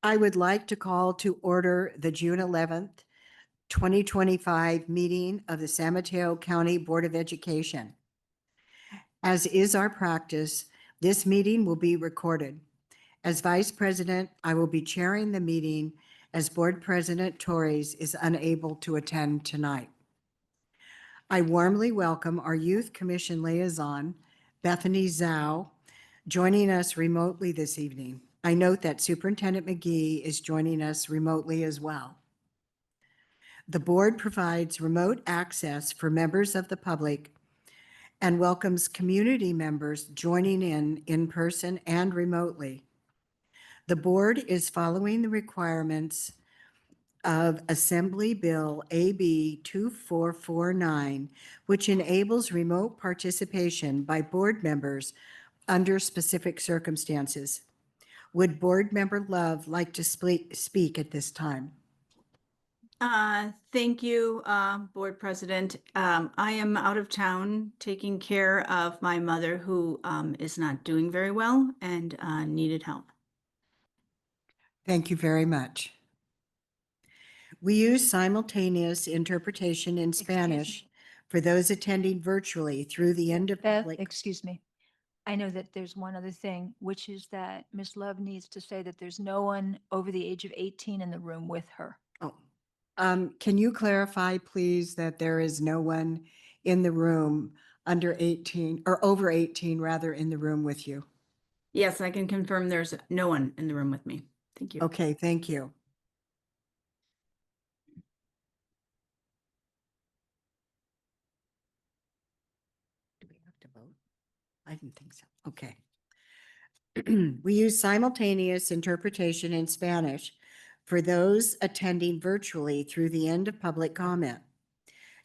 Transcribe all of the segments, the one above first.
I would like to call to order the June 11th, 2025 meeting of the San Mateo County Board of Education. As is our practice, this meeting will be recorded. As Vice President, I will be chairing the meeting as Board President Torres is unable to attend tonight. I warmly welcome our Youth Commission liaison, Bethany Zhao, joining us remotely this evening. I note that Superintendent McGee is joining us remotely as well. The board provides remote access for members of the public and welcomes community members joining in person and remotely. The board is following the requirements of Assembly Bill AB 2449, which enables remote participation by board members under specific circumstances. Would Board Member Love like to speak at this time? Thank you, Board President. I am out of town taking care of my mother who is not doing very well and needed help. Thank you very much. We use simultaneous interpretation in Spanish for those attending virtually through the end of Beth, public. excuse me. I know that there's one other thing, which is that Ms. Love needs to say that there's no one over the age of 18 in the room with her. Oh, can you clarify, please, that there is no one in the room under 18 or over 18 rather in the room with you? Yes, I can confirm there's no one in the room with me. Thank you. Okay, thank you. Do we have to vote? I didn't think so. Okay. We use simultaneous interpretation in Spanish for those attending virtually through the end of public comment.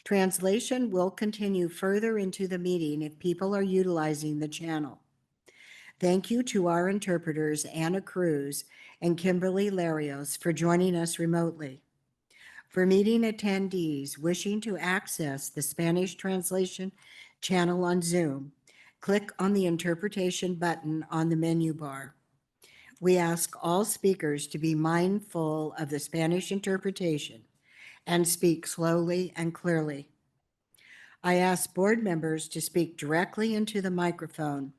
Translation will continue further into the meeting if people are utilizing the channel. Thank you to our interpreters, Anna Cruz and Kimberly Larios, for joining us remotely. For meeting attendees wishing to access the Spanish translation channel on Zoom, click on the interpretation button on the menu bar. We ask all speakers to be mindful of the Spanish interpretation and speak slowly and clearly. I ask board members to speak directly into the microphone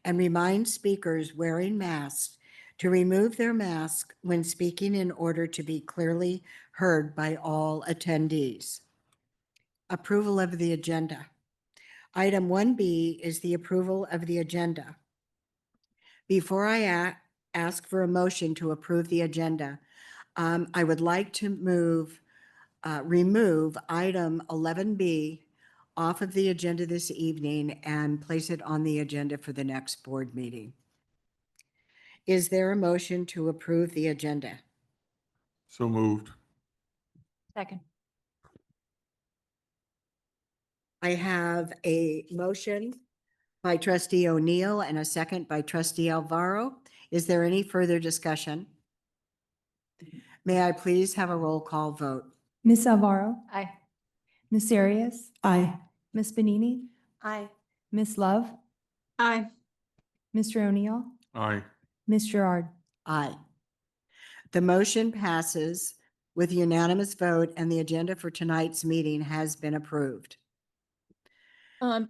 and remind speakers wearing masks to remove their mask when speaking in order to be clearly heard by all attendees. Approval of the agenda. Item 1B is the approval of the agenda. Before I ask for a motion to approve the agenda, I would like to remove item 11B off of the agenda this evening and place it on the agenda for the next board meeting. Is there a motion to approve the agenda? So moved. Second. I have a motion by Trustee O'Neill and a second by Trustee Alvaro. Is there any further discussion? May I please have a roll call vote? Ms. Alvaro, Aye. Ms. Arias, Aye. Ms. Benini, Aye. Ms. Love, Aye. Mr. O'Neill, Aye. Ms. Gerard. Aye. The motion passes with unanimous vote and the agenda for tonight's meeting has been approved.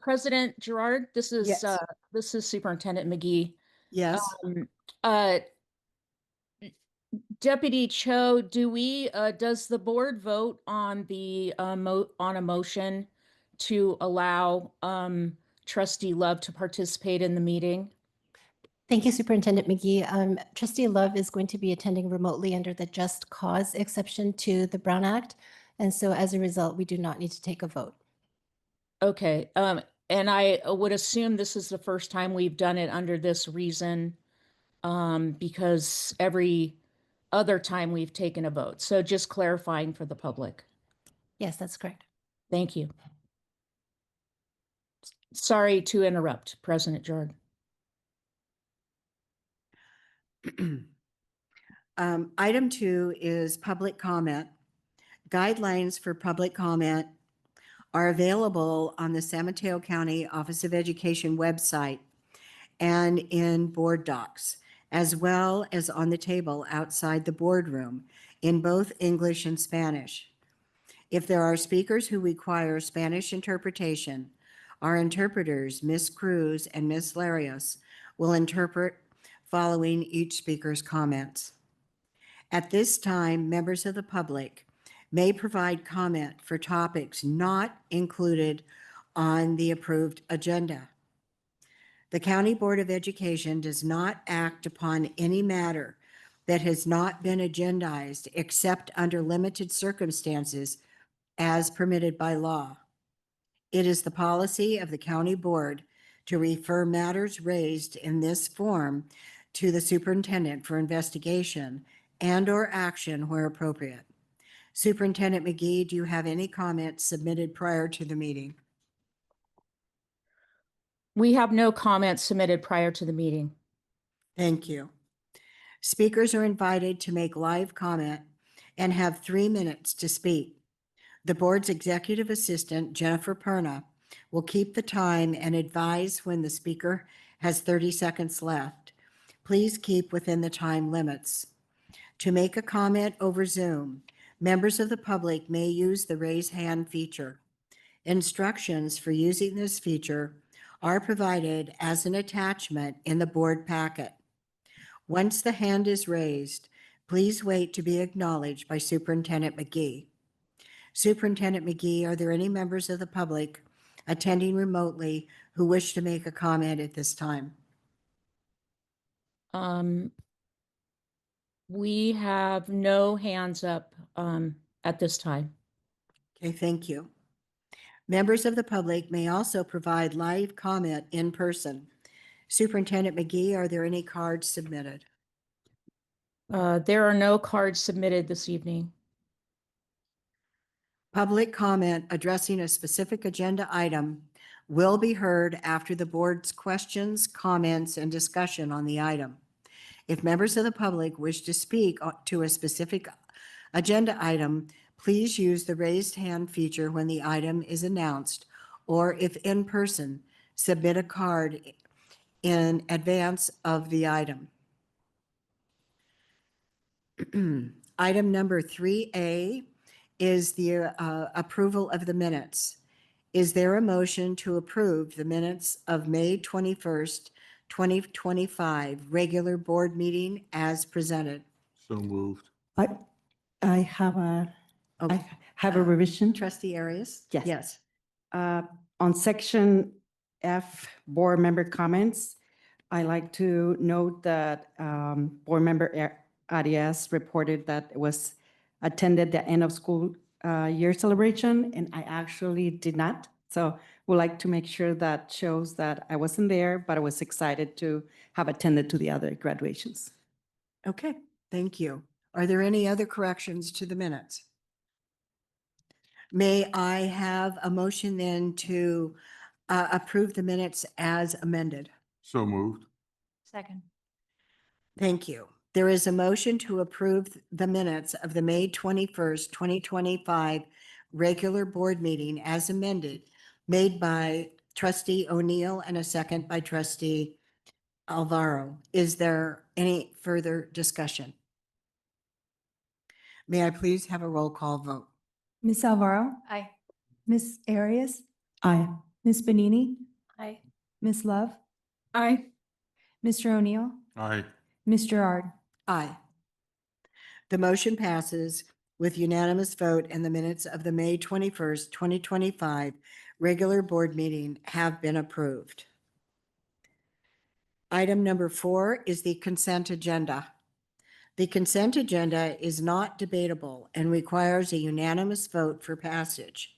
President Gerard, Yes. this is Superintendent McGee. Yes, Uh, Deputy Cho, does the board vote on on a motion to allow Trustee Love to participate in the meeting? Thank you, Superintendent McGee. Trustee Love is going to be attending remotely under the Just Cause exception to the Brown Act. And so as a result, we do not need to take a vote. Okay, and I would assume this is the first time we've done it under this reason, because every other time we've taken a vote. So just clarifying for the public. Yes, that's correct. Thank you. Sorry to interrupt, President Gerard. Item 2 is public comment. Guidelines for public comment are available on the San Mateo County Office of Education website and in board docs, as well as on the table outside the boardroom in both English and Spanish. If there are speakers who require Spanish interpretation, our interpreters, Ms. Cruz and Ms. Larios, will interpret following each speaker's comments. At this time, members of the public may provide comment for topics not included on the approved agenda. The County Board of Education does not act upon any matter that has not been agendized except under limited circumstances as permitted by law. It is the policy of the county board to refer matters raised in this form to the superintendent for investigation and/or action where appropriate. Superintendent McGee, do you have any comments submitted prior to the meeting? We have no comments submitted prior to the meeting. Thank you. Speakers are invited to make live comment and have 3 minutes to speak. The board's executive assistant, Jennifer Perna, will keep the time and advise when the speaker has 30 seconds left. Please keep within the time limits. To make a comment over Zoom, members of the public may use the raise hand feature. Instructions for using this feature are provided as an attachment in the board packet. Once the hand is raised, please wait to be acknowledged by Superintendent McGee. Superintendent McGee, are there any members of the public attending remotely who wish to make a comment at this time? We have no hands up at this time. Okay, thank you. Members of the public may also provide live comment in person. Superintendent McGee, are there any cards submitted? There are no cards submitted this evening. Public comment addressing a specific agenda item will be heard after the board's questions, comments, and discussion on the item. If members of the public wish to speak to a specific agenda item, please use the raised hand feature when the item is announced, or if in person, submit a card in advance of the item. Item number 3A is the approval of the minutes. Is there a motion to approve the minutes of May 21st, 2025 regular board meeting as presented? So moved. I have a, Okay. I have a revision. Trustee Arias? Yes. Yes. On section F, board member comments, I like to note that board member Arias reported that it was attended the end of school year celebration, and I actually did not. So would like to make sure that shows that I wasn't there, but I was excited to have attended to the other graduations. Okay, thank you. Are there any other corrections to the minutes? May I have a motion then to approve the minutes as amended? So moved. Second. Thank you. There is a motion to approve the minutes of the May 21st, 2025 regular board meeting as amended, made by Trustee O'Neill and a second by Trustee Alvaro. Is there any further discussion? May I please have a roll call vote? Ms. Alvaro, Aye. Ms. Arias, Aye. Ms. Benini, Aye. Ms. Love, Aye. Mr. O'Neill, Aye. Ms. Gerard. Aye. The motion passes with unanimous vote, and the minutes of the May 21st, 2025 regular board meeting have been approved. Item number 4 is the consent agenda. The consent agenda is not debatable and requires a unanimous vote for passage.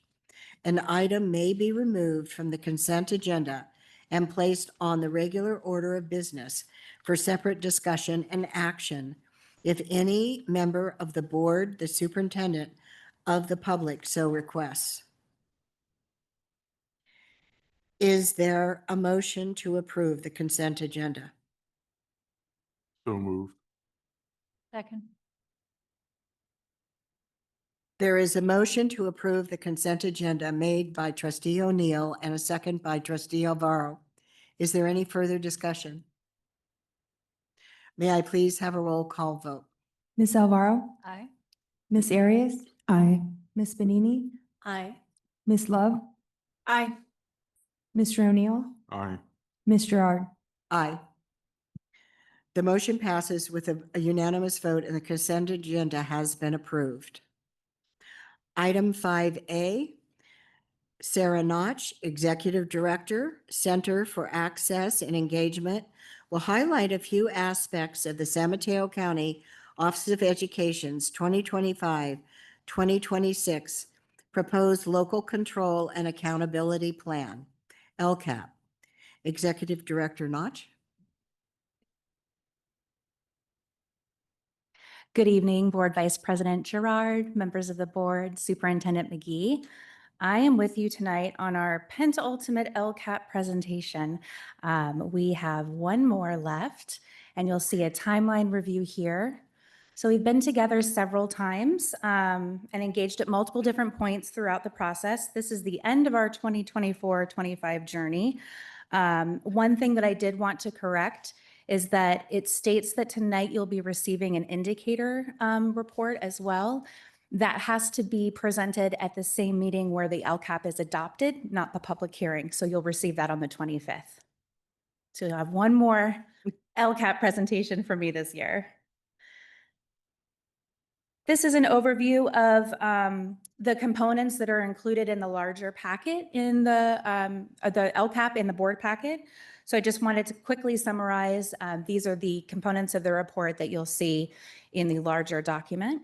An item may be removed from the consent agenda and placed on the regular order of business for separate discussion and action if any member of the board, the superintendent, of the public so requests. Is there a motion to approve the consent agenda? So moved. Second. There is a motion to approve the consent agenda made by Trustee O'Neill and a second by Trustee Alvaro. Is there any further discussion? May I please have a roll call vote? Ms. Alvaro, Aye. Ms. Arias, Aye. Ms. Benini, Aye. Ms. Love, Aye. Mr. O'Neill, Aye. Ms. Gerard. Aye. The motion passes with a unanimous vote and the consent agenda has been approved. Item 5A, Sarah Notch, Executive Director, Center for Access and Engagement, will highlight a few aspects of the San Mateo County Office of Education's 2025-2026 Proposed Local Control and Accountability Plan, LCAP. Executive Director Notch. Good evening, Board Vice President Gerard, members of the board, Superintendent McGee. I am with you tonight on our penultimate LCAP presentation. We have one more left, and you'll see a timeline review here. So we've been together several times and engaged at multiple different points throughout the process. This is the end of our 2024-25 journey. One thing that I did want to correct is that it states that tonight you'll be receiving an indicator report as well. That has to be presented at the same meeting where the LCAP is adopted, not the public hearing. So you'll receive that on the 25th. So you'll have one more LCAP presentation for me this year. This is an overview of the components that are included in the larger packet in the LCAP in the board packet. So I just wanted to quickly summarize. These are the components of the report that you'll see in the larger document.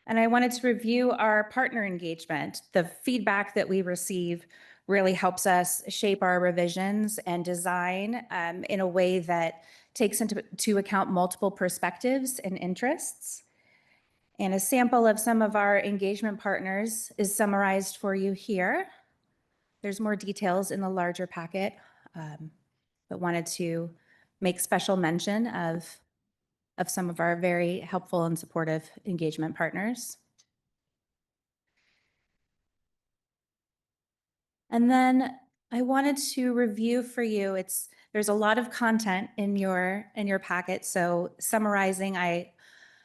And I wanted to review our partner engagement. The feedback that we receive really helps us shape our revisions and design in a way that takes into account multiple perspectives and interests. And a sample of some of our engagement partners is summarized for you here. There's more details in the larger packet, but wanted to make special mention of some of our very helpful and supportive engagement partners. And then I wanted to review for you, there's a lot of content in your packet, so summarizing, I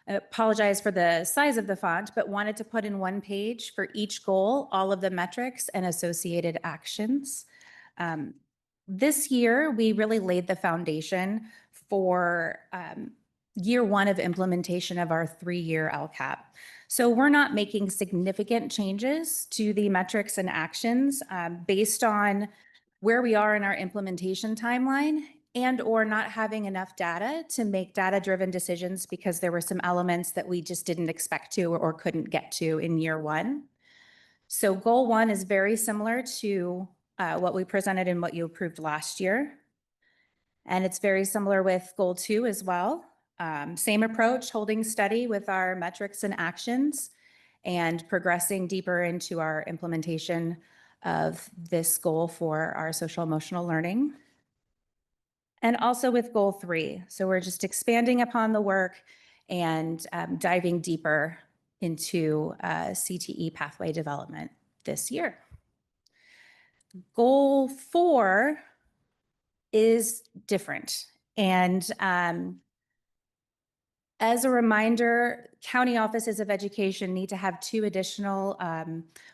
apologize for the size of the font, but wanted to put in one page for each goal, all of the metrics and associated actions. This year, we really laid the foundation for year one of implementation of our 3-year LCAP. So we're not making significant changes to the metrics and actions based on where we are in our implementation timeline and or not having enough data to make data-driven decisions because there were some elements that we just didn't expect to or couldn't get to in year one. So goal 1 is very similar to what we presented and what you approved last year. And it's very similar with goal 2 as well. Same approach, holding steady with our metrics and actions and progressing deeper into our implementation of this goal for our social emotional learning. And also with goal 3. So we're just expanding upon the work and diving deeper into CTE pathway development this year. Goal 4 is different. And as a reminder, county offices of education need to have 2 additional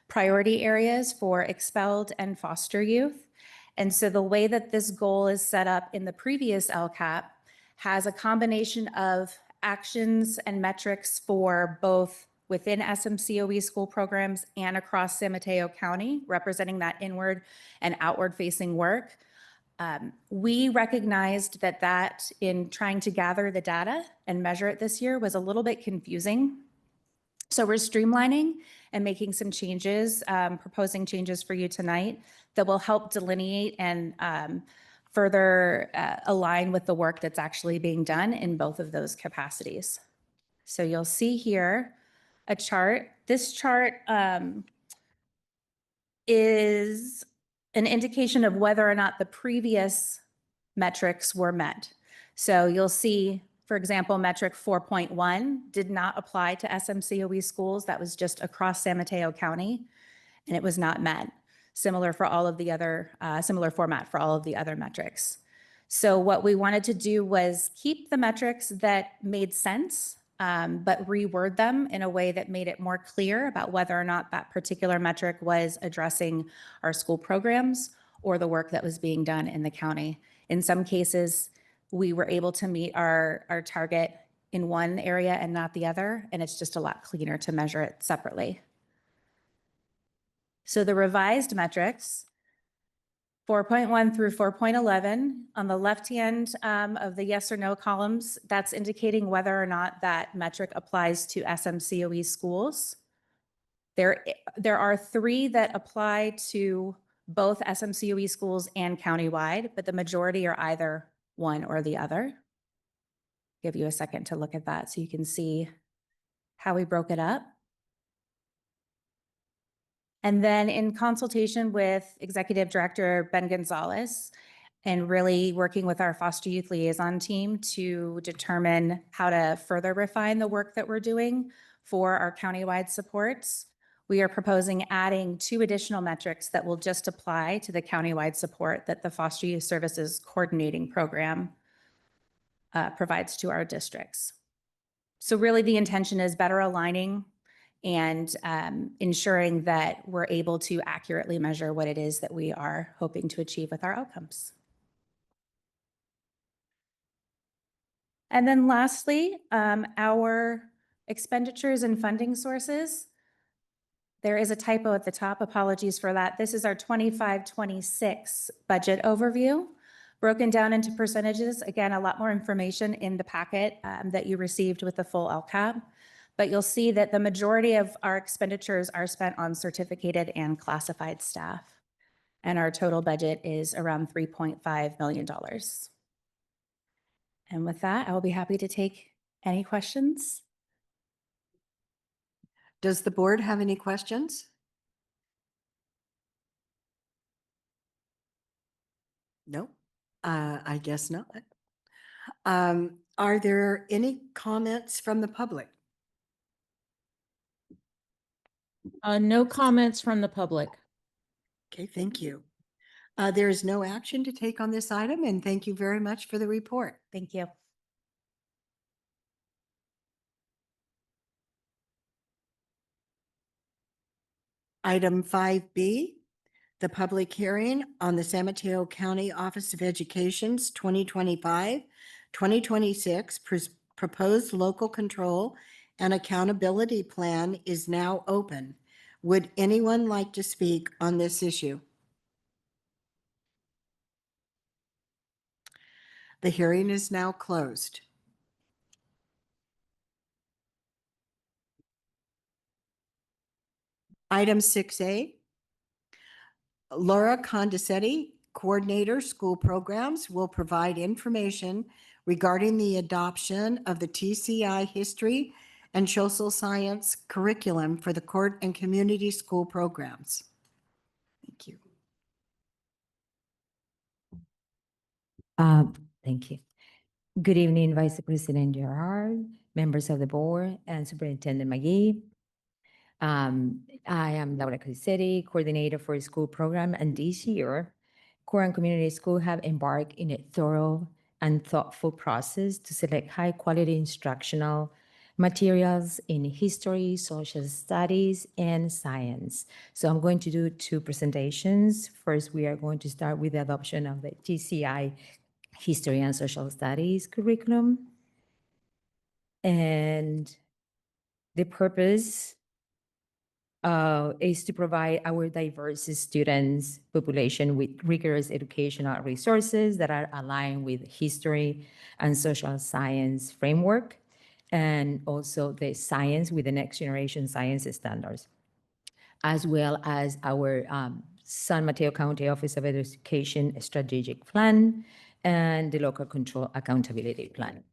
priority areas for expelled and foster youth. And so the way that this goal is set up in the previous LCAP has a combination of actions and metrics for both within SMCOE school programs and across San Mateo County, representing that inward and outward facing work. We recognized that in trying to gather the data and measure it this year was a little bit confusing. So we're streamlining and making some changes, proposing changes for you tonight that will help delineate and further align with the work that's actually being done in both of those capacities. So you'll see here a chart. This chart is an indication of whether or not the previous metrics were met. So you'll see, for example, metric 4.1 did not apply to SMCOE schools. That was just across San Mateo County, and it was not met. Similar for all of the other, similar format for all of the other metrics. So what we wanted to do was keep the metrics that made sense, but reword them in a way that made it more clear about whether or not that particular metric was addressing our school programs or the work that was being done in the county. In some cases, we were able to meet our target in one area and not the other, and it's just a lot cleaner to measure it separately. So the revised metrics, 4.1 through 4.11, on the left-hand of the yes or no columns, that's indicating whether or not that metric applies to SMCOE schools. There are 3 that apply to both SMCOE schools and countywide, but the majority are either one or the other. Give you a second to look at that so you can see how we broke it up. And then in consultation with Executive Director Ben Gonzalez and really working with our foster youth liaison team to determine how to further refine the work that we're doing for our countywide supports, we are proposing adding 2 additional metrics that will just apply to the countywide support that the Foster Youth Services Coordinating Program provides to our districts. So really the intention is better aligning and ensuring that we're able to accurately measure what it is that we are hoping to achieve with our outcomes. And then lastly, our expenditures and funding sources. There is a typo at the top, apologies for that. This is our 25-26 budget overview, broken down into percentages. Again, a lot more information in the packet that you received with the full LCAP. But you'll see that the majority of our expenditures are spent on certificated and classified staff. And our total budget is around $3.5 million. And with that, I will be happy to take any questions. Does the board have any questions? No, I guess not. Are there any comments from the public? No comments from the public. Okay, thank you. There is no action to take on this item, and thank you very much for the report. Thank you. Item 5B, the public hearing on the San Mateo County Office of Education's 2025-2026 proposed local control and accountability plan is now open. Would anyone like to speak on this issue? The hearing is now closed. Item 6A, Laura Condescetti, Coordinator, School Programs, will provide information regarding the adoption of the TCI History and Social Science curriculum for the court and community school programs. Thank you. Thank you. Good evening, Vice President Gerard, members of the board, and Superintendent McGee. I am Laura Condescetti, coordinator for a school program, and this year, Core and Community School have embarked in a thorough and thoughtful process to select high-quality instructional materials in history, social studies, and science. So I'm going to do 2 presentations. First, we are going to start with the adoption of the TCI History and Social Studies curriculum. And the purpose is to provide our diverse students population with rigorous educational resources that are aligned with history and social science framework, and also the science with the next generation science standards, as well as our San Mateo County Office of Education strategic plan and the local control accountability plan.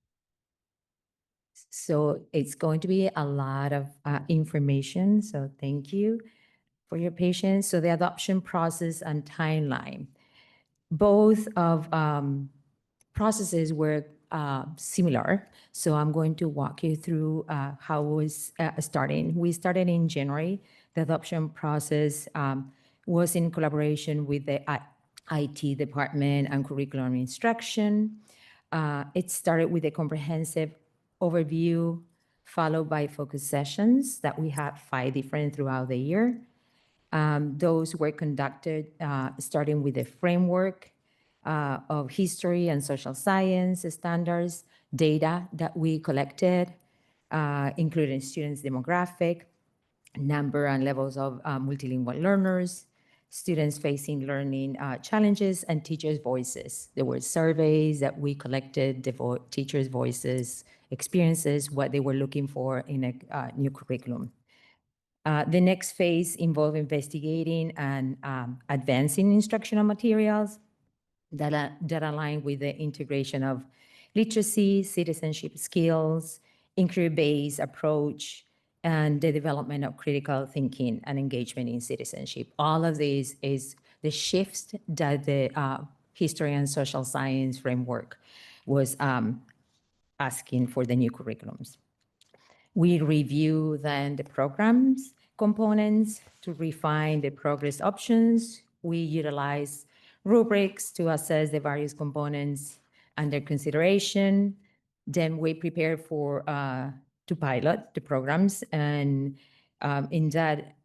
So it's going to be a lot of information. So thank you for your patience. So the adoption process and timeline, both of processes were similar. So I'm going to walk you through how it was starting. We started in January. The adoption process was in collaboration with the IT department and curriculum instruction. It started with a comprehensive overview, followed by focus sessions that we had 5 different throughout the year. Those were conducted starting with a framework of history and social science standards, data that we collected, including students' demographic, number and levels of multilingual learners, students facing learning challenges, and teachers' voices. There were surveys that we collected, the teachers' voices, experiences, what they were looking for in a new curriculum. The next phase involved investigating and advancing instructional materials that align with the integration of literacy, citizenship skills, inquiry-based approach, and the development of critical thinking and engagement in citizenship. All of these is the shifts that the history and social science framework was asking for the new curriculums. We review then the programs components to refine the progress options. We utilize rubrics to assess the various components under consideration. Then we prepare for to pilot the programs, and in that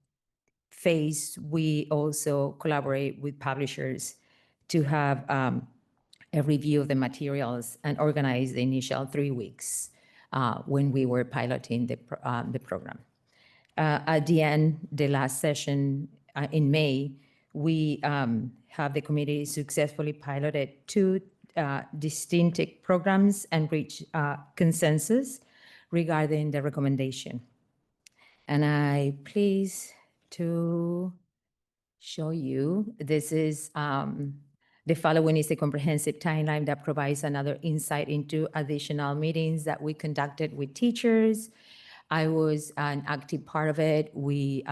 phase, we also collaborate with publishers to have a review of the materials and organize the initial 3 weeks when we were piloting the program. At the end, the last session in May, we have the committee successfully piloted 2 distinct programs and reached consensus regarding the recommendation. And I please to show you, this is the following is a comprehensive timeline that provides another insight into additional meetings that we conducted with teachers. I was an active part of it. We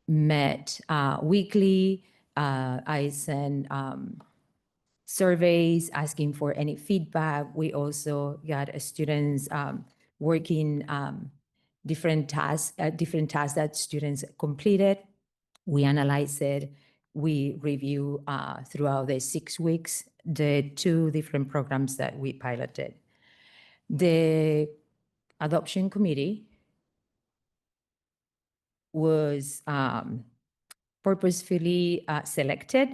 met weekly. I sent surveys asking for any feedback. We also got students working different tasks that students completed. We analyzed it. We review throughout the 6 weeks the 2 different programs that we piloted. The adoption committee was purposefully selected.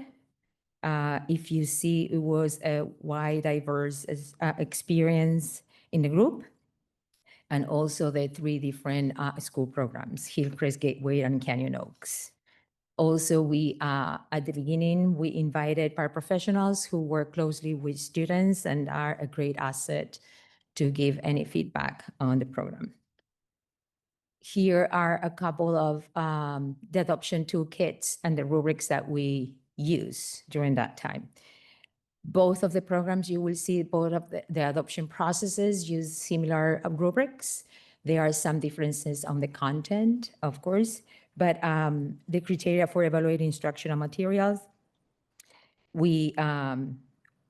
If you see, it was a wide, diverse experience in the group, and also the 3 different school programs, Hillcrest, Gateway, and Canyon Oaks. Also, we at the beginning, we invited paraprofessionals who work closely with students and are a great asset to give any feedback on the program. Here are a couple of the adoption toolkits and the rubrics that we use during that time. Both of the programs, you will see both of the adoption processes use similar rubrics. There are some differences on the content, of course, but the criteria for evaluating instructional materials, we're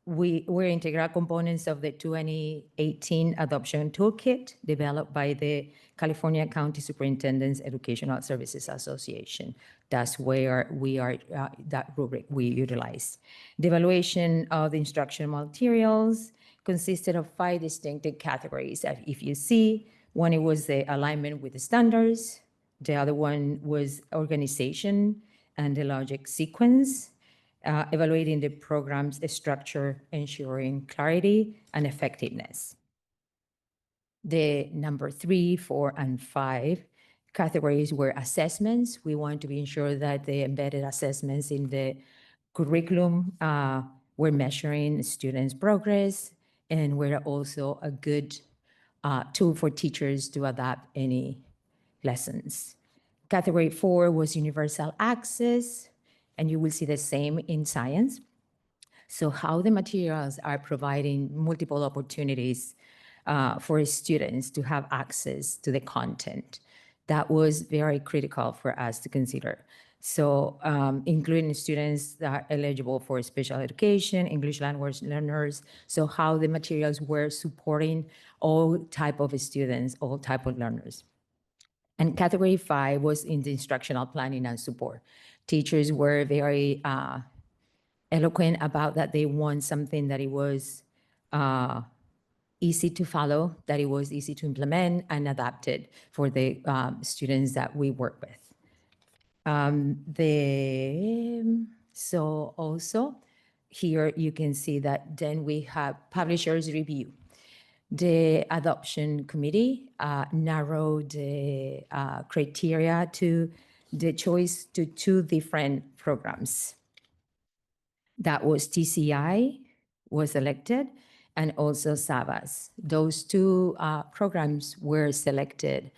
integral components of the 2018 adoption toolkit developed by the California County Superintendent's Educational Services Association. That's where we are, that rubric we utilize. The evaluation of the instructional materials consisted of 5 distinct categories. If you see, one, it was the alignment with the standards. The other one was organization and the logic sequence, evaluating the program's structure, ensuring clarity and effectiveness. The number 3, 4, and 5 categories were assessments. We want to be ensured that the embedded assessments in the curriculum were measuring students' progress and were also a good tool for teachers to adapt any lessons. Category 4 was universal access, and you will see the same in science. So how the materials are providing multiple opportunities for students to have access to the content. That was very critical for us to consider. So including students that are eligible for special education, English language learners, so how the materials were supporting all type of students, all type of learners. And category 5 was in the instructional planning and support. Teachers were very eloquent about that they want something that it was easy to follow, that it was easy to implement and adapted for the students that we work with. So also here you can see that then we have publishers review. The adoption committee narrowed the criteria to the choice to 2 different programs. That was TCI was elected and also SAVAS. Those 2 programs were selected,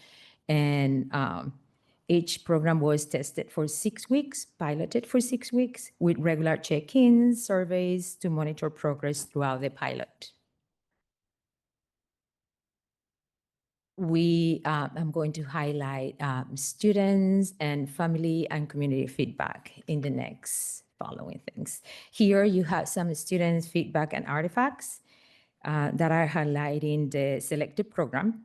and each program was tested for 6 weeks, piloted for 6 weeks with regular check-ins, surveys to monitor progress throughout the pilot. I'm going to highlight students and family and community feedback in the next following things. Here you have some students' feedback and artifacts that are highlighting the selected program,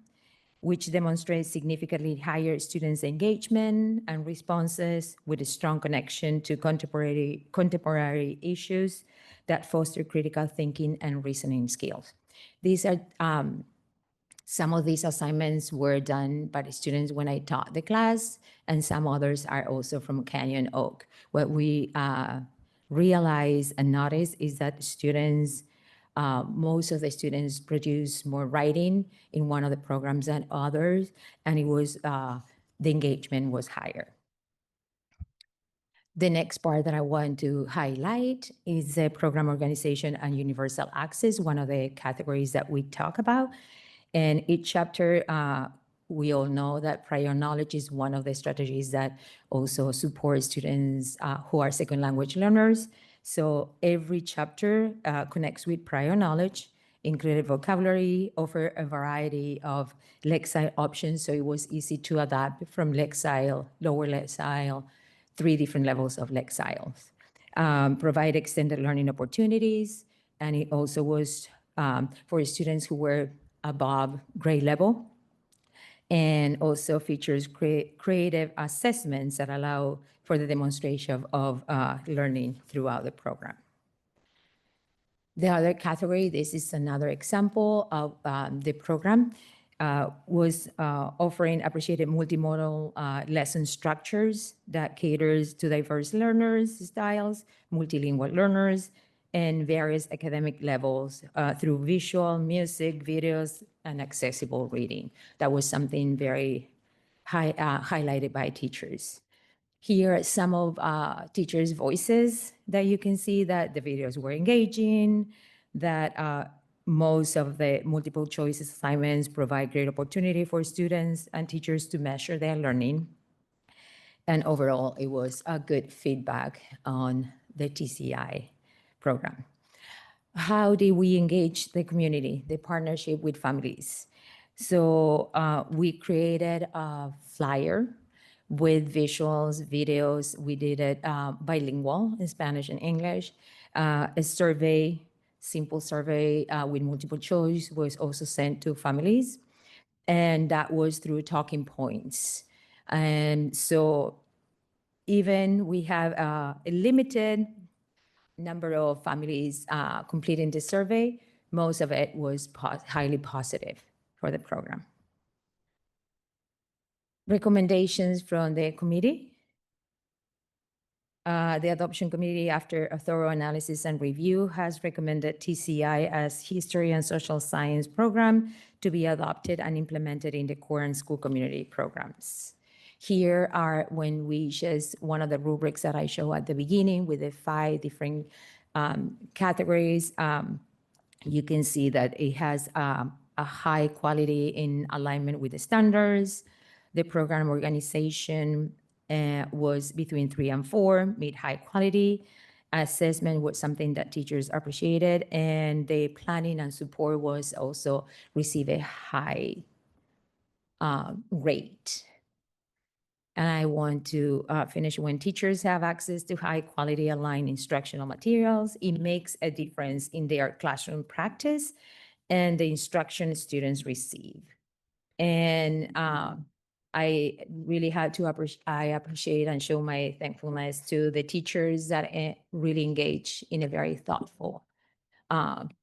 which demonstrates significantly higher students' engagement and responses with a strong connection to contemporary issues that foster critical thinking and reasoning skills. These are some of these assignments were done by the students when I taught the class, and some others are also from Canyon Oak. What we realize and notice is that students, most of the students produce more writing in one of the programs than others, and it was the engagement was higher. The next part that I want to highlight is the program organization and universal access, one of the categories that we talk about. And each chapter, we all know that prior knowledge is one of the strategies that also support students who are second language learners. So every chapter connects with prior knowledge, included vocabulary, offer a variety of Lexile options. So it was easy to adapt from Lexile, lower Lexile, 3 different levels of Lexiles. Provide extended learning opportunities. And it also was for students who were above grade level, and also features creative assessments that allow for the demonstration of learning throughout the program. The other category, this is another example of the program, was offering appreciated multimodal lesson structures that caters to diverse learners styles, multilingual learners, and various academic levels through visual, music, videos, and accessible reading. That was something very highlighted by teachers. Here are some of teachers' voices that you can see that the videos were engaging, that most of the multiple choice assignments provide great opportunity for students and teachers to measure their learning. And overall, it was a good feedback on the TCI program. How did we engage the community, the partnership with families? So we created a flyer with visuals, videos. We did it bilingual in Spanish and English. A survey, simple survey with multiple choice was also sent to families. And that was through talking points. And so even we have a limited number of families completing the survey, most of it was highly positive for the program. Recommendations from the committee. The adoption committee, after a thorough analysis and review, has recommended TCI as History and Social Science program to be adopted and implemented in the core and school community programs. Here are when we just one of the rubrics that I show at the beginning with the 5 different categories. You can see that it has a high quality in alignment with the standards. The program organization was between 3 and 4, made high quality. Assessment was something that teachers appreciated, and the planning and support was also receive a high rate. And I want to finish when teachers have access to high quality aligned instructional materials, it makes a difference in their classroom practice and the instruction students receive. And I really had to I appreciate and show my thankfulness to the teachers that really engage in a very thoughtful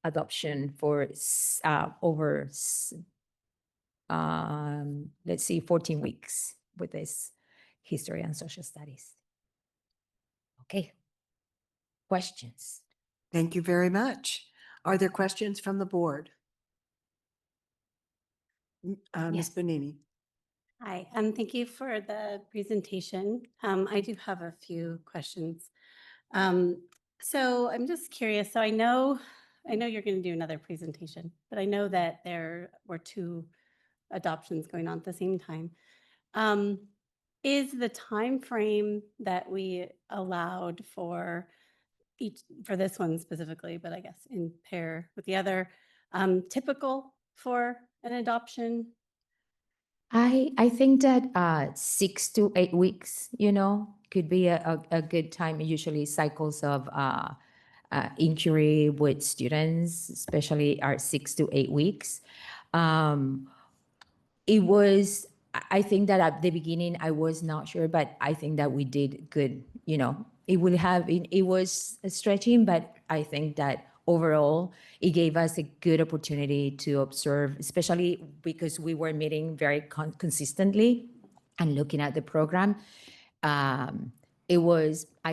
adoption for let's see, 14 weeks with this history and social studies. Okay. Questions? Thank you very much. Are there questions from the board? Ms. Yes. Bonini? Hi, thank you for the presentation. I do have a few questions. So I'm just curious. So I know you're going to do another presentation, but I know that there were 2 adoptions going on at the same time. Is the time frame that we allowed for this one specifically, but I guess in pair with the other, typical for an adoption? I think that 6 to 8 weeks, could be a good time. Usually cycles of inquiry with students, especially are 6 to 8 weeks. I think that at the beginning I was not sure, but I think that we did good. It was stretching, but I think that overall it gave us a good opportunity to observe, especially because we were meeting very consistently and looking at the program. I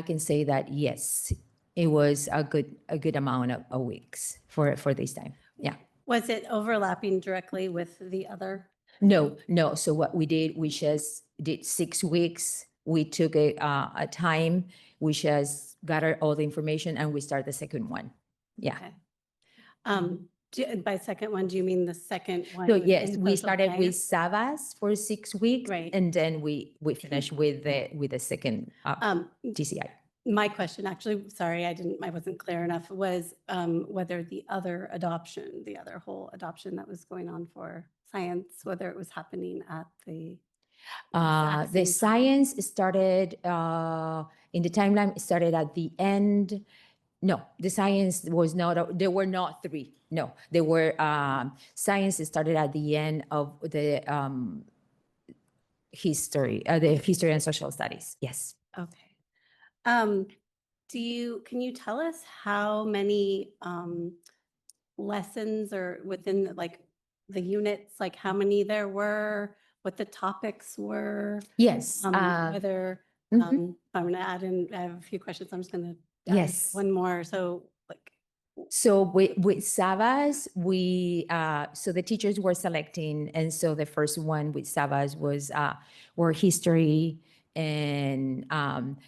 can say that yes, it was a good amount of weeks for this time. Yeah. Was it overlapping directly with the other? No. So what we did, we just did 6 weeks. We took a time, we just gathered all the information and we started the second one. Yeah. Okay. By second one, do you mean the second one? So with yes, in we social started with science? Savas for 6 weeks, Right. and then we finished with the second TCI. My question, actually, sorry, I wasn't clear enough, was whether the other whole adoption that was going on for science, whether it was happening at the exact The same time. science started in the timeline. It started at the end. No, the science was not. There were not 3. No, there were science started at the end of the history and social studies. Yes. Okay. Can you tell us how many lessons or within the units, like how many there were, what the topics were? Yes. Whether, Mhm. I'm going to add in, I have a few questions. I'm just going to Yes. one more. So So with Savas, so the teachers were selecting, and so the first one with Savas was were history, and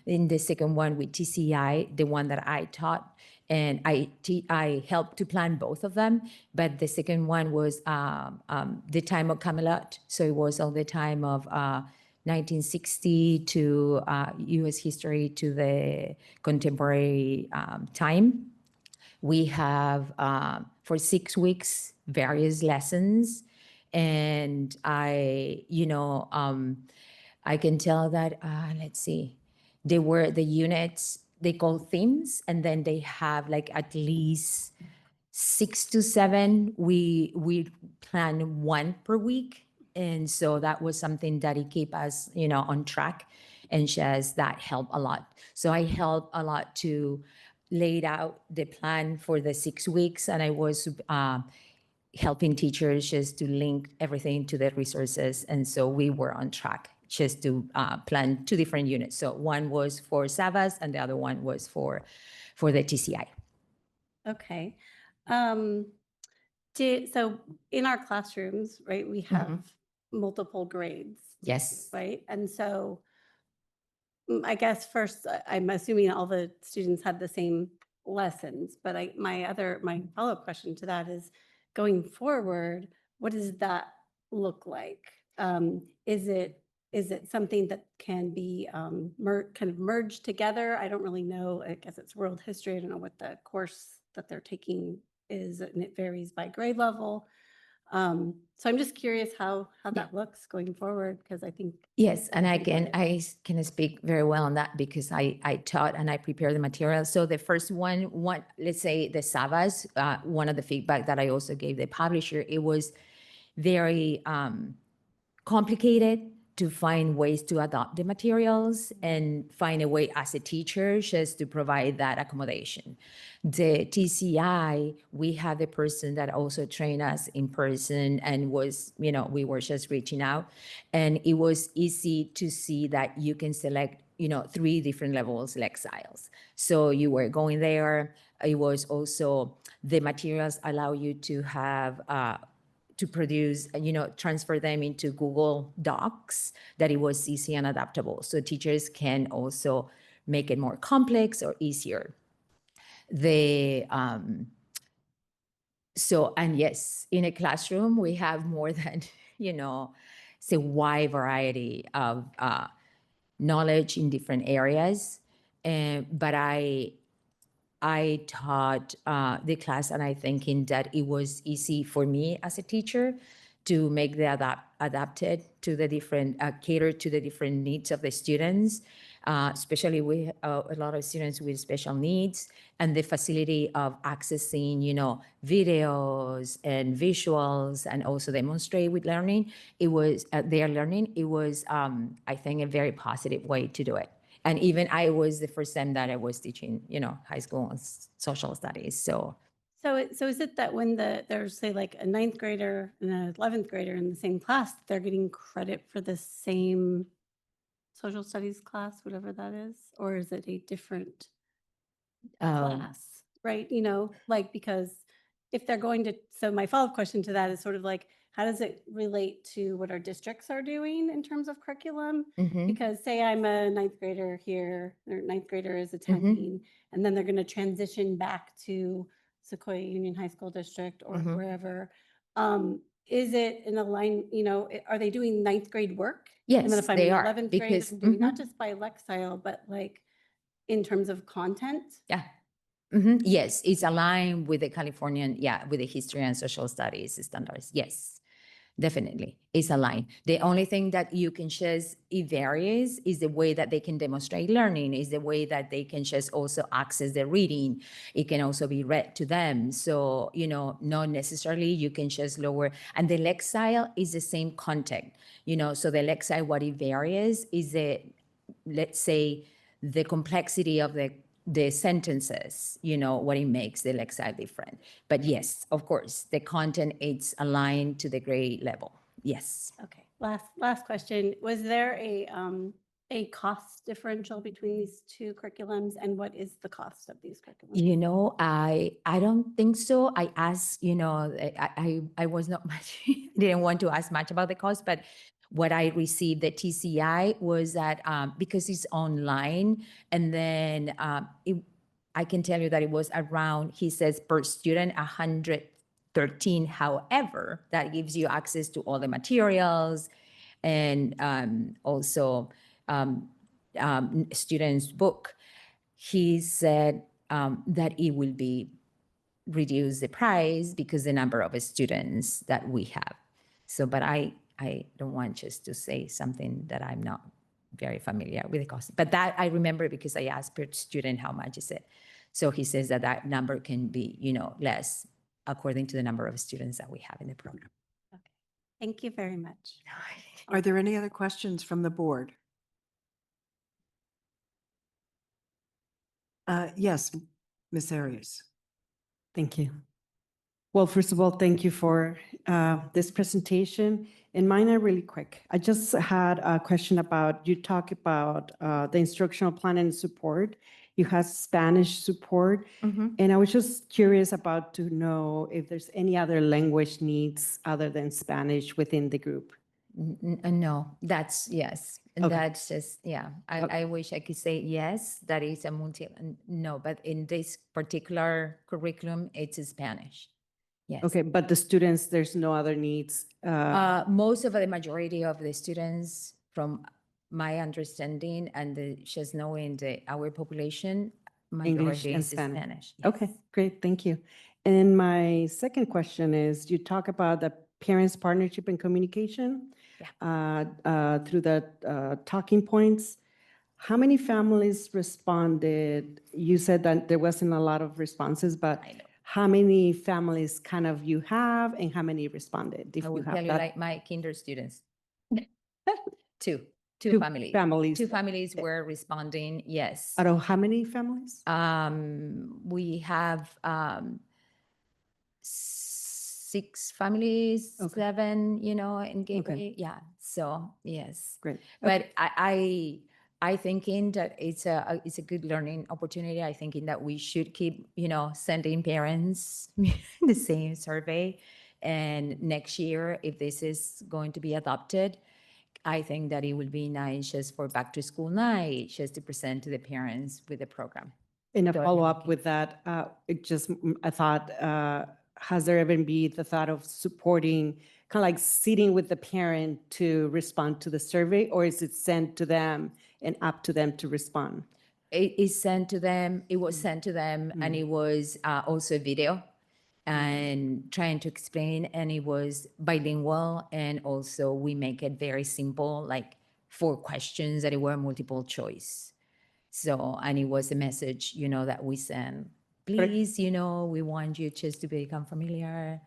in the second one with TCI, the one that I taught, and I helped to plan both of them, but the second one was the time of Camelot, so it was all the time of 1960 to U.S. history to the contemporary time. We have, for 6 weeks, various lessons. And I can tell that, let's see, they were the units, they call themes, and then they have like at least 6 to 7. We plan 1 per week. And so that was something that it kept us, on track. And just that helped a lot. So I helped a lot to laid out the plan for the 6 weeks, and I was helping teachers just to link everything to the resources. And so we were on track just to plan 2 different units. So one was for Savas and the other one was for the TCI. okay. So in our classrooms, right, we have multiple grades. Yes. Right. And so I guess first, I'm assuming all the students had the same lessons, but my follow-up question to that is, going forward, what does that look like? Is it something that can be kind of merged together? I don't really know. I guess it's world history. I don't know what the course that they're taking is, and it varies by grade level. So I'm just curious how that looks going forward, because I think. Yes, and I can speak very well on that because I taught and I prepared the material. So the first one, let's say the Savas, one of the feedback that I also gave the publisher, it was very complicated to find ways to adopt the materials and find a way as a teacher just to provide that accommodation. The TCI, we had a person that also trained us in person and was, we were just reaching out. And it was easy to see that you can select, 3 different levels Lexiles. So you were going there. It was also, the materials allow you to have, to produce, transfer them into Google Docs, that it was easy and adaptable. So teachers can also make it more complex or easier. So, and yes, in a classroom, we have more than, it's a wide variety of knowledge in different areas. But I taught the class, and I thinking that it was easy for me as a teacher to make the adapted to the different, cater to the different needs of the students, especially with a lot of students with special needs, and the facility of accessing, videos and visuals, and also demonstrate with learning. It was their learning. It was, I think, a very positive way to do it. And even I was the first time that I was teaching, high school and social studies. So is it that when there's, say, like a 9th grader and an 11th grader in the same class, they're getting credit for the same social studies class, whatever that is? Or is it a different class, right? Because if they're going to, so my follow-up question to that is sort of like, how does it relate to what our districts are doing in terms of curriculum? mhm. Because say I'm a 9th grader here, or 9th grader is attending, and then they're going to transition back to Sequoia Union High School District or Mhm. wherever. Is it in a line, are they doing 9th grade work? And then Yes, if I'm they in are, 11th grade, because I'm doing not just by Lexile, but like in terms of content? yeah. Yes, it's aligned with the Californian, with the history and social studies standards. Yes, definitely, it's aligned. The only thing that you can just, it varies, is the way that they can demonstrate learning, is the way that they can just also access the reading. It can also be read to them. So, not necessarily you can just lower. And the Lexile is the same content, so the Lexile, what it varies is let's say, the complexity of the sentences, what it makes the Lexile different. But yes, of course, the content is aligned to the grade level. Yes. Okay, last question. Was there a cost differential between these 2 curriculums, and what is the cost of these curriculums? I don't think so. I asked, I was not much, didn't want to ask much about the cost, but what I received, the TCI, was that because it's online, and then I can tell you that it was around, he says, per student, 113. However, that gives you access to all the materials, and also students' book. He said that it will be reduce the price because the number of students that we have. So, but I don't want just to say something that I'm not very familiar with the cost. But that I remember because I asked per student how much is it. So he says that that number can be, less according to the number of students that we have in the program. Okay, thank you very much. Are there any other questions from the board? Yes, Ms. Arias. Thank you. Well, first of all, thank you for this presentation. And mine are really quick. I just had a question about, you talk about the instructional plan and support. You have Spanish support. And I was just curious about to know if there's any other language needs other than Spanish within the group. No, that's yes. And Okay. that's just, I wish I could say yes, that is a no, but in this particular curriculum, it's Spanish. Yes. Okay, but the students, there's no other needs. Most of the majority of the students, from my understanding and just knowing our population, English majority and is Spanish. Yes. Okay, great, thank you. And my second question is, you talk about the parents' partnership and communication through the talking points. How many families responded? You said that there wasn't a lot of responses, but I know. how many families kind of you have and how many responded? If I you will have tell you, that. like my kinder students. Two Two families. families. Two families were responding, yes. Out of how many families? We have 6 families, Okay. 7, in Gateway. Yeah. So yes. Great. But I thinking that it's a good learning opportunity. I thinking that we should keep, sending parents the same survey. And next year, if this is going to be adopted, I think that it would be nice just for back to school night, just to present to the parents with the program. In a So I follow-up think- with that, I thought, has there ever been the thought of supporting, kind of like sitting with the parent to respond to the survey, or is it sent to them and up to them to respond? It is sent to them. It was sent to them, and it was also a video, and trying to explain. And it was bilingual, and also we make it very simple, like 4 questions that were multiple choice. So, and it was a message, that we sent. Please, we want you just to become familiar.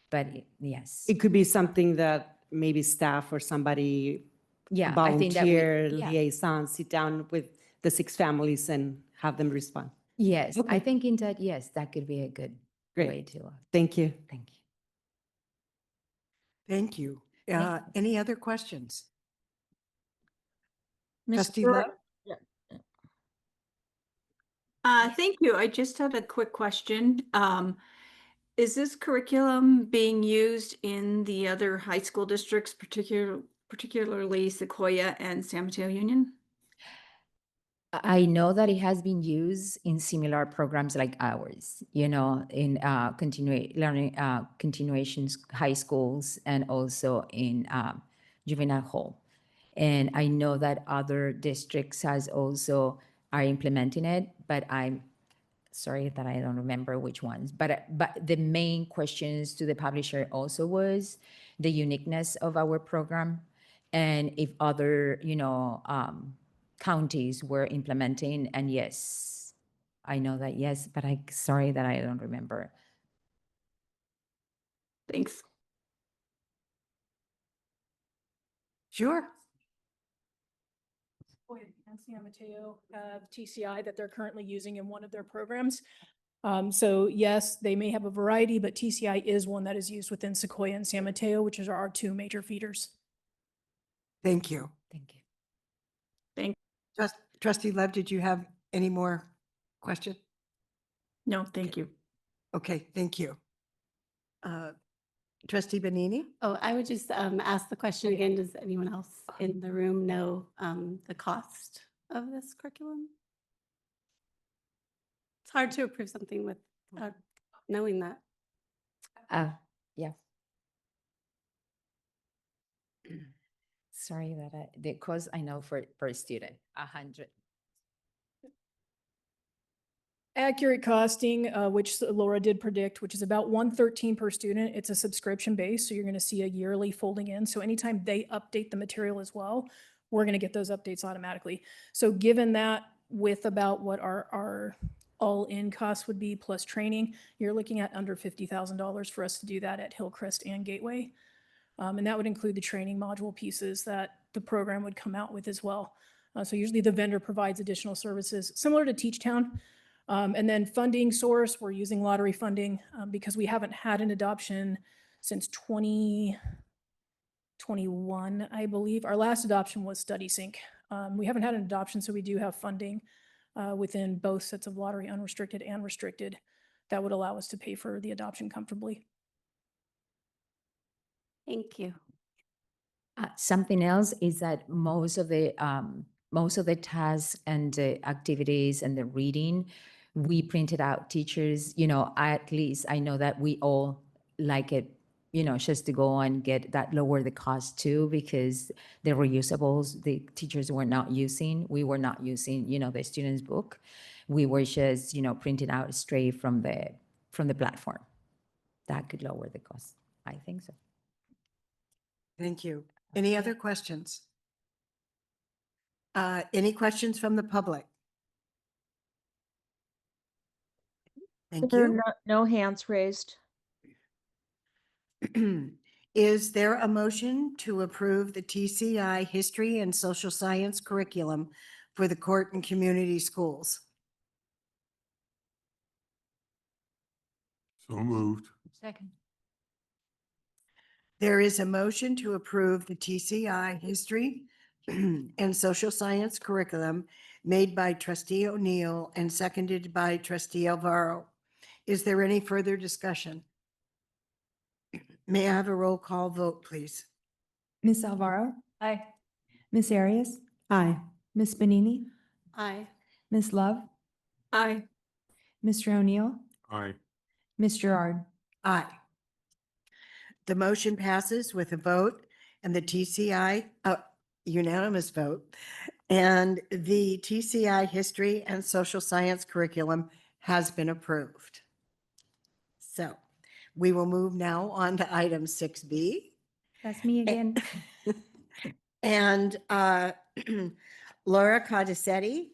But yes, It could be something that maybe staff or somebody, yeah, I think that we- volunteer, yeah. liaison, sit down with the 6 families and have them respond. Yes, I Okay. think in that, yes, that could be a good Great. way to. Thank you. Thank you. Thank you. Thank Any other questions? Ms. Trustee Brewer- Love? Thank you. I just had a quick question. Is this curriculum being used in the other high school districts, particularly Sequoia and San Mateo Union? I know that it has been used in similar programs like ours, in continuations high schools and also in juvenile hall. And I know that other districts has also are implementing it, but I'm sorry that I don't remember which ones. But the main questions to the publisher also was the uniqueness of our program, and if other counties were implementing. And yes, I know that, yes, but I sorry that I don't remember. Thanks. Sure. And San Mateo have TCI that they're currently using in one of their programs. So yes, they may have a variety, but TCI is one that is used within Sequoia and San Mateo, which are our 2 major feeders. Thank you. Thank you. Trustee Love, did you have any more question? No, thank you. Okay, thank you. Trustee Benini? Oh, I would just ask the question again. Does anyone else in the room know the cost of this curriculum? It's hard to approve something without knowing that. Yeah. Sorry that the cost I know for per student, 100. Accurate costing, which Laura did predict, which is about $113 per student. It's a subscription base, so you're going to see a yearly folding in. So anytime they update the material as well, we're going to get those updates automatically. So given that, with about what our all-in cost would be plus training, you're looking at under $50,000 for us to do that at Hillcrest and Gateway. And that would include the training module pieces that the program would come out with as well. So usually the vendor provides additional services similar to Teachtown. And then funding source, we're using lottery funding because we haven't had an adoption since 2021, I believe. Our last adoption was StudySync. We haven't had an adoption, so we do have funding within both sets of lottery, unrestricted and restricted, that would allow us to pay for the adoption comfortably. Thank you. Something else is that most of the tasks and the activities and the reading, we printed out. Teachers, at least I know that we all like it, just to go and get that, lower the cost too, because the reusables, the teachers were not using, we were not using, the student's book. We were just, printing out straight from the platform. That could lower the cost. I think so. Thank you. Any other questions? Any questions from the public? Thank There are you. no hands raised. Is there a motion to approve the TCI History and Social Science curriculum for the court and community schools? So moved. Second. There is a motion to approve the TCI History and Social Science curriculum made by trustee O'Neill and seconded by trustee Alvaro. Is there any further discussion? May I have a roll call vote, please? Ms. Alvaro, Aye. Ms. Arias, Aye. Ms. Benini, Aye. Ms. Love, Aye. Mr. O'Neill, Aye. Ms. Gerard. Aye. The motion passes with a vote and the TCI, unanimous vote, and the TCI History and Social Science curriculum has been approved. So we will move now on to item 6B. That's me again. And Laura Codicetti,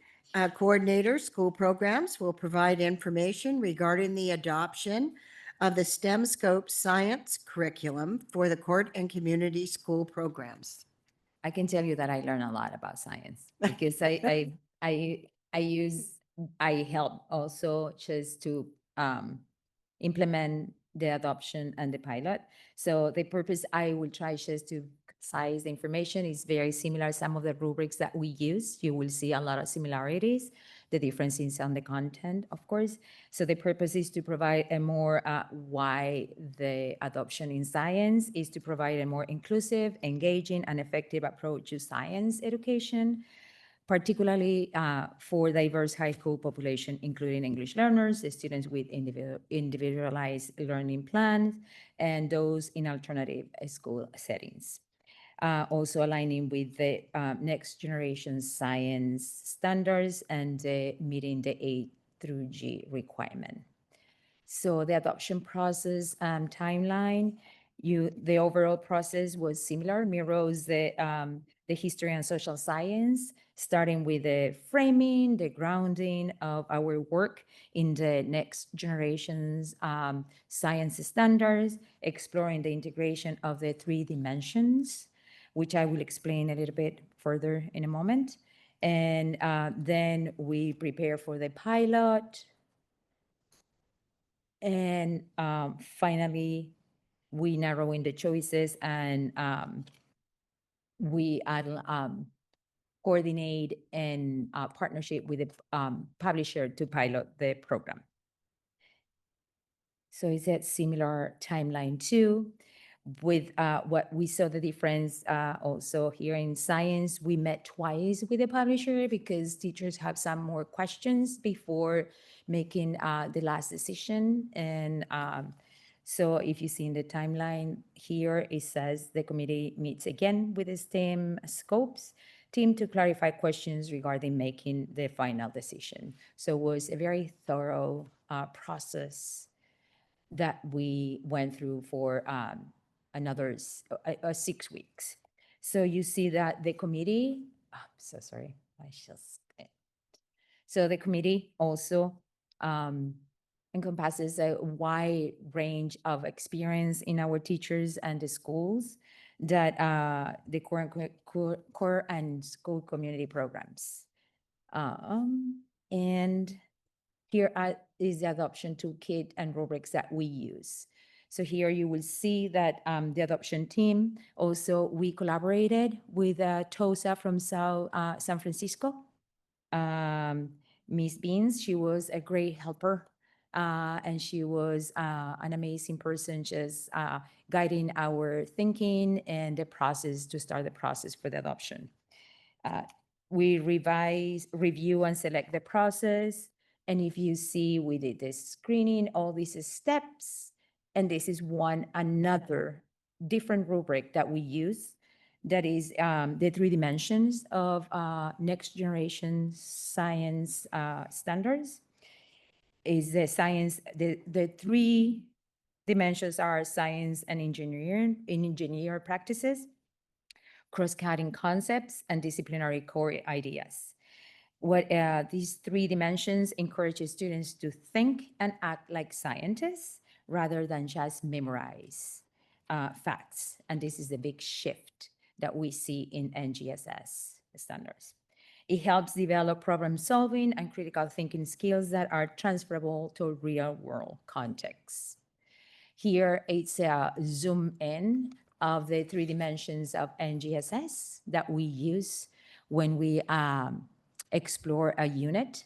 Coordinator, School Programs, will provide information regarding the adoption of the STEM Scope Science curriculum for the court and community school programs. I can tell you that I learn a lot about science because I help also just to implement the adoption and the pilot. So the purpose I will try just to size the information is very similar. Some of the rubrics that we use, you will see a lot of similarities. The difference is on the content, of course. So the purpose is to provide a more why the adoption in science is to provide a more inclusive, engaging, and effective approach to science education, particularly for diverse high school population, including English learners, students with individualized learning plans, and those in alternative school settings. Also aligning with the next generation science standards and meeting the A through G requirement. So the adoption process timeline, the overall process was similar, mirrors the history and social science, starting with the framing, the grounding of our work in the next generation's science standards, exploring the integration of the 3 dimensions, which I will explain a little bit further in a moment. And then we prepare for the pilot. And finally, we narrow in the choices and we coordinate in partnership with the publisher to pilot the program. So it's a similar timeline too. With what we saw the difference also here in science, we met twice with the publisher because teachers have some more questions before making the last decision. And so if you see in the timeline here, it says the committee meets again with the STEM scopes team to clarify questions regarding making the final decision. So it was a very thorough process that we went through for another 6 weeks. So you see that the committee, so sorry, so the committee also encompasses a wide range of experience in our teachers and the schools that the core and school community programs. And here is the adoption toolkit and rubrics that we use. So here you will see that the adoption team, also we collaborated with TOSA from San Francisco. Ms. Beans, she was a great helper and she was an amazing person just guiding our thinking and the process to start the process for the adoption. We review and select the process. And if you see, we did the screening, all these steps, and this is another different rubric that we use. That is the 3 dimensions of next generation science standards. Is the science, the 3 dimensions are science and engineering, engineer practices, cross-cutting concepts, and disciplinary core ideas. What these 3 dimensions encourage students to think and act like scientists rather than just memorize. facts. And this is the big shift that we see in NGSS standards. It helps develop problem solving and critical thinking skills that are transferable to real world contexts. Here it's a zoom in of the 3 dimensions of NGSS that we use when we explore a unit.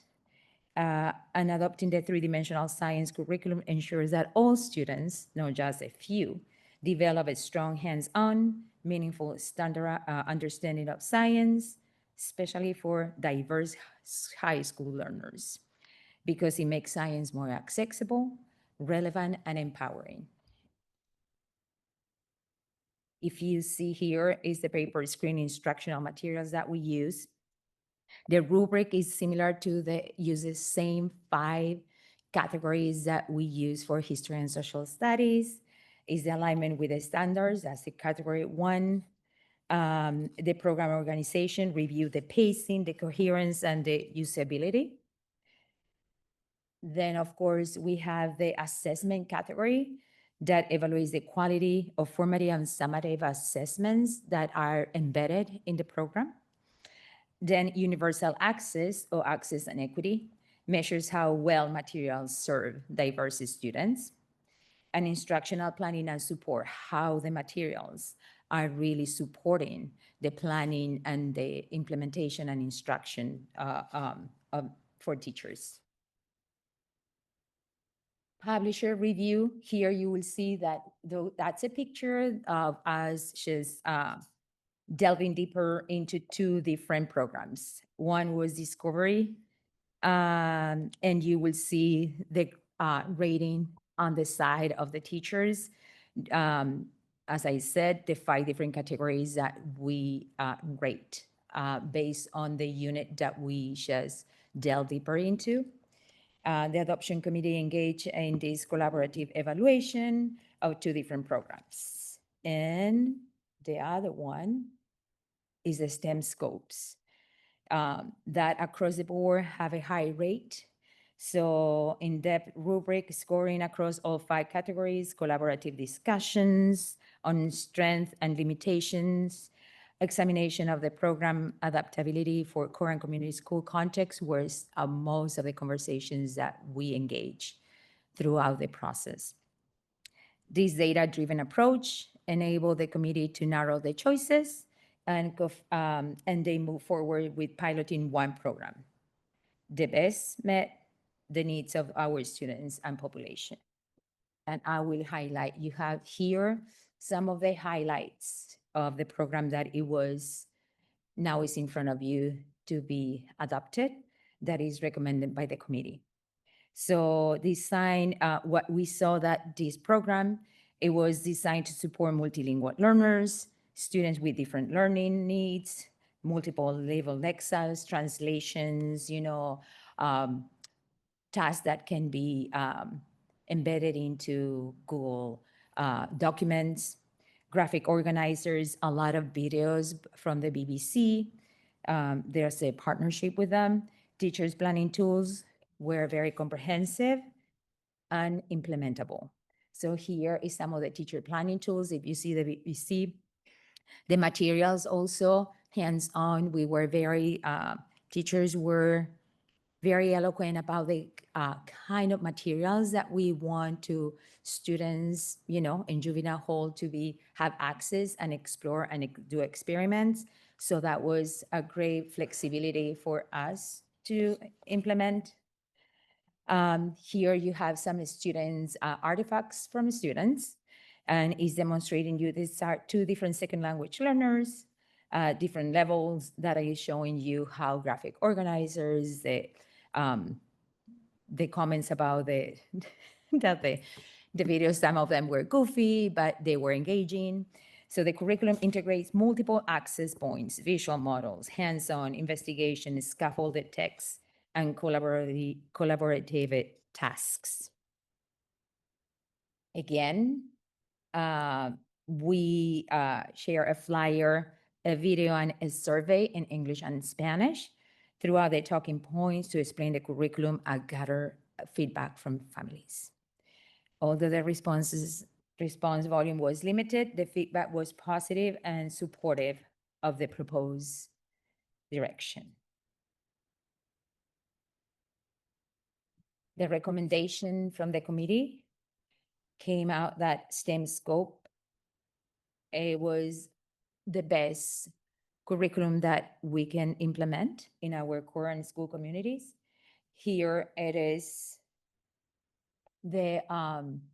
And adopting the 3-dimensional science curriculum ensures that all students, not just a few, develop a strong hands-on, meaningful standard understanding of science, especially for diverse high school learners, because it makes science more accessible, relevant, and empowering. If you see here is the paper screen instructional materials that we use. The rubric is similar to uses same 5 categories that we use for history and social studies. Is the alignment with the standards, that's the category 1. The program organization, review the pacing, the coherence, and the usability. Then, of course, we have the assessment category that evaluates the quality of formative and summative assessments that are embedded in the program. Then universal access or access and equity measures how well materials serve diverse students. And instructional planning and support, how the materials are really supporting the planning and the implementation and instruction for teachers. Publisher review, here you will see that that's a picture of us just delving deeper into 2 different programs. One was Discovery, and you will see the rating on the side of the teachers. As I said, the 5 different categories that we rate based on the unit that we just delve deeper into. The adoption committee engaged in this collaborative evaluation of 2 different programs. And the other one is the STEM scopes that across the board have a high rate. So in-depth rubric scoring across all 5 categories, collaborative discussions on strengths and limitations, examination of the program adaptability for core and community school context was most of the conversations that we engage throughout the process. This data-driven approach enabled the committee to narrow the choices and they move forward with piloting 1 program. The best met the needs of our students and population. And I will highlight, you have here some of the highlights of the program that now is in front of you to be adopted, that is recommended by the committee. So what we saw that this program, it was designed to support multilingual learners, students with different learning needs, multiple level lexas, translations, tasks that can be embedded into Google documents, graphic organizers, a lot of videos from the BBC. There's a partnership with them. Teachers planning tools were very comprehensive and implementable. So here is some of the teacher planning tools. If you see the BBC, the materials also hands-on. We were teachers were very eloquent about the kind of materials that we want to students, in juvenile hall to have access and explore and do experiments. So that was a great flexibility for us to implement. Here you have some students, artifacts from students, and is demonstrating you these are 2 different second language learners, different levels that are showing you how graphic organizers, the comments about the videos, some of them were goofy, but they were engaging. So the curriculum integrates multiple access points, visual models, hands-on investigation, scaffolded text, and collaborative tasks. Again, we share a flyer, a video, and a survey in English and Spanish throughout the talking points to explain the curriculum and gather feedback from families. Although the responses response volume was limited. The feedback was positive and supportive of the proposed direction. The recommendation from the committee came out that STEM scope, it was the best curriculum that we can implement in our current school communities. Here it is the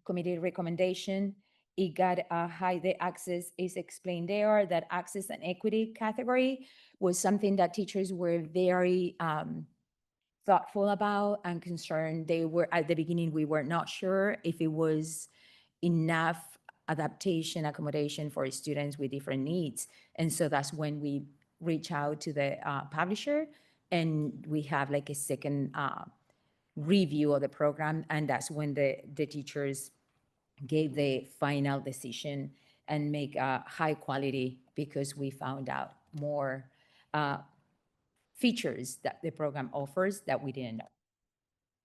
committee recommendation. It got a high, the access is explained there, that access and equity category was something that teachers were very thoughtful about and concerned. They were, at the beginning, we were not sure if it was enough adaptation, accommodation for students with different needs. And so that's when we reach out to the publisher, and we have like a second review of the program. And that's when the teachers gave the final decision and make a high quality, because we found out more features that the program offers that we didn't know.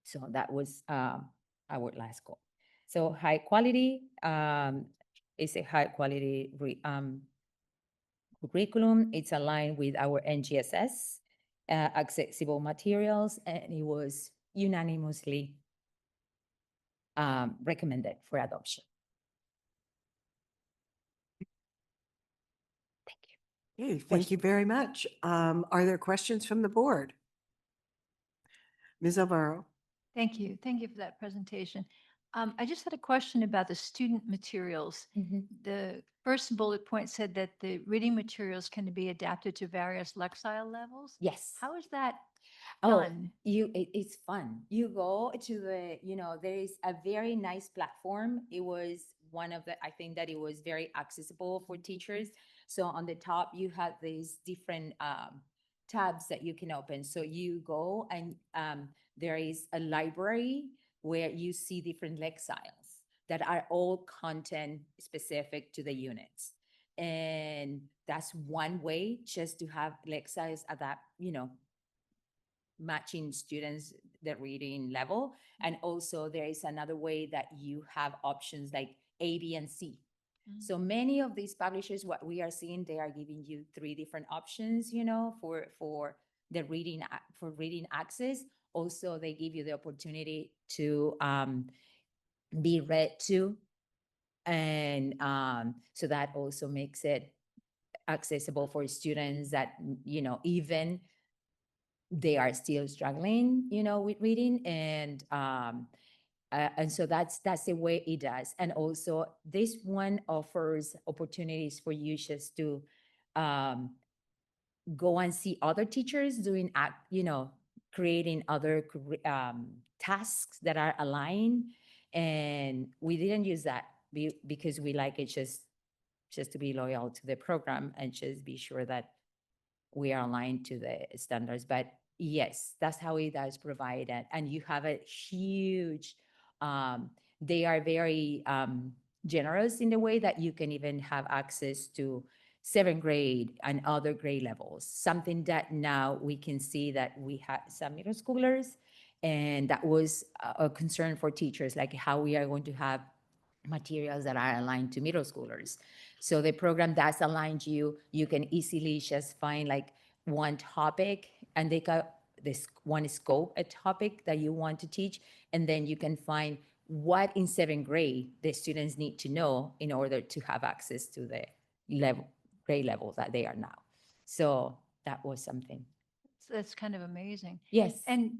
So that was our last goal. So high quality is a high quality curriculum. It's aligned with our NGSS, accessible materials, and it was unanimously recommended for adoption. Thank you. Hey, thank you very much. Are there questions from the board? Ms. Alvaro? Thank you. Thank you for that presentation. I just had a question about the student materials. The first bullet point said that the reading materials can be adapted to various Lexile levels. Yes. How is that Oh, done? it's fun. You go to the, there is a very nice platform. It was one of the, I think that it was very accessible for teachers. So on the top, you have these different tabs that you can open. So you go and there is a library where you see different Lexiles that are all content specific to the units. And that's one way, just to have Lexiles adapt, matching students the reading level. And also there is another way that you have options like A, B, and C. So many of these publishers, what we are seeing, they are giving you 3 different options, for the reading, for reading access. Also, they give you the opportunity to be read to. And so that also makes it accessible for students that, even they are still struggling, with reading. And so that's the way it does. And also this one offers opportunities for you just to go and see other teachers doing, creating other tasks that are aligned. And we didn't use that because we like it just to be loyal to the program and just be sure that we are aligned to the standards. But yes, that's how it does provide it. And you have a huge, they are very generous in the way that you can even have access to 7th grade and other grade levels, something that now we can see that we have some middle schoolers, and that was a concern for teachers, like how we are going to have materials that are aligned to middle schoolers. So the program does align you. You can easily just find like one topic, and they got this one scope, a topic that you want to teach, and then you can find what in 7th grade the students need to know in order to have access to the grade level that they are now. So that was something. So that's kind of amazing. Yes. And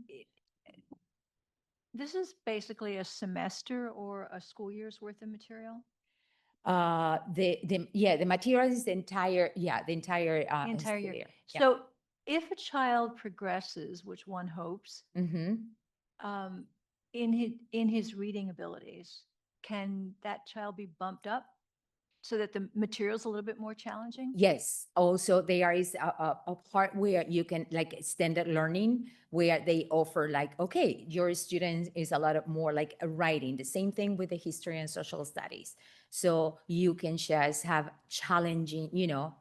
this is basically a semester or a school year's worth of material? The material is the entire The entire school year. year. Yeah. So if a child progresses, which one hopes, Mhm. in his reading abilities, can that child be bumped up so that the material's a little bit more challenging? Yes. Also, there is a part where you can like extended learning, where they offer like, okay, your student is a lot of more like a writing. The same thing with the history and social studies. So you can just have challenging,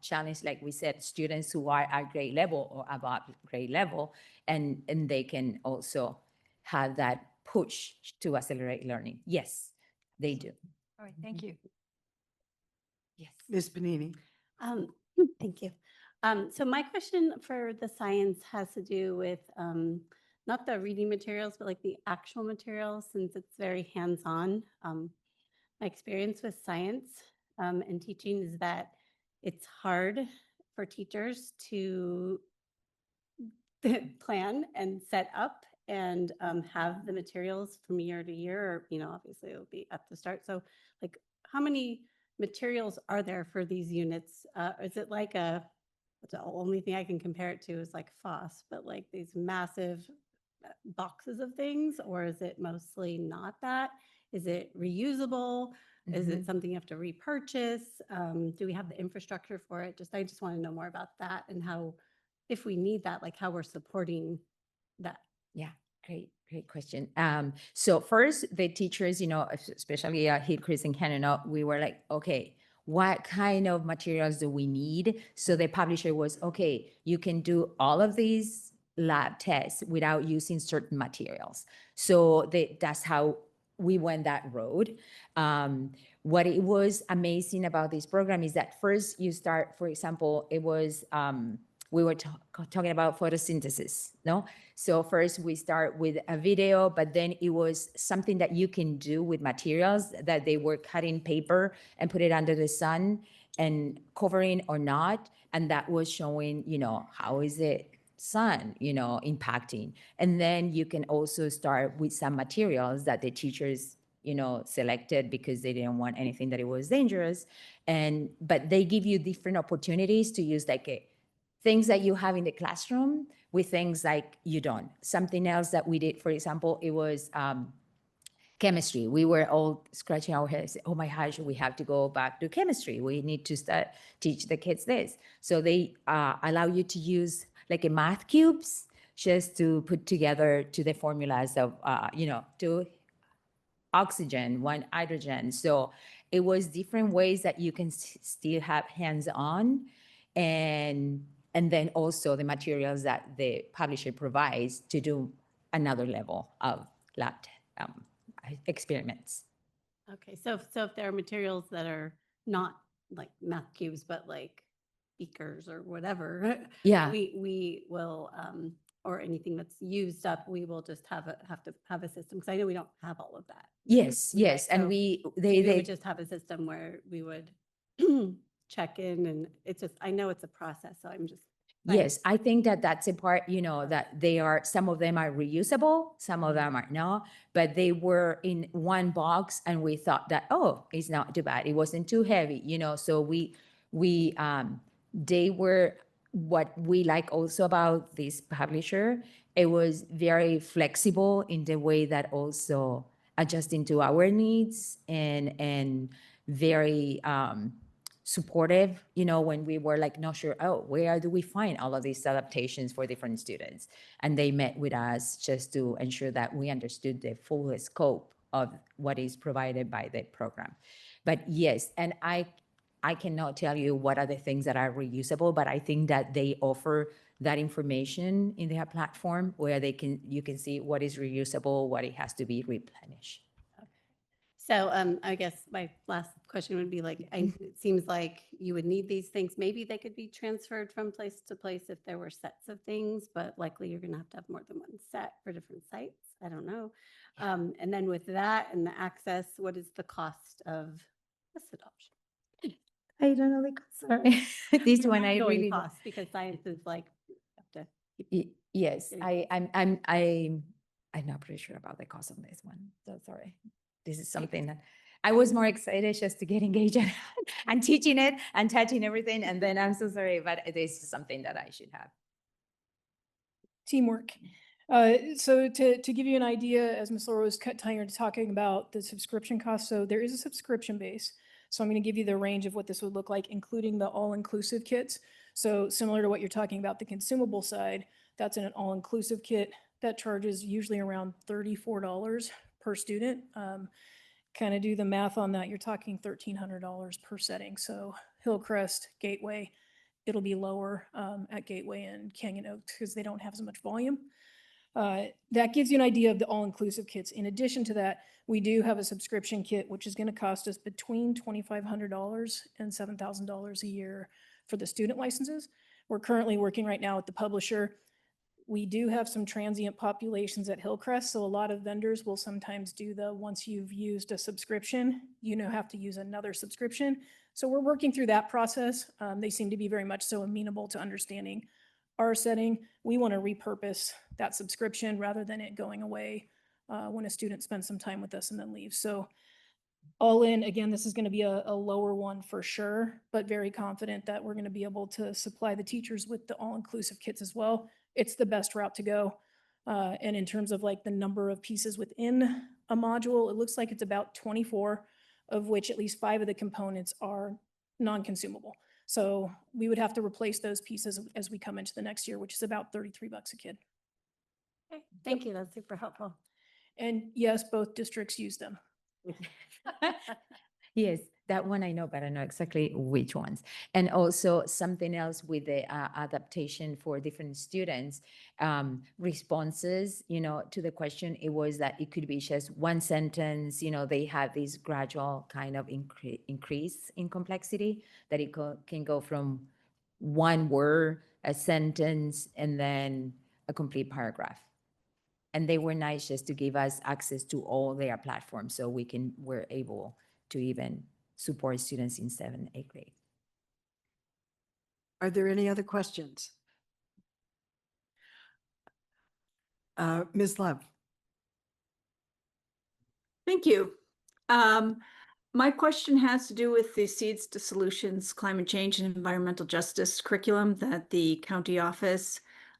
challenge, like we said, students who are at grade level or above grade level, and they can also have that push to accelerate learning. Yes, they do. All right, thank you. Yes. Ms. Benini. Thank you. So my question for the science has to do with not the reading materials, but like the actual materials, since it's very hands-on. My experience with science and teaching is that it's hard for teachers to plan and set up and have the materials from year to year, or, obviously it'll be at the start. So like, how many materials are there for these units? Is it like the only thing I can compare it to is like FOSS, but like these massive boxes of things, or is it mostly not that? Is it reusable? Is it something you have to repurchase? Do we have the infrastructure for it? I just want to know more about that and how, if we need that, like how we're supporting that. Yeah, great question. So first, the teachers, especially Hillcrest and Canada, we were like, okay, what kind of materials do we need? So the publisher was, okay, you can do all of these lab tests without using certain materials. So that's how we went that road. What it was amazing about this program is that first you start, for example, it was, we were talking about photosynthesis, no? So first we start with a video, but then it was something that you can do with materials that they were cutting paper and put it under the sun and covering or not. And that was showing, how is it sun, impacting. And then you can also start with some materials that the teachers, selected because they didn't want anything that it was dangerous. But they give you different opportunities to use like things that you have in the classroom with things like you don't. Something else that we did, for example, it was chemistry. We were all scratching our heads. Oh my gosh, we have to go back to chemistry. We need to teach the kids this. So they allow you to use like a math cubes just to put together to the formulas of, 2 oxygen, 1 hydrogen. So it was different ways that you can still have hands-on, and then also the materials that the publisher provides to do another level of lab experiments. Okay, so if there are materials that are not like math cubes, but like beakers or whatever, Yeah. we will, or anything that's used up, we will just have to have a system, because I know we don't have all of that. Yes, yes. Right, And so we would just have a system where we would check in, and it's just, I know it's a process, so I'm just. Yes, I think that that's a part, that some of them are reusable, some of them are not, but they were in one box and we thought that, oh, it's not too bad. It wasn't too heavy, so they were, what we like also about this publisher, it was very flexible in the way that also adjusting to our needs and very, supportive, when we were like not sure, where do we find all of these adaptations for different students? And they met with us just to ensure that we understood the full scope of what is provided by the program. But yes, and I cannot tell you what are the things that are reusable, but I think that they offer that information in their platform where you can see what is reusable, what it has to be replenished. So I guess my last question would be like, it seems like you would need these things. Maybe they could be transferred from place to place if there were sets of things, but likely you're going to have more than one set for different sites. I don't know. And then with that and the access, what is the cost of this adoption? I don't know the cost, sorry. This one I Ongoing really cost, because science is like, you have to keep. Yes, getting I'm not pretty sure about the cost of this one. So sorry. This is something that I was more excited just to get engaged and teaching it and touching everything. And then I'm so sorry, but this is something that I should have. Teamwork. So to give you an idea, as Ms. Laura was talking about the subscription cost, so there is a subscription base. So I'm going to give you the range of what this would look like, including the all-inclusive kits. So similar to what you're talking about, the consumable side, that's an all-inclusive kit that charges usually around $34 per student. Kind of do the math on that, you're talking $1,300 per setting. So Hillcrest, Gateway, it'll be lower at Gateway and Canyon Oaks because they don't have so much volume. That gives you an idea of the all-inclusive kits. In addition to that, we do have a subscription kit, which is going to cost us between $2,500 and $7,000 a year for the student licenses. We're currently working right now with the publisher. We do have some transient populations at Hillcrest, so a lot of vendors will sometimes do once you've used a subscription, have to use another subscription. So we're working through that process. They seem to be very much so amenable to understanding our setting. We want to repurpose that subscription rather than it going away when a student spends some time with us and then leaves. So all in, again, this is going to be a lower one for sure, but very confident that we're going to be able to supply the teachers with the all-inclusive kits as well. It's the best route to go. And in terms of like the number of pieces within a module, it looks like it's about 24, of which at least 5 of the components are non-consumable. So we would have to replace those pieces as we come into the next year, which is about $33 a kid. Okay, thank you. That's super helpful. And yes, both districts use them. Yes, that one I know, but I know exactly which ones. And also something else with the adaptation for different students, responses, to the question, it was that it could be just one sentence, they have this gradual kind of increase in complexity that it can go from one word, a sentence, and then a complete paragraph. And they were nice just to give us access to all their platforms so we're able to even support students in 7th, 8th grade. Are there any other questions? Ms. Love? Thank you. My question has to do with the Seeds to Solutions Climate Change and Environmental Justice curriculum that the county office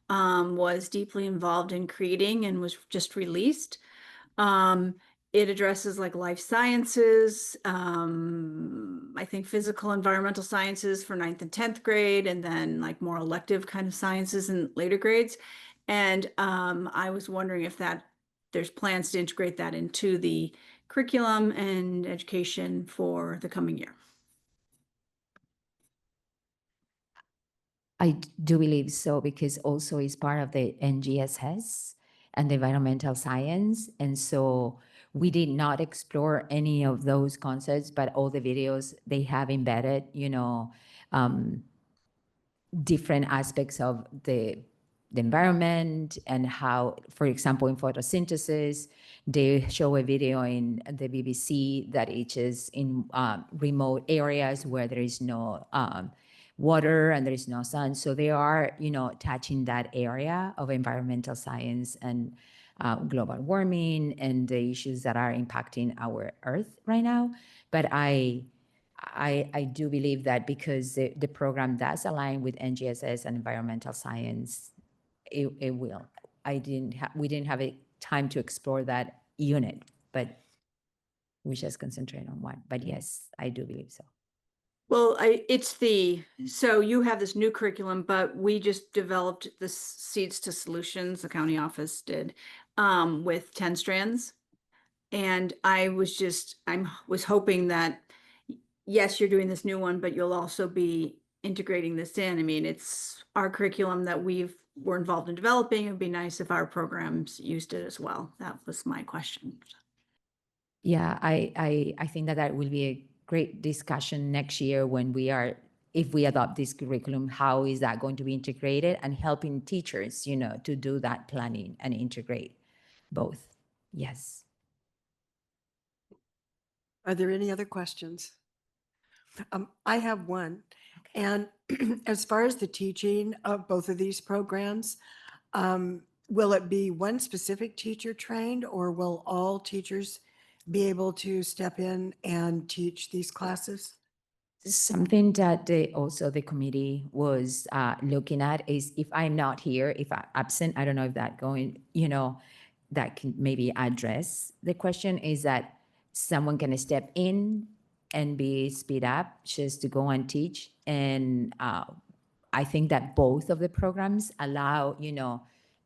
was deeply involved in creating and was just released. It addresses like life sciences, I think physical environmental sciences for 9th and 10th grade, and then like more elective kind of sciences in later grades. And I was wondering if there's plans to integrate that into the curriculum and education for the coming year. I do believe so, because also it's part of the NGSS and the environmental science. And so we did not explore any of those concepts, but all the videos, they have embedded, different aspects of the environment and how, for example, in photosynthesis, they show a video in the BBC that it is in remote areas where there is no water and there is no sun. So they are, touching that area of environmental science and global warming and the issues that are impacting our Earth right now. But I do believe that because the program does align with NGSS and environmental science, it will. We didn't have a time to explore that unit, but we just concentrate on one. But yes, I do believe so. Well, so you have this new curriculum, but we just developed the Seeds to Solutions, the county office did, with 10 strands. And I was hoping that, yes, you're doing this new one, but you'll also be integrating this in. I mean, it's our curriculum that we're involved in developing. It'd be nice if our programs used it as well. That was my question. Yeah, I think that will be a great discussion next year when if we adopt this curriculum, how is that going to be integrated, and helping teachers, to do that planning and integrate both. Yes. Are there any other questions? I have one. And as far as the teaching of both of these programs, will it be one specific teacher trained, or will all teachers be able to step in and teach these classes? Something that the committee was looking at is, if I'm not here, if I'm absent, I don't know if that that can maybe address the question, is that someone can step in and be speed up just to go and teach. And I think that both of the programs allow,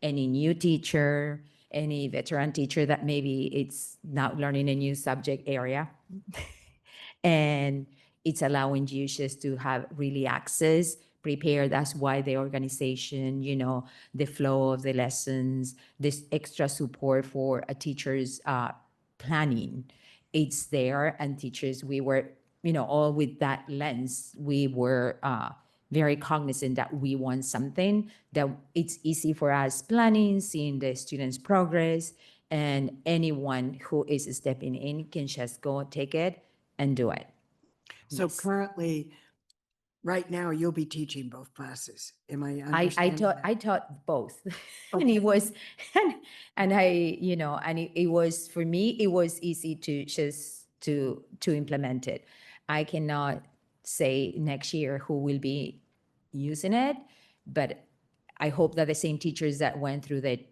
any new teacher, any veteran teacher that maybe it's not learning a new subject area, and it's allowing you just to have really access, prepared. That's why the organization, you know, the flow of the lessons, this extra support for a teacher's planning, it's there. And teachers, we were, you know, all with that lens, we were very cognizant that we want something that it's easy for us planning, seeing the students' progress, and anyone who is stepping in can just go take it and do it. So Yes. currently, right now, you'll be teaching both classes. Am I I understanding taught that? I taught both, and Okay. it was, and I, you know, and it was, for me, it was easy to just to implement it. I cannot say next year who will be using it, but I hope that the same teachers that went through the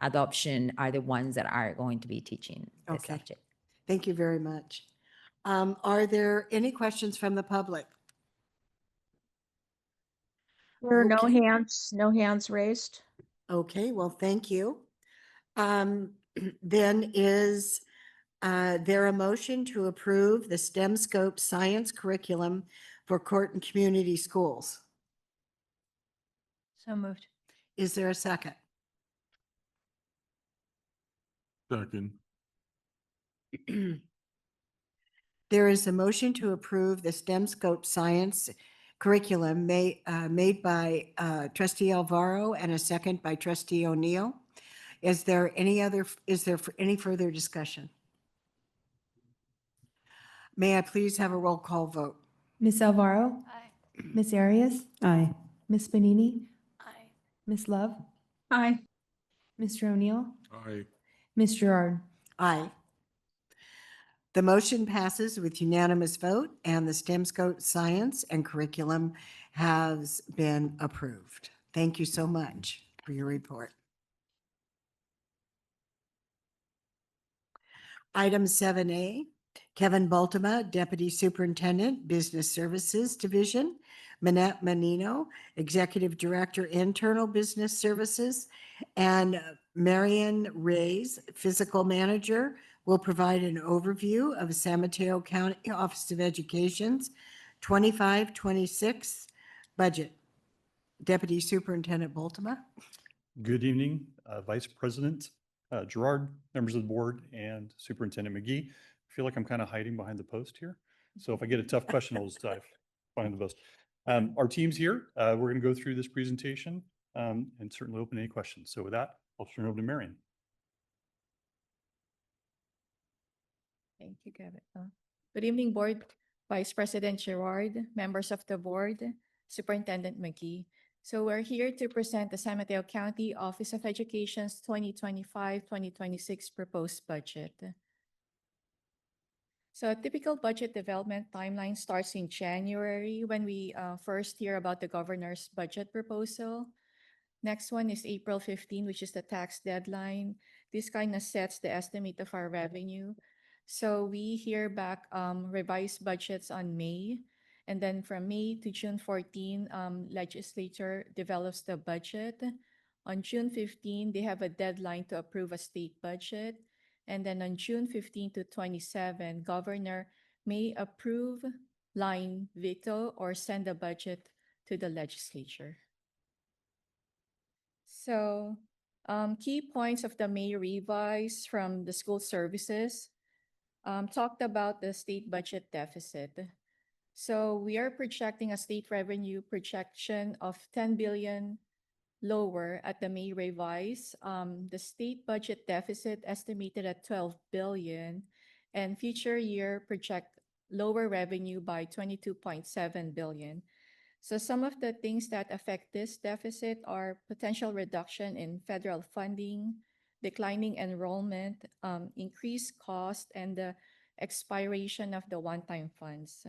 adoption are the ones that are going to be teaching the Okay. subject. Thank you very much. Are there any questions from the public? There are Okay. no hands raised. Okay, well, thank you. Then is there a motion to approve the STEM Scope Science Curriculum for Court and Community Schools? So moved. Is there a second? Second. There is a motion to approve the STEM Scope Science Curriculum made by trustee Alvaro and a second by trustee O'Neill. Is there any further discussion? May I please have a roll call vote? Ms. Alvaro, Aye. Ms. Arias, Aye. Ms. Benini, Aye. Ms. Love, Aye. Mr. O'Neill, Aye. Ms. Gerard. Aye. The motion passes with unanimous vote, and the STEM Scope Science and Curriculum has been approved. Thank you so much for your report. Item 7A, Kevin Baltima, Deputy Superintendent, Business Services Division, Manette Menino, Executive Director, Internal Business Services, and Marion Reyes, Physical Manager, will provide an overview of San Mateo County Office of Education's 25-26 budget. Deputy Superintendent Baltima. Good evening, Vice President Gerard, members of the board, and Superintendent McGee. I feel like I'm kind of hiding behind the post here. So if I get a tough question, I'll just dive behind the post. Our team's here. We're going to go through this presentation and certainly open any questions. So with that, I'll turn it over to Marion. Thank you, Kevin. Good evening, Board, Vice President Gerard, members of the board, Superintendent McGee. So we're here to present the San Mateo County Office of Education's 2025-2026 proposed budget. So a typical budget development timeline starts in January when we first hear about the governor's budget proposal. Next one is April 15, which is the tax deadline. This kind of sets the estimate of our revenue. So we hear back revised budgets on May. And then from May to June 14, legislature develops the budget. On June 15, they have a deadline to approve a state budget. And then on June 15 to 27, governor may approve, line veto, or send a budget to the legislature. So key points of the May revise from the school services talked about the state budget deficit. So we are projecting a state revenue projection of 10 billion lower at the May revise. The state budget deficit estimated at 12 billion, and future year project lower revenue by 22.7 billion. So some of the things that affect this deficit are potential reduction in federal funding, declining enrollment, increased cost, and the expiration of the one-time funds.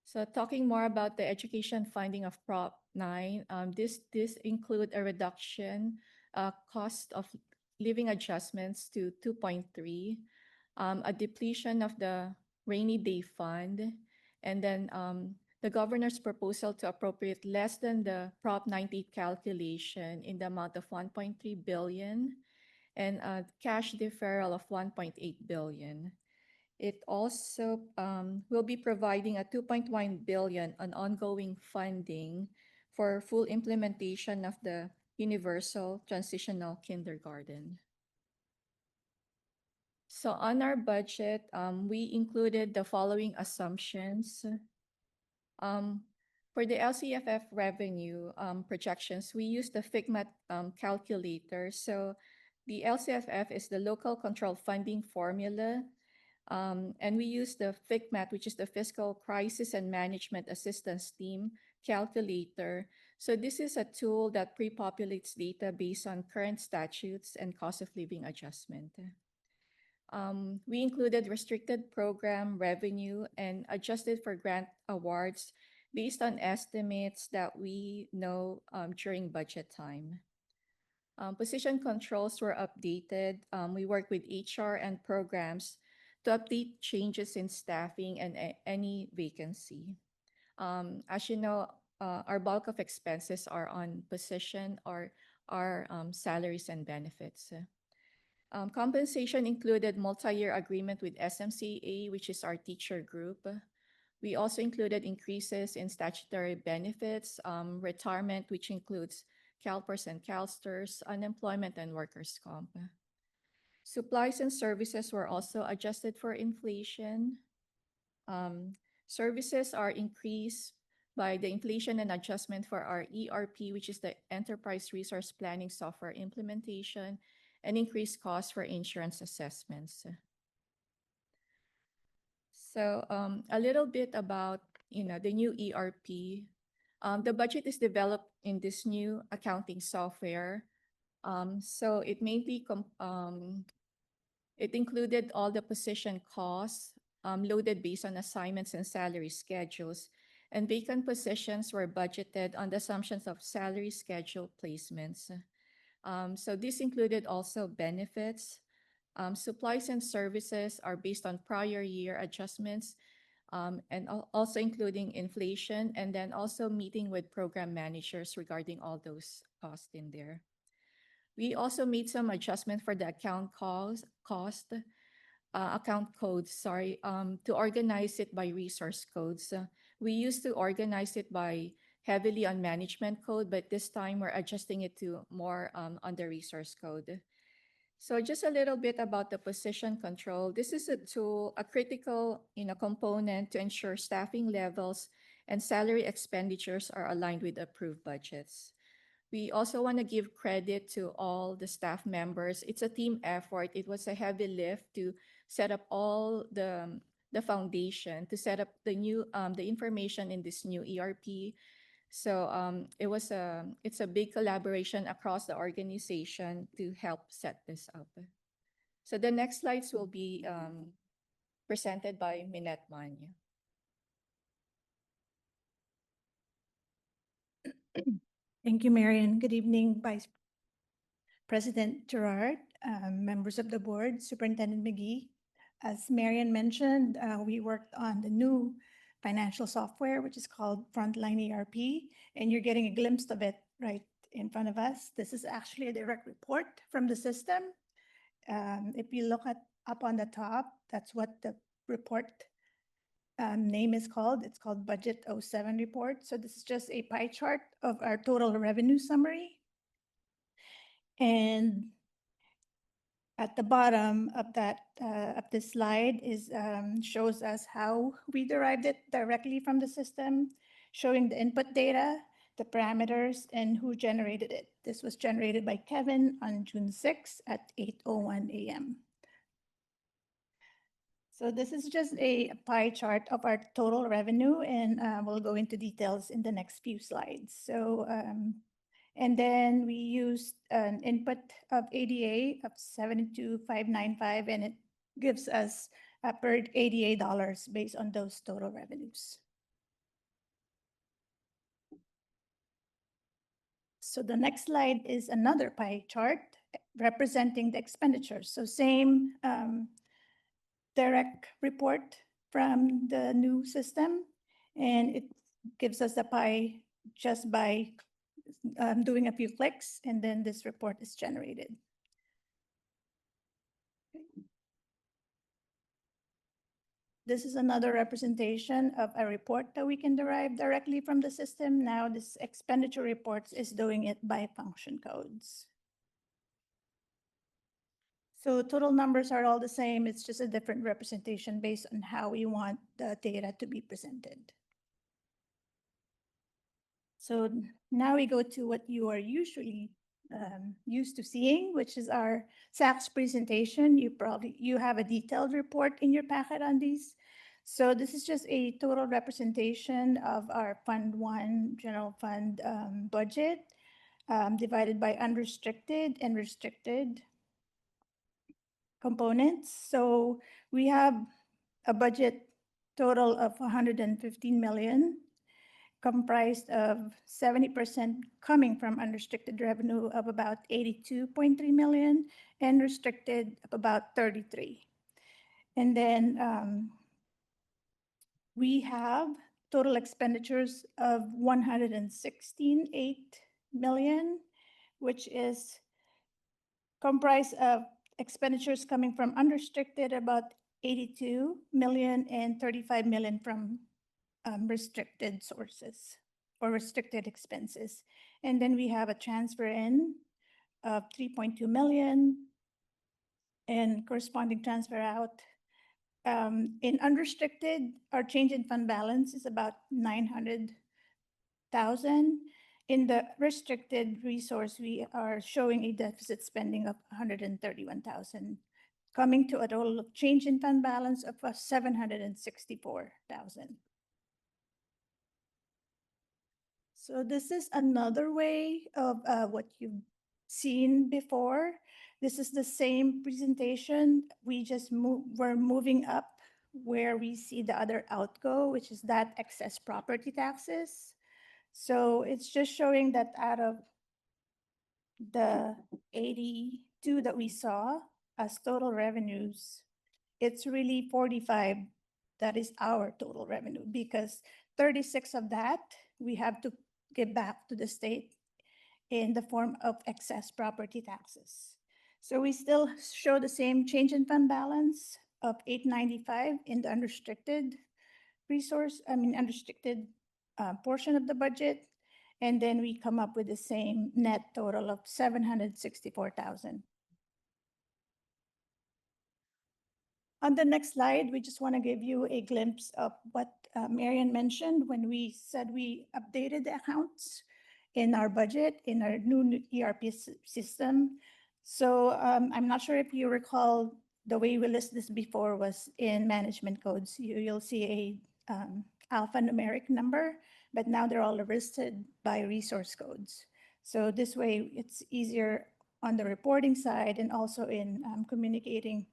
So talking more about the education funding of Prop 9, this include a reduction cost of living adjustments to 2.3, a depletion of the rainy day fund, and then the governor's proposal to appropriate less than the Prop 98 calculation in the amount of 1.3 billion and a cash deferral of 1.8 billion. It also will be providing a 2.1 billion on ongoing funding for full implementation of the Universal Transitional Kindergarten. So on our budget, we included the following assumptions. For the LCFF revenue projections, we use the FIGMAT calculator. So the LCFF is the local control funding formula. And we use the FICMAT, which is the Fiscal Crisis and Management Assistance Team calculator. So this is a tool that pre-populates data based on current statutes and cost of living adjustment. We included restricted program revenue and adjusted for grant awards based on estimates that we know during budget time. Position controls were updated. We worked with HR and programs to update changes in staffing and any vacancy. As you know, our bulk of expenses are on position or our salaries and benefits. Compensation included multi-year agreement with SMCA, which is our teacher group. We also included increases in statutory benefits, retirement, which includes CalPERS and CalSTRS, unemployment, and workers' comp. Supplies and services were also adjusted for inflation. Services are increased by the inflation and adjustment for our ERP, which is the Enterprise Resource Planning Software implementation, and increased costs for insurance assessments. So a little bit about the new ERP. The budget is developed in this new accounting software. So it mainly it included all the position costs loaded based on assignments and salary schedules, and vacant positions were budgeted on the assumptions of salary schedule placements. So this included also benefits. Supplies and services are based on prior year adjustments, and also including inflation, and then also meeting with program managers regarding all those costs in there. We also made some adjustment for the account codes, to organize it by resource codes. We used to organize it by heavily on management code, but this time we're adjusting it to more on the resource code. So just a little bit about the position control. This is a tool, a critical component to ensure staffing levels and salary expenditures are aligned with approved budgets. We also want to give credit to all the staff members. It's a team effort. It was a heavy lift to set up all the foundation, to set up the new the information in this new ERP. So it's a big collaboration across the organization to help set this up. So the next slides will be presented by Minette Manya. Thank you, Marian. Good evening, Vice President Gerard, members of the board, Superintendent McGee. As Marian mentioned, we worked on the new financial software, which is called Frontline ERP, and you're getting a glimpse of it right in front of us. This is actually a direct report from the system. If you look up on the top, that's what the report name is called. It's called Budget 07 Report. So this is just a pie chart of our total revenue summary. And at the bottom of that of this slide is shows us how we derived it directly from the system, showing the input data, the parameters, and who generated it. This was generated by Kevin on June 6 at 8:01 a.m. So this is just a pie chart of our total revenue, and we'll go into details in the next few slides. So, and then we used an input of ADA of 72,595, and it gives us per $88 based on those total revenues. So the next slide is another pie chart representing the expenditures. So same direct report from the new system, and it gives us a pie just by doing a few clicks, and then this report is generated. This is another representation of a report that we can derive directly from the system. Now this expenditure reports is doing it by function codes. So total numbers are all the same. It's just a different representation based on how we want the data to be presented. So now we go to what you are usually used to seeing, which is our SACS presentation. You have a detailed report in your packet on these. So this is just a total representation of our Fund 1 general fund budget divided by unrestricted and restricted components. So we have a budget total of 115 million, comprised of 70% coming from unrestricted revenue of about 82.3 million and restricted of about 33. And then we have total expenditures of 116.8 million, which is comprised of expenditures coming from unrestricted about 82 million and 35 million from restricted sources or restricted expenses. And then we have a transfer in of 3.2 million and corresponding transfer out. In unrestricted, our change in fund balance is about 900,000. In the restricted resource, we are showing a deficit spending of 131,000, coming to a total of change in fund balance of 764,000. So this is another way of what you've seen before. This is the same presentation. We're moving up where we see the other outgo, which is that excess property taxes. So it's just showing that out of the 82 that we saw as total revenues, it's really 45 that is our total revenue, because 36 of that we have to give back to the state in the form of excess property taxes. So we still show the same change in fund balance of 895 in the unrestricted unrestricted portion of the budget. And then we come up with the same net total of 764,000. On the next slide, we just want to give you a glimpse of what Marian mentioned when we said we updated the accounts in our budget, in our new ERP system. So I'm not sure if you recall, the way we list this before was in management codes. You'll see a alphanumeric number, but now they're all listed by resource codes. So this way it's easier on the reporting side and also in communicating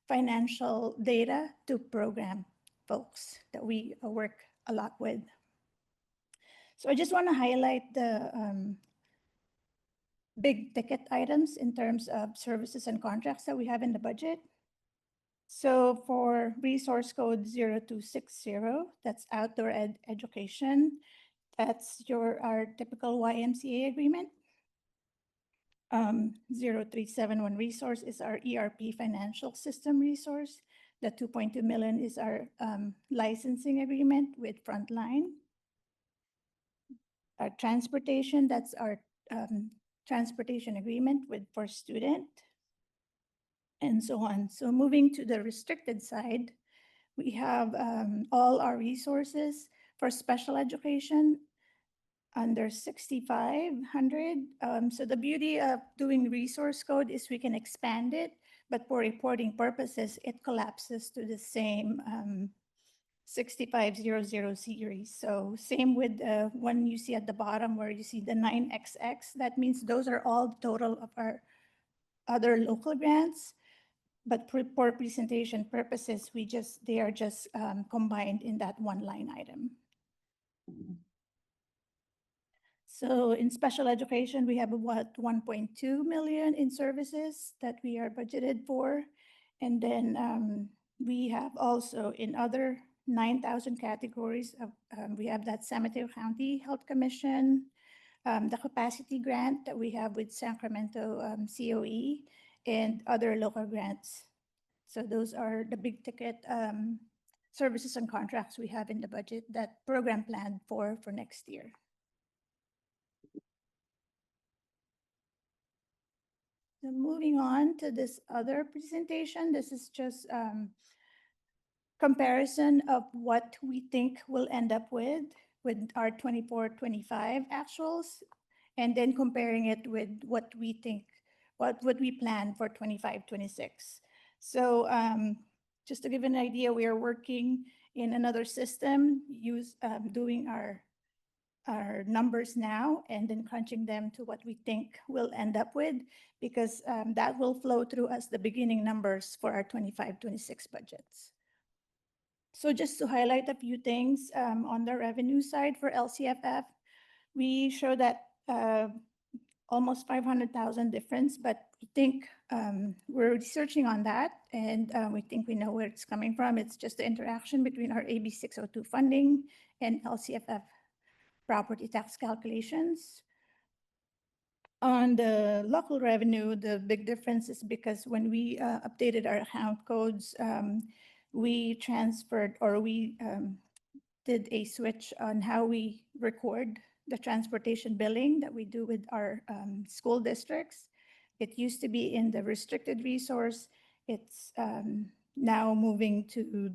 financial data to program folks that we work a lot with. So I just want to highlight the big ticket items in terms of services and contracts that we have in the budget. So for resource code 0260, that's outdoor education. That's our typical YMCA agreement. 0371 resource is our ERP financial system resource. The 2.2 million is our licensing agreement with Frontline. Our transportation, that's our transportation agreement with First Student, and so on. So moving to the restricted side, we have all our resources for special education under 6,500. So the beauty of doing resource code is we can expand it, but for reporting purposes, it collapses to the same 6500 series. So same with one you see at the bottom where you see the 9XX, that means those are all total of our other local grants. But for presentation purposes, they are just combined in that one line item. So in special education, we have about 1.2 million in services that we are budgeted for. And then we have also in other 9,000 categories, we have that San Mateo County Health Commission, the capacity grant that we have with Sacramento COE, and other local grants. So those are the big ticket services and contracts we have in the budget that program planned for next year. So moving on to this other presentation, this is just comparison of what we think we'll end up with our 24-25 actuals, and then comparing it with what we think, what we plan for 25-26. So just to give an idea, we are working in another system, doing our numbers now and then crunching them to what we think we'll end up with, because that will flow through as the beginning numbers for our 25-26 budgets. So just to highlight a few things on the revenue side for LCFF, we show that almost 500,000 difference, but we think we're researching on that, and we think we know where it's coming from. It's just the interaction between our AB 602 funding and LCFF property tax calculations. On the local revenue, the big difference is because when we updated our account codes, we transferred, or we did a switch on how we record the transportation billing that we do with our school districts. It used to be in the restricted resource. It's now moving to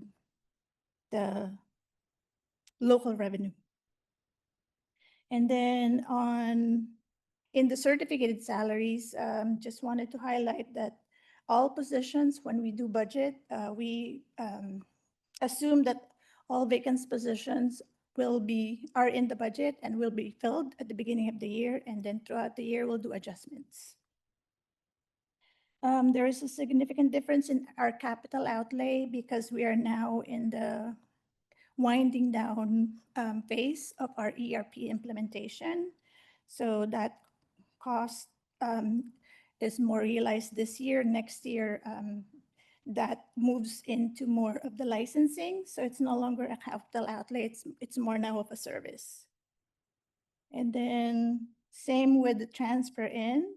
the local revenue. And then in the certificated salaries, just wanted to highlight that all positions, when we do budget, we assume that all vacant positions are in the budget and will be filled at the beginning of the year, and then throughout the year we'll do adjustments. There is a significant difference in our capital outlay because we are now in the winding down phase of our ERP implementation. So that cost is more realized this year. Next year, that moves into more of the licensing. So it's no longer a capital outlay, it's more now of a service. And then same with the transfer in,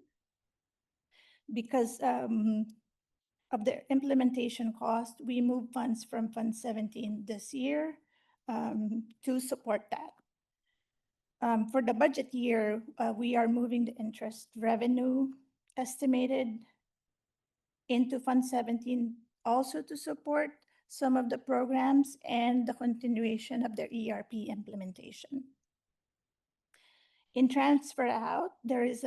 because of the implementation cost, we move funds from Fund 17 this year to support that. For the budget year, we are moving the interest revenue estimated into Fund 17 also to support some of the programs and the continuation of their ERP implementation. In transfer out, there is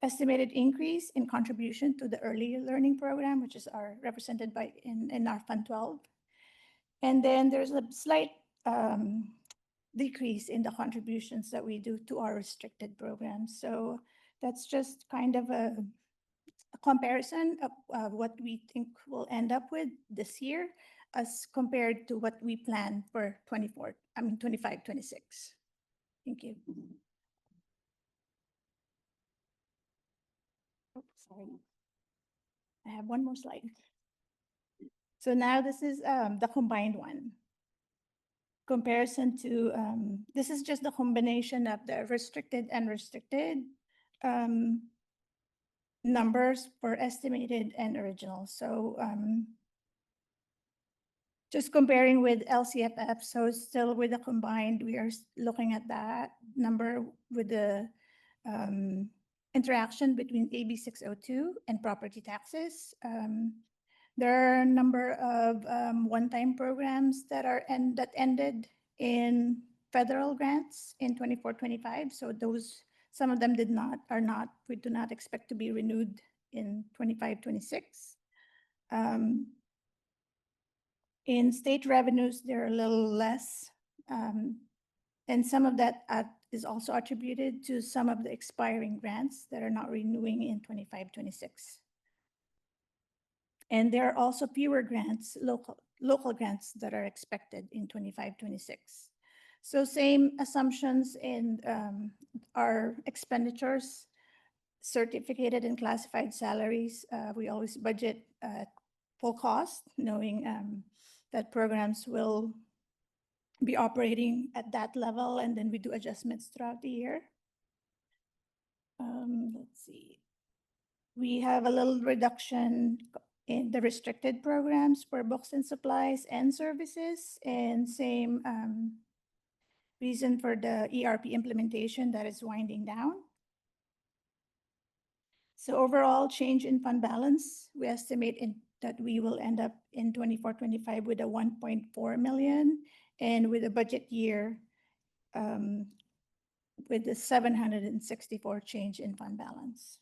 estimated increase in contribution to the early learning program, which is represented in our Fund 12. And then there's a slight decrease in the contributions that we do to our restricted programs. So that's just kind of a comparison of what we think we'll end up with this year as compared to what we plan for 25-26. Thank you. Oh, sorry. I have one more slide. So now this is the combined one. Comparison to, this is just the combination of the restricted and restricted numbers for estimated and original. So just comparing with LCFF, so still with the combined, we are looking at that number with the interaction between AB 602 and property taxes. There are a number of one-time programs that ended in federal grants in 24-25. So those, some of them we do not expect to be renewed in 25-26. In state revenues, they're a little less. And some of that is also attributed to some of the expiring grants that are not renewing in 25-26. And there are also fewer grants, local grants that are expected in 25-26. So same assumptions in our expenditures, certificated and classified salaries. We always budget full cost, knowing that programs will be operating at that level, and then we do adjustments throughout the year. Let's see. We have a little reduction in the restricted programs for books and supplies and services, and same reason for the ERP implementation that is winding down. So overall change in fund balance, we estimate that we will end up in 24-25 with a 1.4 million, and with a budget year with the 764 change in fund balance.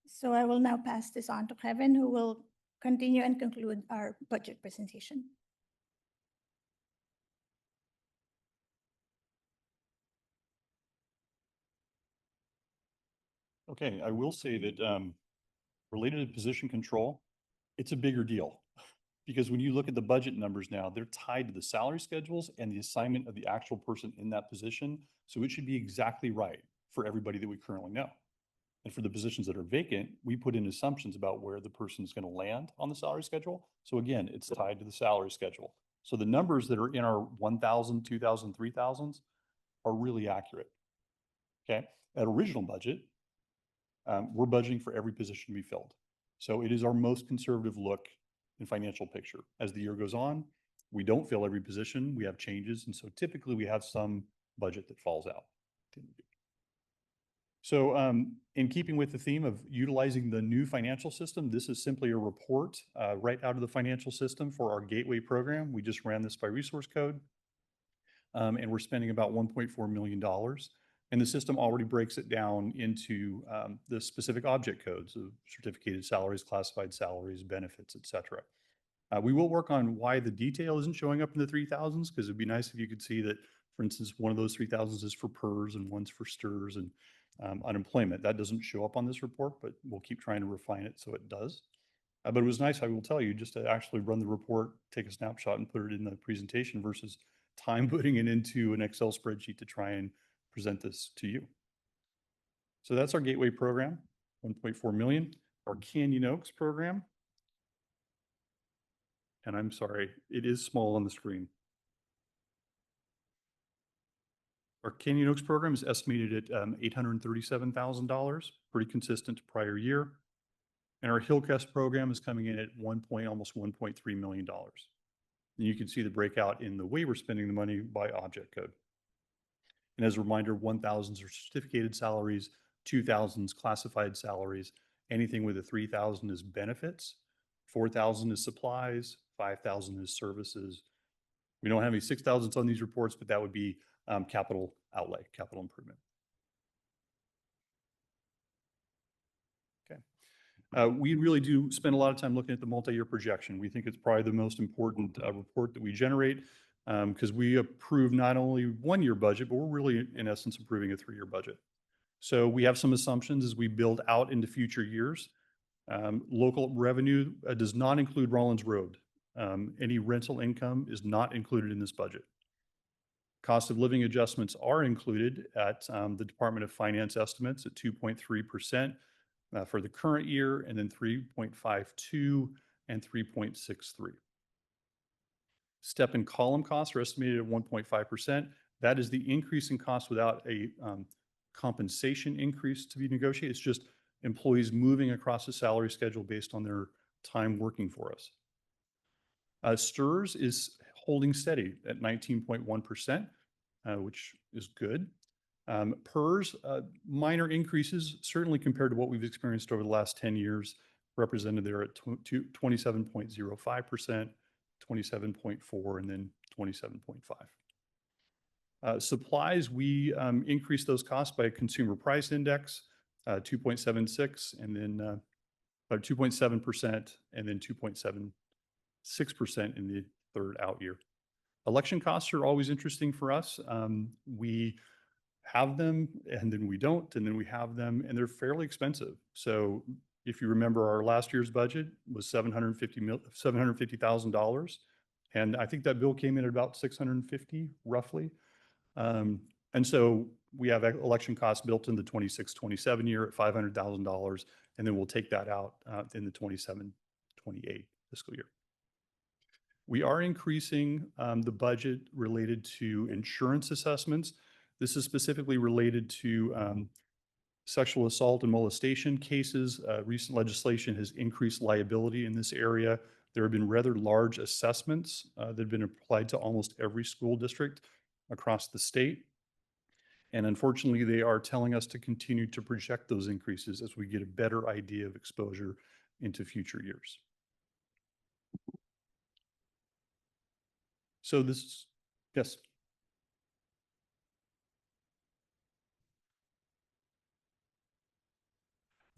So I will now pass this on to Kevin, who will continue and conclude our budget presentation. Okay, I will say that related to position control, it's a bigger deal. Because when you look at the budget numbers now, they're tied to the salary schedules and the assignment of the actual person in that position. So it should be exactly right for everybody that we currently know. And for the positions that are vacant, we put in assumptions about where the person is going to land on the salary schedule. So again, it's tied to the salary schedule. So the numbers that are in our 1,000, 2,000, 3,000s are really accurate. Okay. At original budget, we're budgeting for every position to be filled. So it is our most conservative look in financial picture. As the year goes on, we don't fill every position, we have changes. And so typically we have some budget that falls out. So in keeping with the theme of utilizing the new financial system, this is simply a report right out of the financial system for our Gateway program. We just ran this by resource code. And we're spending about $1.4 million. And the system already breaks it down into the specific object codes of certificated salaries, classified salaries, benefits, et cetera. We will work on why the detail isn't showing up in the 3,000s, because it'd be nice if you could see that, for instance, one of those 3,000s is for PERS and one's for STIRS and unemployment. That doesn't show up on this report, but we'll keep trying to refine it so it does. But it was nice, I will tell you, just to actually run the report, take a snapshot and put it in the presentation versus time putting it into an Excel spreadsheet to try and present this to you. So that's our Gateway program, 1.4 million. Our Canyon Oaks program. And I'm sorry, it is small on the screen. Our Canyon Oaks program is estimated at $837,000, pretty consistent to prior year. And our Hillcrest program is coming in at almost $1.3 million. And you can see the breakout in the way we're spending the money by object code. And as a reminder, 1,000s are certificated salaries, 2,000s classified salaries, anything with a 3,000 is benefits, 4,000 is supplies, 5,000 is services. We don't have any 6,000s on these reports, but that would be capital outlay, capital improvement. Okay. We really do spend a lot of time looking at the multi-year projection. We think it's probably the most important report that we generate because we approve not only 1-year budget, but we're really in essence approving a 3-year budget. So we have some assumptions as we build out into future years. Local revenue does not include Rollins Road. Any rental income is not included in this budget. Cost of living adjustments are included at the Department of Finance estimates at 2.3% for the current year, and then 3.52 and 3.63. Step and column costs are estimated at 1.5%. That is the increase in cost without a compensation increase to be negotiated. It's just employees moving across the salary schedule based on their time working for us. STIRS is holding steady at 19.1%, which is good. PERS, minor increases, certainly compared to what we've experienced over the last 10 years, represented there at 27.05%, 27.4, and then 27.5. Supplies, we increased those costs by a consumer price index, 2.76, and then 2.7%, and then 2.76% in the third out year. Election costs are always interesting for us. We have them, and then we don't, and then we have them, and they're fairly expensive. So if you remember, our last year's budget was $750,000, and I think that bill came in at about $650 roughly. And so we have election costs built in the 26-27 year at $500,000, and then we'll take that out in the 27-28 fiscal year. We are increasing the budget related to insurance assessments. This is specifically related to sexual assault and molestation cases. Recent legislation has increased liability in this area. There have been rather large assessments that have been applied to almost every school district across the state. And unfortunately, they are telling us to continue to project those increases as we get a better idea of exposure into future years. So this, yes.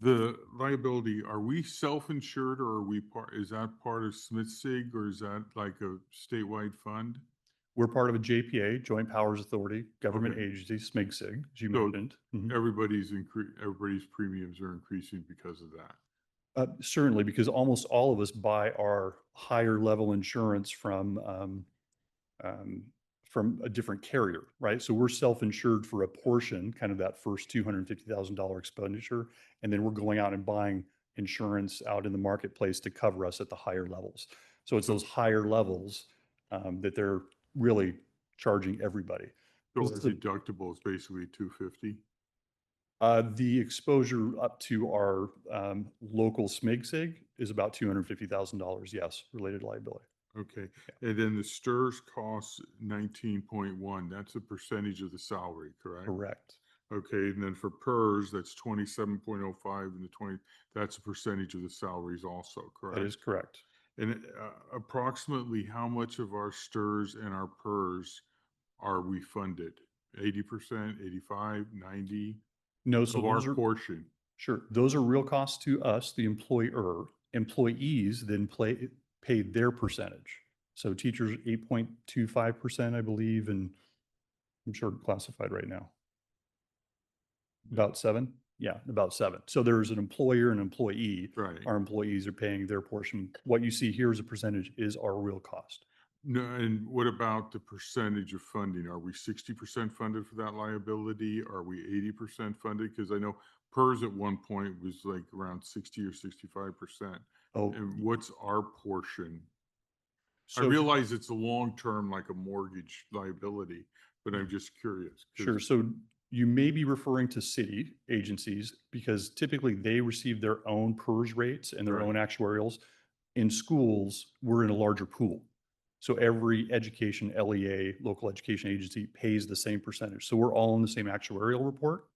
The liability, are we self-insured or are we part, is that part of Smith-Sig or is that like a statewide fund? We're part of a JPA, Joint Powers Authority, government Okay. agency, SMIG-SIG, as you So mentioned. Mhm. Everybody's premiums are increasing because of that. Certainly, because almost all of us buy our higher level insurance from a different carrier, right? So we're self-insured for a portion, kind of that first $250,000 expenditure, and then we're going out and buying insurance out in the marketplace to cover us at the higher levels. So it's those higher levels that they're really charging everybody. So This our is a- deductible is basically 250. The exposure up to our local SMIG-SIG is about $250,000, yes, related liability. Okay, and then the STRS costs 19.1, that's a percentage of the salary, correct? Correct. Okay, and then for PERS, that's 27.05 and the 20, that's a percentage of the salaries also, correct? That is correct. And approximately how much of our STRS and our PERS are we funded? 80%, 85, 90? No, so Of our those are, portion? sure, those are real costs to us, the employer. Employees then pay their percentage. So teachers, 8.25%, I believe, and I'm sure classified right now. About 7? Yeah, about 7. So there's an employer and employee. Right. Our employees are paying their portion. What you see here as a percentage is our real cost. No, and what about the percentage of funding? Are we 60% funded for that liability? Are we 80% funded? Because I know PERS at one point was like around 60 or 65%. Oh, And what's our portion? I so realize it's a long-term, like a mortgage liability, but I'm just curious. 'cause- sure. So you may be referring to city agencies because typically they receive their own PERS rates and their Right. own actuarials. In schools, we're in a larger pool. So every education LEA, local education agency, pays the same percentage. So we're all in the same actuarial report.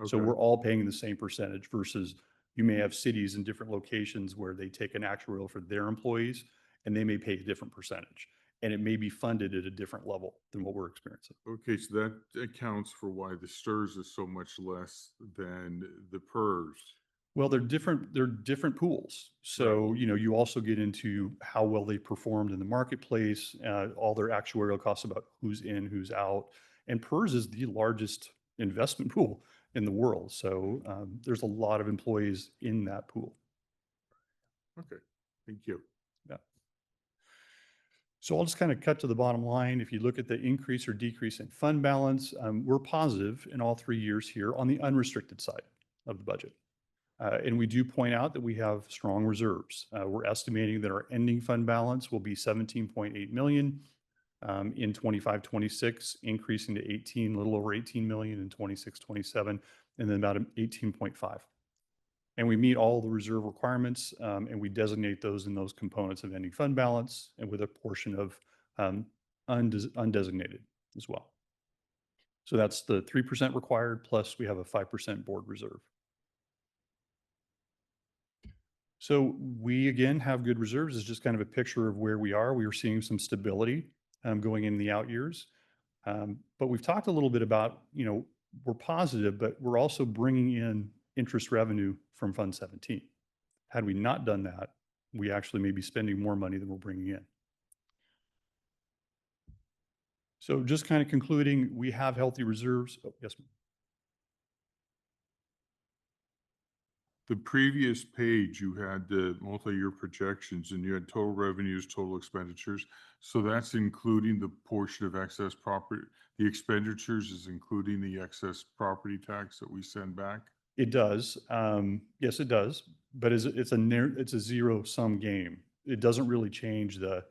So Okay. we're all paying the same percentage versus you may have cities in different locations where they take an actuarial for their employees and they may pay a different percentage. And it may be funded at a different level than what we're experiencing. Okay, so that accounts for why the STRS is so much less than the PERS. Well, they're different pools. So, you know, you also get into how well they performed in the marketplace, all their actuarial costs about who's in, who's out. And PERS is the largest investment pool in the world. So there's a lot of employees in that pool. Okay, thank you. Yeah. So I'll just kind of cut to the bottom line. If you look at the increase or decrease in fund balance, we're positive in all 3 years here on the unrestricted side of the budget. And we do point out that we have strong reserves. We're estimating that our ending fund balance will be 17.8 million in 25-26, increasing to 18, a little over 18 million in 26-27, and then about 18.5. And we meet all the reserve requirements, and we designate those in those components of ending fund balance and with a portion of undesignated as well. So that's the 3% required, plus we have a 5% board reserve. So we, again, have good reserves. It's just kind of a picture of where we are. We are seeing some stability going in the out years. But we've talked a little bit about, you know, we're positive, but we're also bringing in interest revenue from Fund 17. Had we not done that, we actually may be spending more money than we're bringing in. So just kind of concluding, we have healthy reserves. Oh, yes, ma'am. The previous page, you had the multi-year projections and you had total revenues, total expenditures. So that's including the portion of excess property. The expenditures is including the excess property tax that we send back? It does. Yes, it does. But it's a zero-sum game. It doesn't really change the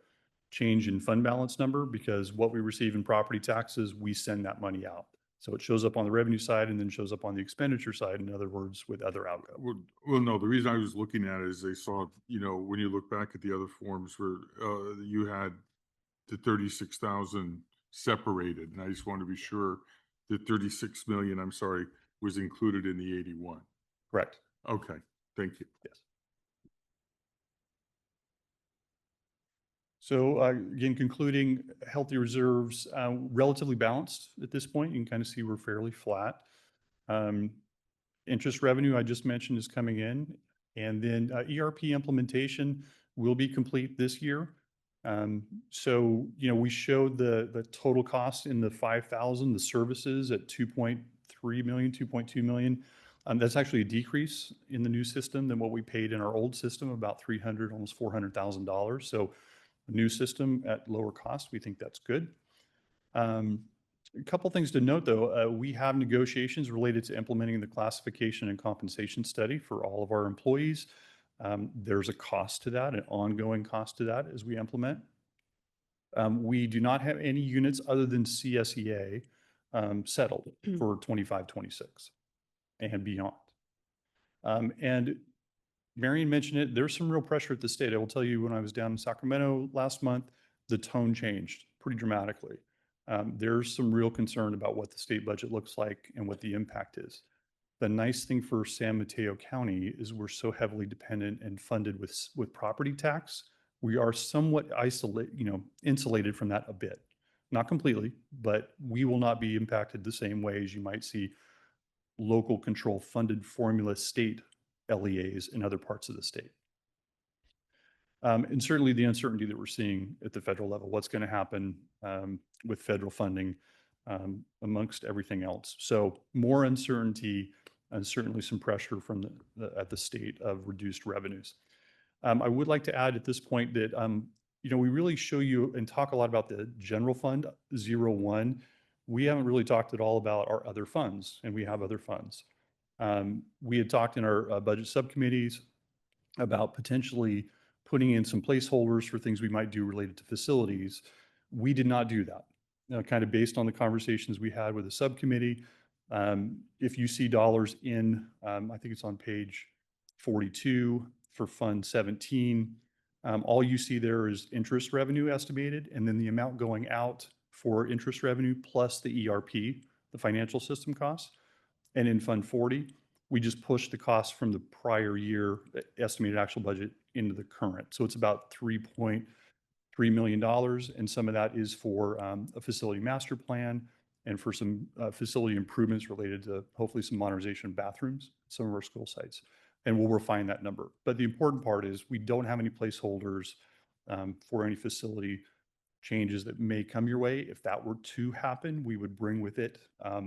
change in fund balance number because what we receive in property taxes, we send that money out. So it shows up on the revenue side and then shows up on the expenditure side, in other words, with other outgo. Well, no, the reason I was looking at it is they saw, when you look back at the other forms where, you had the 36,000 separated, and I just want to be sure that 36 million, I'm sorry, was included in the 81. Correct. Okay, thank you. Yes. So again, concluding, healthy reserves, relatively balanced at this point. You can kind of see we're fairly flat. Interest revenue I just mentioned is coming in. And then ERP implementation will be complete this year. So, we showed the total cost in the 5,000, the services at 2.3 million, 2.2 million. That's actually a decrease in the new system than what we paid in our old system, about $300,000, almost $400,000. So a new system at lower cost, we think that's good. A couple things to note though, we have negotiations related to implementing the classification and compensation study for all of our employees. There's a cost to that, an ongoing cost to that as we implement. We do not have any units other than CSEA settled for 25, 26 and beyond. And Marion mentioned it, there's some real pressure at the state. I will tell you, when I was down in Sacramento last month, the tone changed pretty dramatically. There's some real concern about what the state budget looks like and what the impact is. The nice thing for San Mateo County is we're so heavily dependent and funded with property tax. We are somewhat insulated from that a bit. Not completely, but we will not be impacted the same way as you might see local control funded formula state LEAs in other parts of the state. And certainly the uncertainty that we're seeing at the federal level, what's going to happen with federal funding amongst everything else. So more uncertainty and certainly some pressure from at the state of reduced revenues. I would like to add at this point that, we really show you and talk a lot about the general fund 01. We haven't really talked at all about our other funds, and we have other funds. We had talked in our budget subcommittees about potentially putting in some placeholders for things we might do related to facilities. We did not do that. Kind of based on the conversations we had with the subcommittee, if you see dollars in, I think it's on page 42 for Fund 17, all you see there is interest revenue estimated, and then the amount going out for interest revenue plus the ERP, the financial system costs. And in Fund 40, we just pushed the cost from the prior year estimated actual budget into the current. So it's about $3.3 million. And some of that is for a facility master plan and for some facility improvements related to hopefully some modernization of bathrooms, some of our school sites. And we'll refine that number. But the important part is we don't have any placeholders for any facility changes that may come your way. If that were to happen, we would bring with it a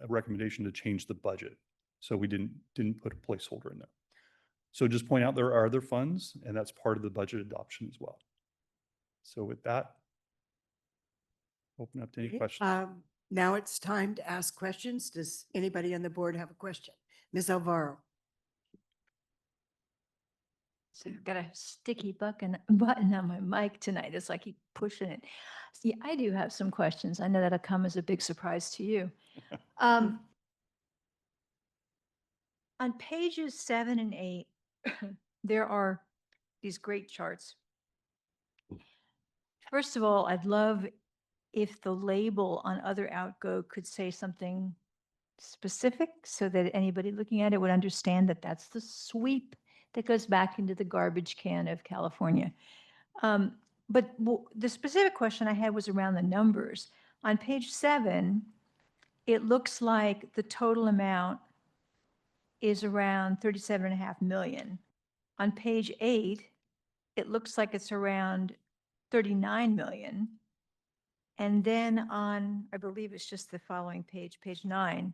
recommendation to change the budget. So we didn't put a placeholder in there. So just point out there are other funds, and that's part of the budget adoption as well. So with that, open up to any questions. Now it's time to ask questions. Does anybody on the board have a question? Ms. Alvaro. So I've got a sticky button on my mic tonight as I keep pushing it. See, I do have some questions. I know that'll come as a big surprise to you. On pages 7 and 8, there are these great charts. First of all, I'd love if the label on other outgo could say something specific so that anybody looking at it would understand that that's the sweep that goes back into the garbage can of California. But the specific question I had was around the numbers. On page 7, it looks like the total amount is around 37.5 million. On page 8, it looks like it's around 39 million. And then on, I believe it's just the following page, page 9,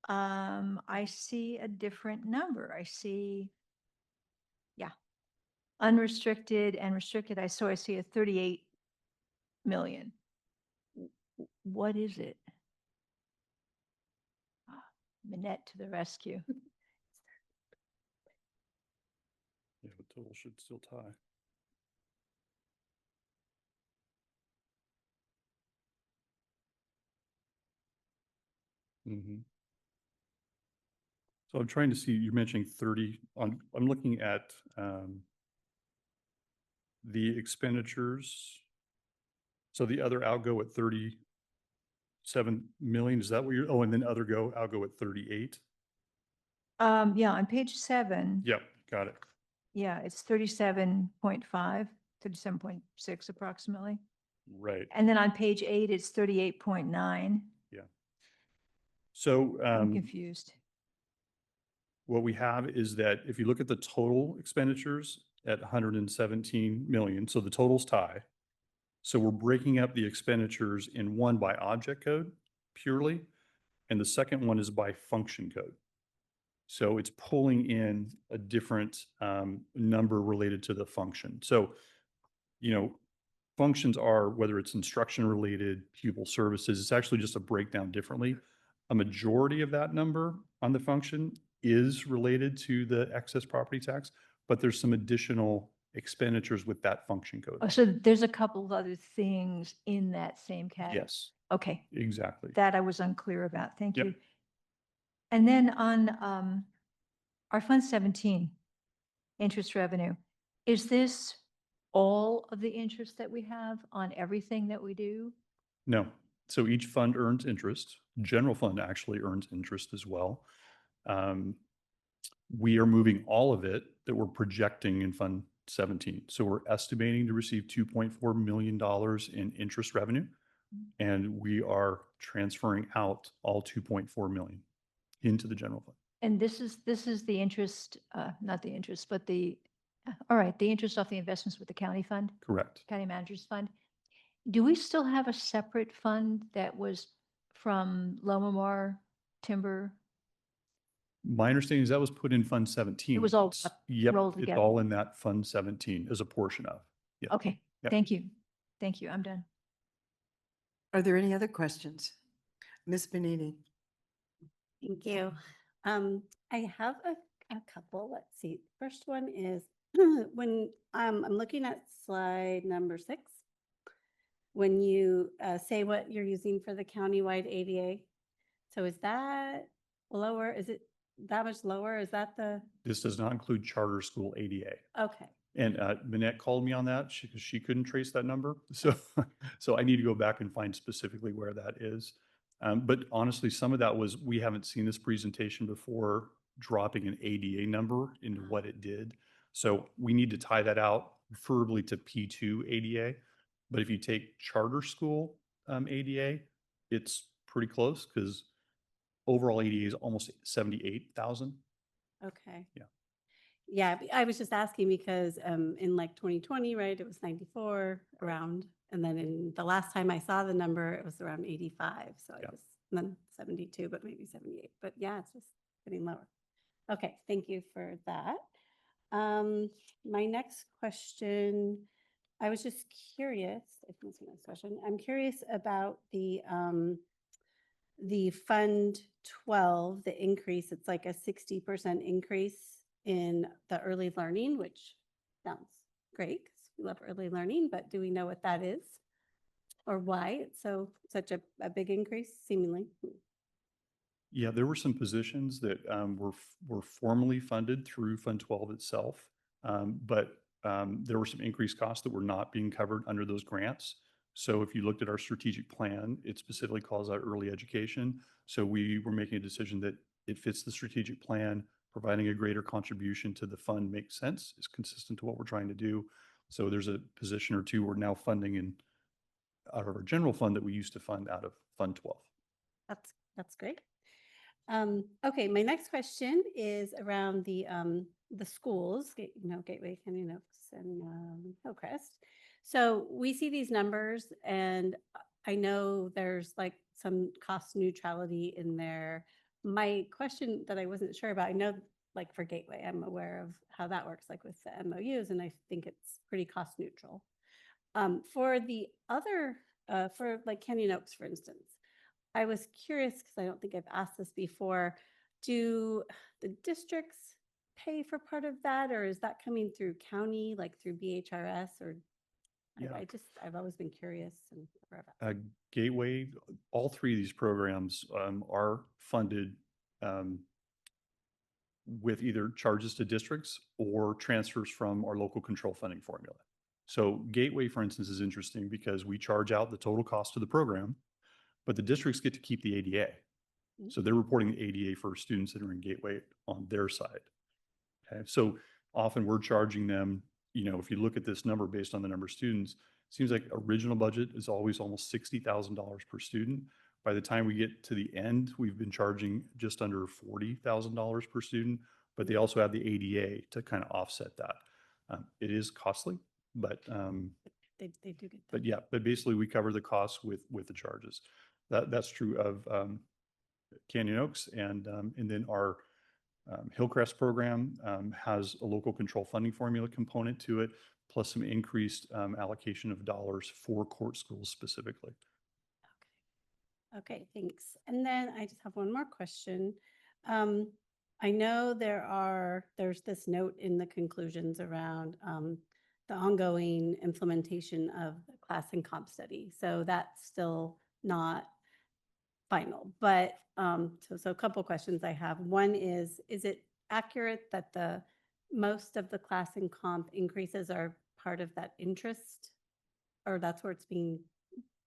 I see a different number. I see, unrestricted and restricted. I see a 38 million. What is it? Minette to the rescue. Yeah, the total should still tie. Mhm. So I'm trying to see, you're mentioning 30 I'm looking at the expenditures. So the other outgo at 37 million, is that what you're, oh, and then other outgo at 38? Yeah, on page 7. Yep, got it. Yeah, it's 37.5, 37.6 approximately. Right, And then on page 8, it's 38.9. yeah. So I'm confused. what we have is that if you look at the total expenditures at 117 million, so the totals tie. So we're breaking up the expenditures in one by object code purely, and the second one is by function code. So it's pulling in a different number related to the function. So, you know, functions are, whether it's instruction related, pupil services, it's actually just a breakdown differently. A majority of that number on the function is related to the excess property tax, but there's some additional expenditures with that function code. Oh, so there's a couple of other things in that same category. Yes, Okay, exactly. that I was unclear about. Thank Yep. you. And then on our Fund 17, interest revenue, is this all of the interest that we have on everything that we do? No. So each fund earns interest. General fund actually earns interest as well. We are moving all of it that we're projecting in Fund 17. So we're estimating to receive $2.4 million in interest revenue, and we are transferring out all 2.4 million into the general fund. And this is the interest, not the interest, but all right, the interest off the investments with the county fund, Correct. county managers fund. Do we still have a separate fund that was from Lomamar Timber? My understanding is that was put in Fund 17. It was all It's- Yep, rolled it's together. all in that Fund 17 as a portion of. Yeah. Okay, Yep. thank you. Thank you. I'm done. Are there any other questions? Ms. Benini? Thank you. I have a couple. Let's see. First one is when I'm looking at slide number 6, when you say what you're using for the countywide ADA. So is that lower? Is it that much lower? Is that the, This does not include charter school ADA. okay. And Minette called me on that because she couldn't trace that number. So, so I need to go back and find specifically where that is. But honestly, some of that was, we haven't seen this presentation before, dropping an ADA number into what it did. So we need to tie that out preferably to P2 ADA. But if you take charter school ADA, it's pretty close because overall ADA is almost 78,000. Okay. Yeah. Yeah, I was just asking because in like 2020, right, it was 94 around. And then in the last time I saw the number, it was around 85. So Yeah. I just, and then 72, but maybe 78. But yeah, it's just getting lower. Okay, thank you for that. My next question, I was just curious, I think that's my next question. I'm curious about the Fund 12, the increase. It's like a 60% increase in the early learning, which sounds great because we love early learning, but do we know what that is? Or why it's such a big increase, seemingly? Yeah, there were some positions that were formally funded through Fund 12 itself, but there were some increased costs that were not being covered under those grants. So if you looked at our strategic plan, it specifically calls out early education. So we were making a decision that it fits the strategic plan. Providing a greater contribution to the fund makes sense, is consistent to what we're trying to do. So there's a position or two we're now funding out of our general fund that we used to fund out of Fund 12. That's great. Okay, my next question is around the schools, Gateway, Canyon Oaks, and Hillcrest. So we see these numbers, and I know there's like some cost neutrality in there. My question that I wasn't sure about, I know like for Gateway, I'm aware of how that works, like with the MOUs, and I think it's pretty cost neutral. For the other, for like Canyon Oaks, for instance, I was curious because I don't think I've asked this before. Do the districts pay for part of that, or is that coming through county, like through BHRS, or Yeah. I've always been curious and. Gateway, all three of these programs are funded with either charges to districts or transfers from our local control funding formula. So Gateway, for instance, is interesting because we charge out the total cost of the program, but the districts get to keep the ADA. So they're reporting the ADA for students that are in Gateway on their side. Okay, so often we're charging them, you know, if you look at this number based on the number of students, it seems like original budget is always almost $60,000 per student. By the time we get to the end, we've been charging just under $40,000 per student, but they also have the ADA to kind of offset that. It is costly, but They do get. but yeah, but basically we cover the costs with the charges. That's true of Canyon Oaks, and then our Hillcrest program has a local control funding formula component to it, plus some increased allocation of dollars for court schools specifically. Okay, thanks. And then I just have one more question. I know there's this note in the conclusions around the ongoing implementation of the class and comp study. So that's still not final, but so a couple questions I have. One is it accurate that most of the class and comp increases are part of that interest? Or that's where it's being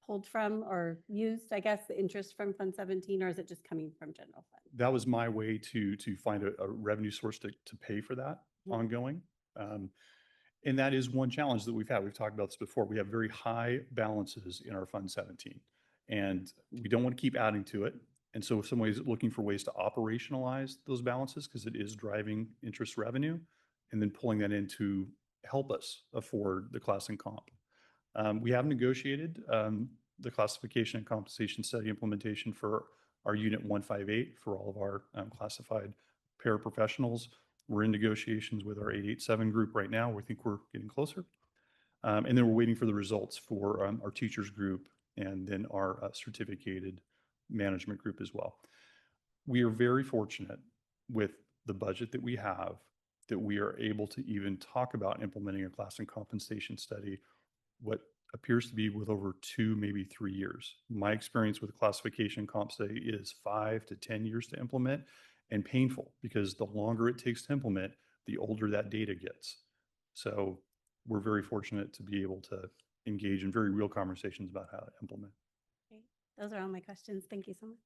pulled from or used, I guess, the interest from Fund 17, or is it just coming from general fund? That was my way to find a revenue source to pay for that ongoing. And that is one challenge that we've had. We've talked about this before. We have very high balances in our Fund 17, and we don't want to keep adding to it. And so in some ways, looking for ways to operationalize those balances because it is driving interest revenue, and then pulling that in to help us afford the class and comp. We have negotiated the classification and compensation study implementation for our Unit 158 for all of our classified paraprofessionals. We're in negotiations with our 887 group right now. We think we're getting closer. And then we're waiting for the results for our teachers group and then our certificated management group as well. We are very fortunate with the budget that we have that we are able to even talk about implementing a class and compensation study, what appears to be with over 2, maybe 3 years. My experience with classification comp study is 5 to 10 years to implement, and painful because the longer it takes to implement, the older that data gets. So we're very fortunate to be able to engage in very real conversations about how to implement. Okay. Those are all my questions. Thank you so much.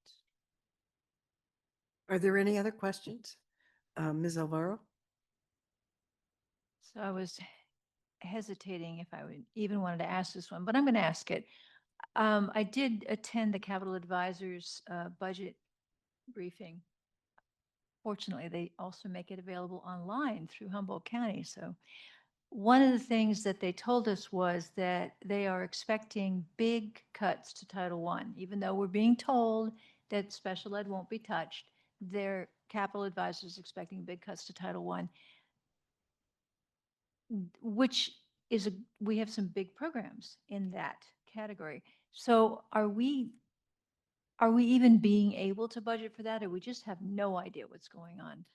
Are there any other questions? Ms. Alvaro? So I was hesitating if I would even wanted to ask this one, but I'm going to ask it. I did attend the Capital Advisors budget briefing. Fortunately, they also make it available online through Humboldt County. So one of the things that they told us was that they are expecting big cuts to Title I. Even though we're being told that special ed won't be touched, their Capital Advisors expecting big cuts to Title I, which is we have some big programs in that category. So are we even being able to budget for that, or we just have no idea what's going on?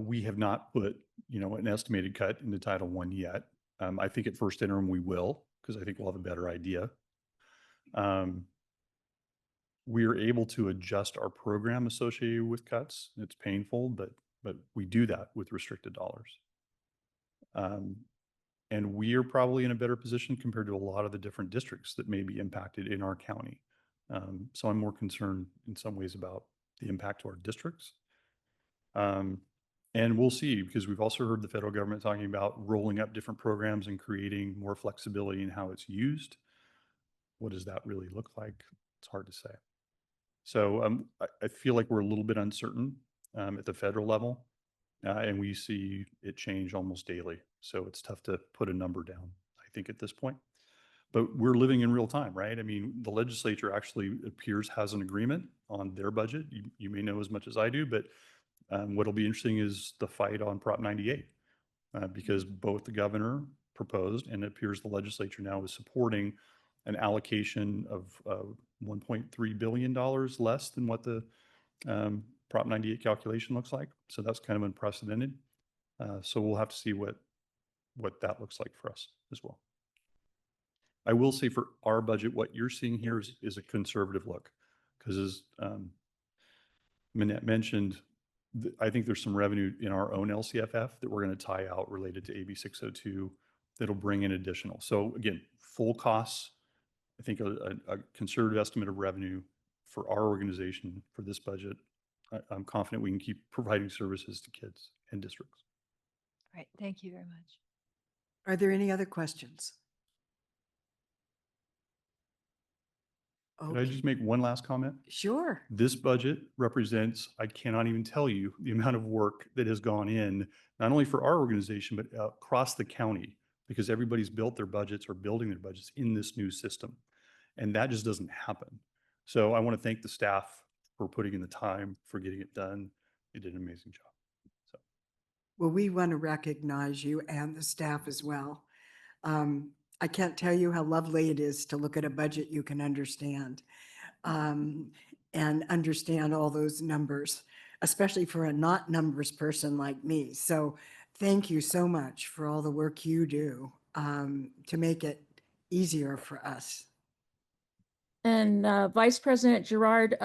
We have not put, an estimated cut into Title I yet. I think at first interim we will, because I think we'll have a better idea. We are able to adjust our program associated with cuts. It's painful, but we do that with restricted dollars. And we are probably in a better position compared to a lot of the different districts that may be impacted in our county. So I'm more concerned in some ways about the impact to our districts. And we'll see, because we've also heard the federal government talking about rolling up different programs and creating more flexibility in how it's used. What does that really look like? It's hard to say. So I feel like we're a little bit uncertain at the federal level, and we see it change almost daily. So it's tough to put a number down, I think, at this point. But we're living in real time, right? I mean, the legislature actually appears has an agreement on their budget. You may know as much as I do, but what'll be interesting is the fight on Prop 98, because both the governor proposed and it appears the legislature now is supporting an allocation of $1.3 billion less than what the Prop 98 calculation looks like. So that's kind of unprecedented. So we'll have to see what that looks like for us as well. I will say for our budget, what you're seeing here is a conservative look. Because as Minette mentioned, I think there's some revenue in our own LCFF that we're going to tie out related to AB 602 that'll bring in additional. So again, full costs, I think a conservative estimate of revenue for our organization for this budget. I'm confident we can keep providing services to kids and districts. All right, thank you very much. Are there any other questions? Could I Okay, just make one last comment? sure. This budget represents, I cannot even tell you the amount of work that has gone in, not only for our organization, but across the county, because everybody's built their budgets or building their budgets in this new system. And that just doesn't happen. So I want to thank the staff for putting in the time, for getting it done. You did an amazing job. So Well, we want to recognize you and the staff as well. I can't tell you how lovely it is to look at a budget you can understand and understand all those numbers, especially for a not numbers person like me. So thank you so much for all the work you do to make it easier for us. And Vice President Gerard,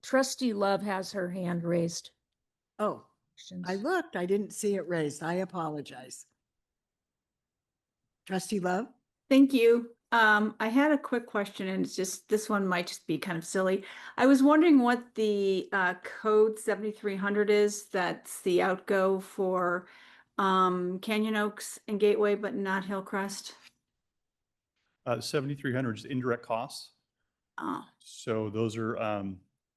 Trustee Love has her hand raised. Oh, Questions? I looked, I didn't see it raised. I apologize. Trustee Love? Thank you. I had a quick question, and it's just, this one might just be kind of silly. I was wondering what the code 7300 is. That's the outgo for Canyon Oaks and Gateway, but not Hillcrest. 7,300 is indirect costs. Oh, So those are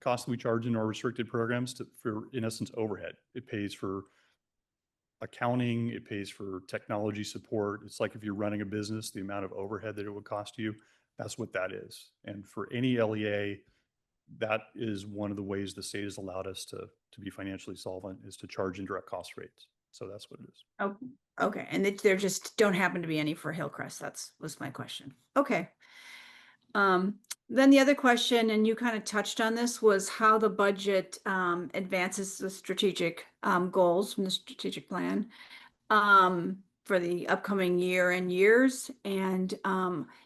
costs that we charge in our restricted programs for, in essence, overhead. It pays for accounting, it pays for technology support. It's like if you're running a business, the amount of overhead that it would cost you, that's what that is. And for any LEA, that is one of the ways the state has allowed us to be financially solvent, is to charge indirect cost rates. So that's what it is. oh, okay. And there just don't happen to be any for Hillcrest. Was my question. Okay. Then the other question, and you kind of touched on this, was how the budget advances the strategic goals from the strategic plan for the upcoming year and years. And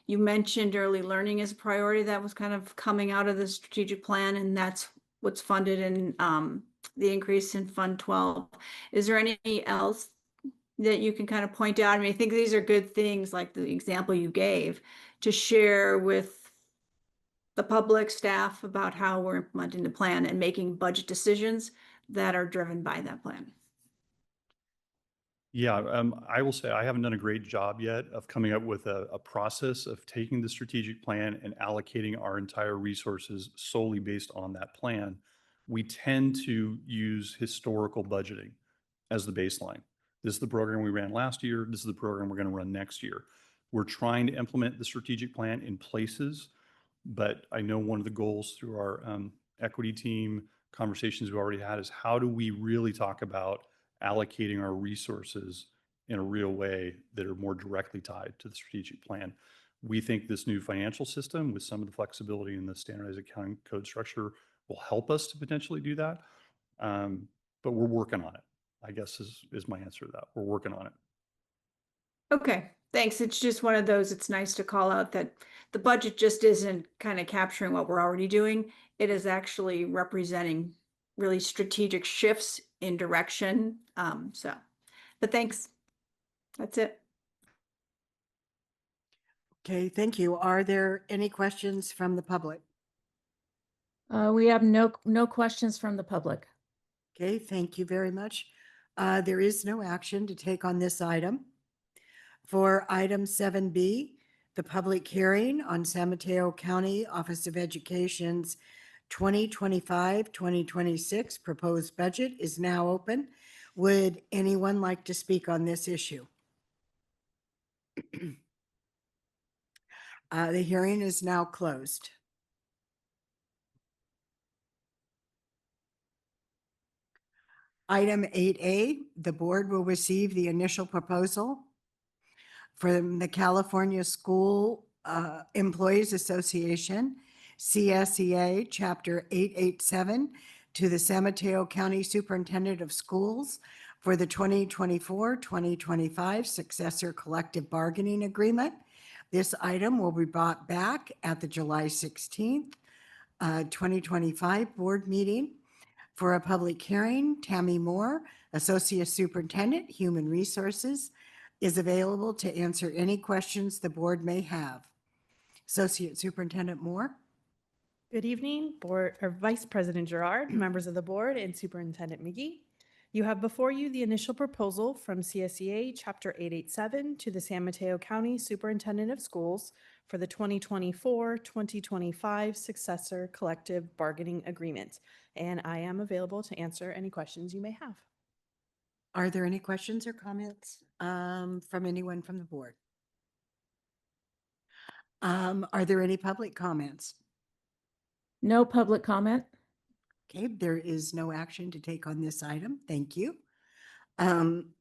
you mentioned early learning as a priority that was kind of coming out of the strategic plan, and that's what's funded in the increase in Fund 12. Is there anything else that you can kind of point out? I mean, I think these are good things, like the example you gave, to share with the public, staff, about how we're implementing the plan and making budget decisions that are driven by that plan. Yeah, I will say I haven't done a great job yet of coming up with a process of taking the strategic plan and allocating our entire resources solely based on that plan. We tend to use historical budgeting as the baseline. This is the program we ran last year. This is the program we're going to run next year. We're trying to implement the strategic plan in places, but I know one of the goals through our equity team conversations we already had is how do we really talk about allocating our resources in a real way that are more directly tied to the strategic plan. We think this new financial system with some of the flexibility in the standardized accounting code structure will help us to potentially do that. But we're working on it, I guess is my answer to that. We're working on it. Okay, thanks. It's just one of those, it's nice to call out that the budget just isn't kind of capturing what we're already doing. It is actually representing really strategic shifts in direction. But thanks. That's it. Okay, thank you. Are there any questions from the public? We have no questions from the public. Okay, thank you very much. There is no action to take on this item. For item 7B, the public hearing on San Mateo County Office of Education's 2025-2026 proposed budget is now open. Would anyone like to speak on this issue? The hearing is now closed. Item 8A, the board will receive the initial proposal from the California School Employees Association, CSEA, Chapter 887, to the San Mateo County Superintendent of Schools for the 2024-2025 Successor Collective Bargaining Agreement This item will be brought back at the July 16th, 2025 board meeting for a public hearing. Tammy Moore, Associate Superintendent, Human Resources, is available to answer any questions the board may have. Associate Superintendent Moore. Good evening, Board or Vice President Gerard, members of the board, and Superintendent McGee. You have before you the initial proposal from CSEA Chapter 887 to the San Mateo County Superintendent of Schools for the 2024-2025 Successor Collective Bargaining Agreement, and I am available to answer any questions you may have. Are there any questions or comments from anyone from the board? Are there any public comments? No public comment. Okay, there is no action to take on this item. Thank you. Item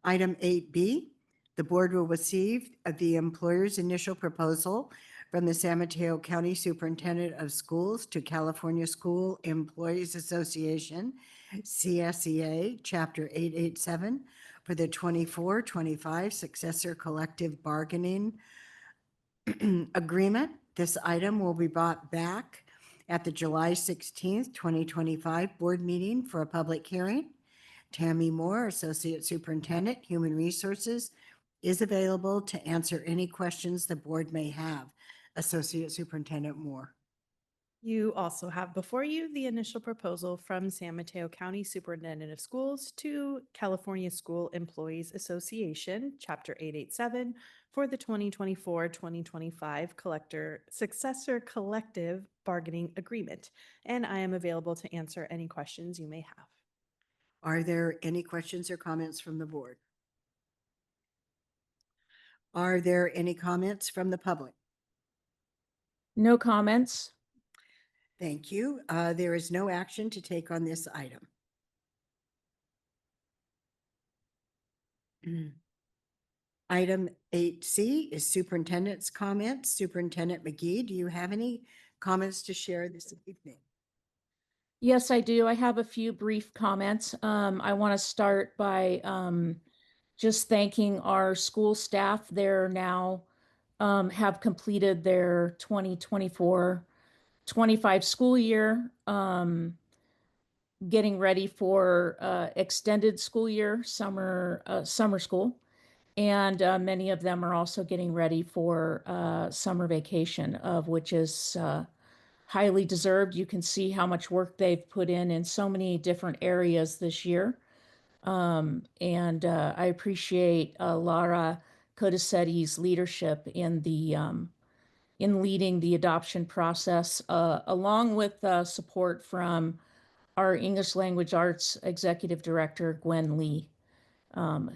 8B, the board will receive the employer's initial proposal from the San Mateo County Superintendent of Schools to California School Employees Association, CSEA, Chapter 887, for the 24-25 Successor Collective Bargaining Agreement. This item will be brought back at the July 16th, 2025 board meeting for a public hearing. Tammy Moore, Associate Superintendent, Human Resources, is available to answer any questions the board may have. Associate Superintendent Moore. You also have before you the initial proposal from San Mateo County Superintendent of Schools to California School Employees Association, Chapter 887, for the 2024-2025 Successor Collective Bargaining Agreement, and I am available to answer any questions you may have. Are there any questions or comments from the board? Are there any comments from the public? No comments. Thank you. There is no action to take on this item. Item 8C is superintendent's comments. Superintendent McGee, do you have any comments to share this evening? Yes, I do. I have a few brief comments. I want to start by just thanking our school staff. They're now have completed their 2024-25 school year, getting ready for extended school year, summer school. And many of them are also getting ready for summer vacation, of which is highly deserved. You can see how much work they've put in so many different areas this year. And I appreciate Lara Codisetti's leadership in leading the adoption process, along with support from our English Language Arts Executive Director, Gwen Lee,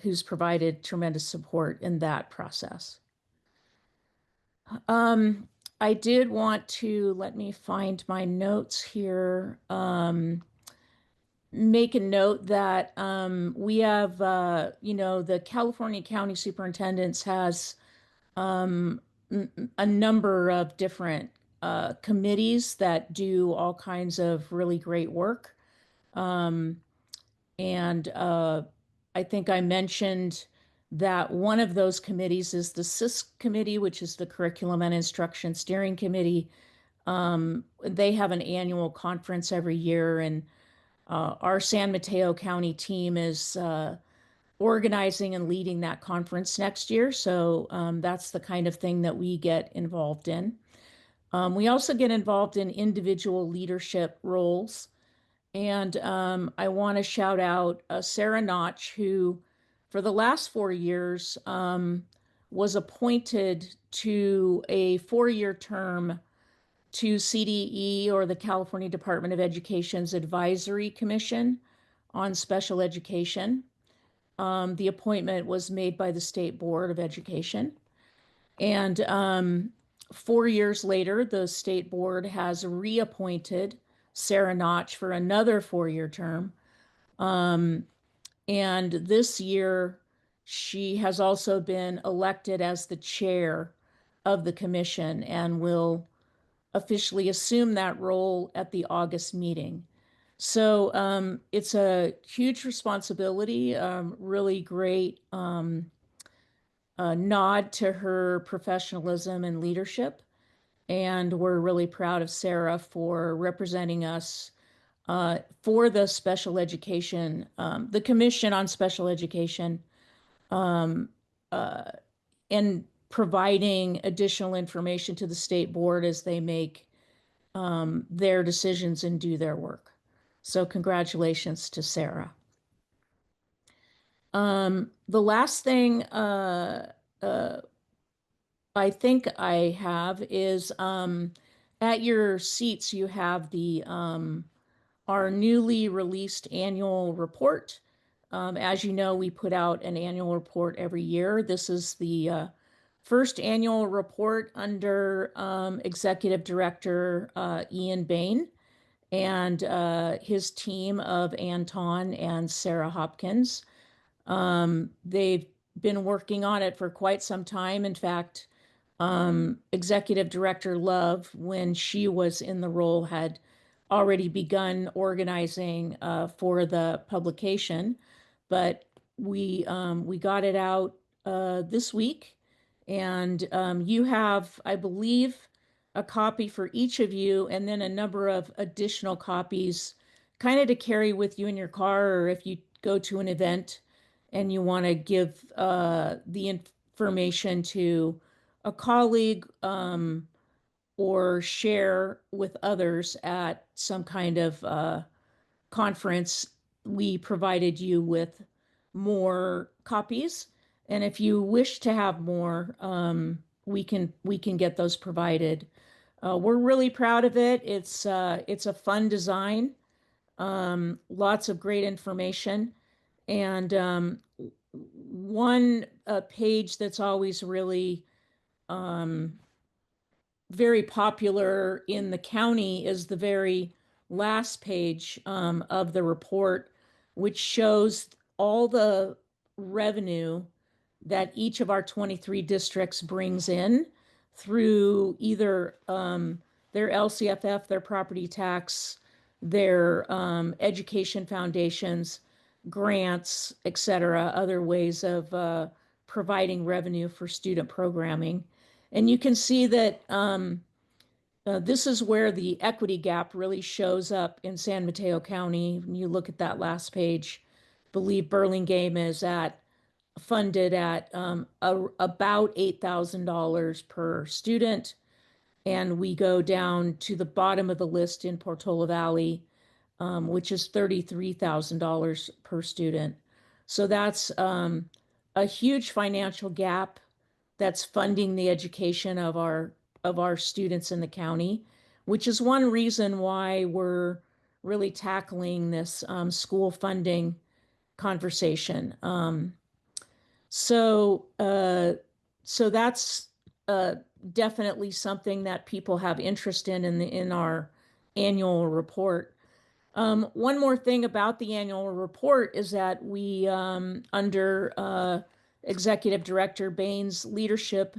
who's provided tremendous support in that process. I did want to, let me find my notes here, make a note that we have, the California County Superintendents has a number of different committees that do all kinds of really great work. And I think I mentioned that one of those committees is the CISC committee, which is the Curriculum and Instruction Steering Committee. They have an annual conference every year, and our San Mateo County team is organizing and leading that conference next year. So that's the kind of thing that we get involved in. We also get involved in individual leadership roles. And I want to shout out Sarah Notch, who for the last 4 years was appointed to a 4-year term to CDE, or the California Department of Education's Advisory Commission on Special Education. The appointment was made by the State Board of Education. And 4 years later, the State Board has reappointed Sarah Notch for another 4-year term. And this year, she has also been elected as the chair of the commission and will officially assume that role at the August meeting. So it's a huge responsibility, really great nod to her professionalism and leadership. And we're really proud of Sarah for representing us for the special education, the Commission on Special Education, and providing additional information to the state board as they make their decisions and do their work. So congratulations to Sarah. The last thing I think I have is at your seats, you have the our newly released annual report. As you know, we put out an annual report every year. This is the first annual report under Executive Director Ian Bain and his team of Anton and Sarah Hopkins. They've been working on it for quite some time. In fact, Executive Director Love, when she was in the role, had already begun organizing for the publication, but we got it out this week, and you have, I believe, a copy for each of you, and then a number of additional copies, kind of to carry with you in your car, or if you go to an event and you want to give the information to a colleague or share with others at some kind of conference. We provided you with more copies, and if you wish to have more, we can get those provided. We're really proud of it. It's a fun design, lots of great information, and one page that's always really very popular in the county is the very last page of the report, which shows all the revenue that each of our 23 districts brings in through either their LCFF, their property tax, their education foundations, grants, et cetera, other ways of providing revenue for student programming. And you can see that this is where the equity gap really shows up in San Mateo County. When you look at that last page, I believe Burlingame is funded at about $8,000 per student. And we go down to the bottom of the list in Portola Valley, which is $33,000 per student. So that's a huge financial gap that's funding the education of our students in the county, which is one reason why we're really tackling this school funding conversation. So that's definitely something that people have interest in our annual report. One more thing about the annual report is that we, under Executive Director Bain's leadership,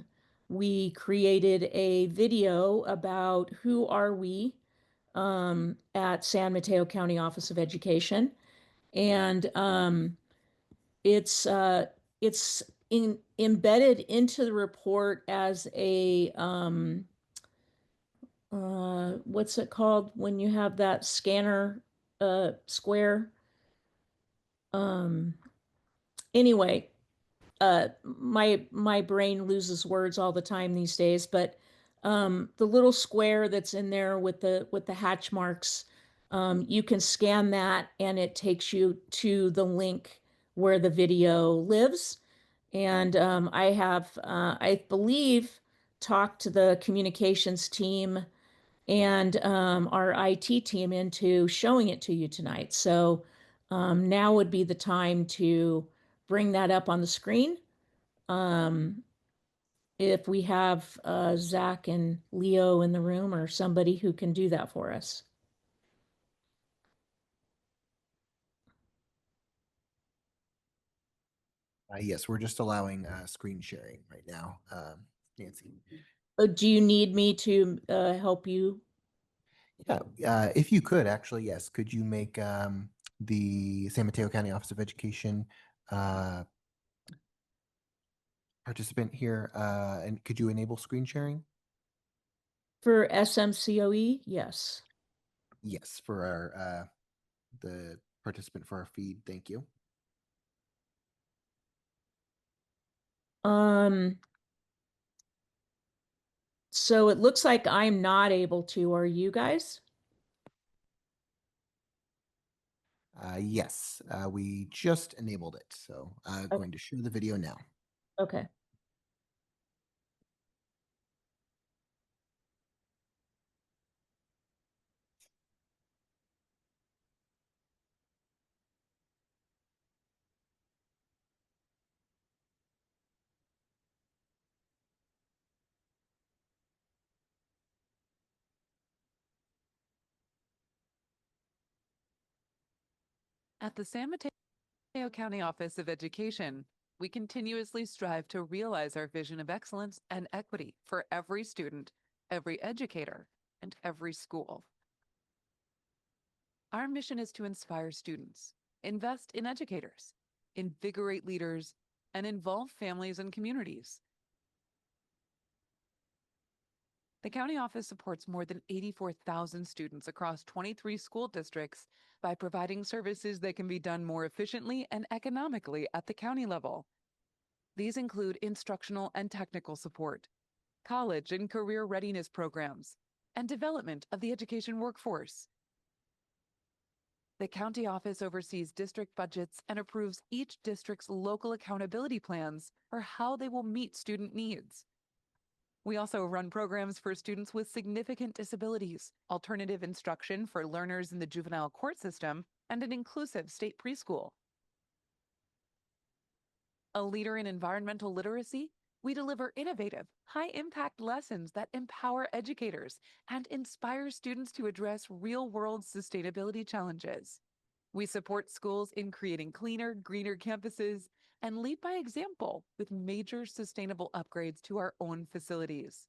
we created a video about who are we at San Mateo County Office of Education. And it's embedded into the report as a, what's it called when you have that scanner square? Anyway, my brain loses words all the time these days, but the little square that's in there with the hatch marks, you can scan that and it takes you to the link where the video lives. And I have, I believe, talked to the communications team and our IT team into showing it to you tonight. So now would be the time to bring that up on the screen. If we have Zach and Leo in the room or somebody who can do that for us. Yes, we're just allowing screen sharing right now, Nancy. Do you need me to help you? Yeah, if you could actually, yes. Could you make the San Mateo County Office of Education participant here, and could you enable screen sharing? For SMCOE, yes. Yes, for our the participant for our feed. Thank you. So it looks like I'm not able to. Are you guys? Yes, we just enabled it, so Okay. going to show the video now. Okay. At the San Mateo County Office of Education, we continuously strive to realize our vision of excellence and equity for every student, every educator, and every school. Our mission is to inspire students, invest in educators, invigorate leaders, and involve families and communities. The county office supports more than 84,000 students across 23 school districts by providing services that can be done more efficiently and economically at the county level. These include instructional and technical support, college and career readiness programs, and development of the education workforce. The county office oversees district budgets and approves each district's local accountability plans for how they will meet student needs. We also run programs for students with significant disabilities, alternative instruction for learners in the juvenile court system, and an inclusive state preschool. A leader in environmental literacy, we deliver innovative, high-impact lessons that empower educators and inspire students to address real-world sustainability challenges. We support schools in creating cleaner, greener campuses and lead by example with major sustainable upgrades to our own facilities.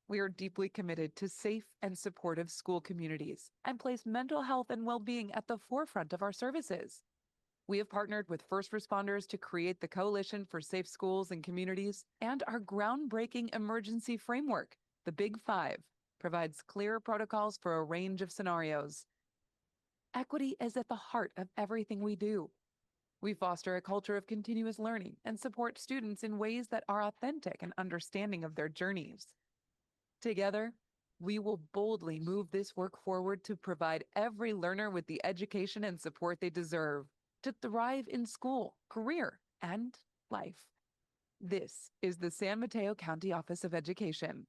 We are deeply committed to safe and supportive school communities and place mental health and well-being at the forefront of our services. We have partnered with first responders to create the Coalition for Safe Schools and Communities, and our groundbreaking emergency framework, the Big Five, provides clear protocols for a range of scenarios. Equity is at the heart of everything we do. We foster a culture of continuous learning and support students in ways that are authentic and understanding of their journeys. Together, we will boldly move this work forward to provide every learner with the education and support they deserve to thrive in school, career, and life. This is the San Mateo County Office of Education.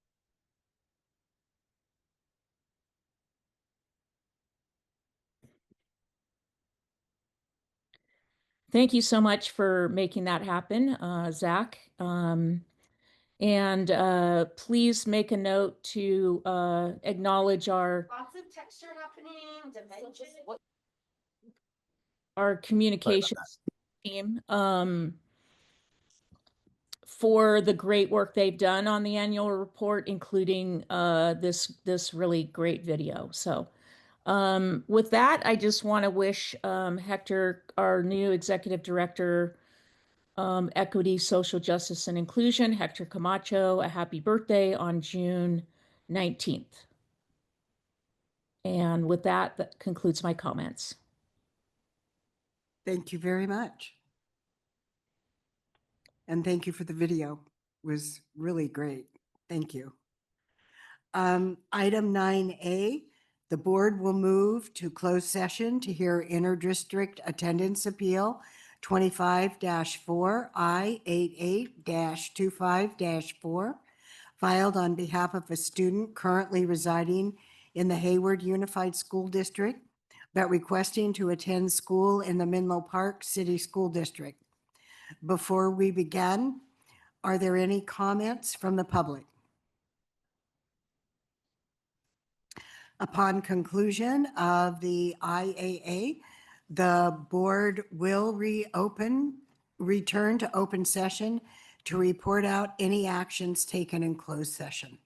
Thank you so much for making that happen, Zach. And please make a note to acknowledge our Lots of texture happening, dimensions. our communications team for the great work they've done on the annual report, including this really great video. So with that, I just want to wish Hector, our new executive director, Equity, Social Justice, and Inclusion, Hector Camacho, a happy birthday on June 19th. And with that, that concludes my comments. Thank you very much. And thank you for the video. It was really great. Thank you. Item 9A, the board will move to closed session to hear inter-district attendance appeal 25-4 I-88-25-4 filed on behalf of a student currently residing in the Hayward Unified School District, but requesting to attend school in the Menlo Park City School District. Before we begin, are there any comments from the public? Upon conclusion of the IAA, the board will return to open session to report out any actions taken in closed session.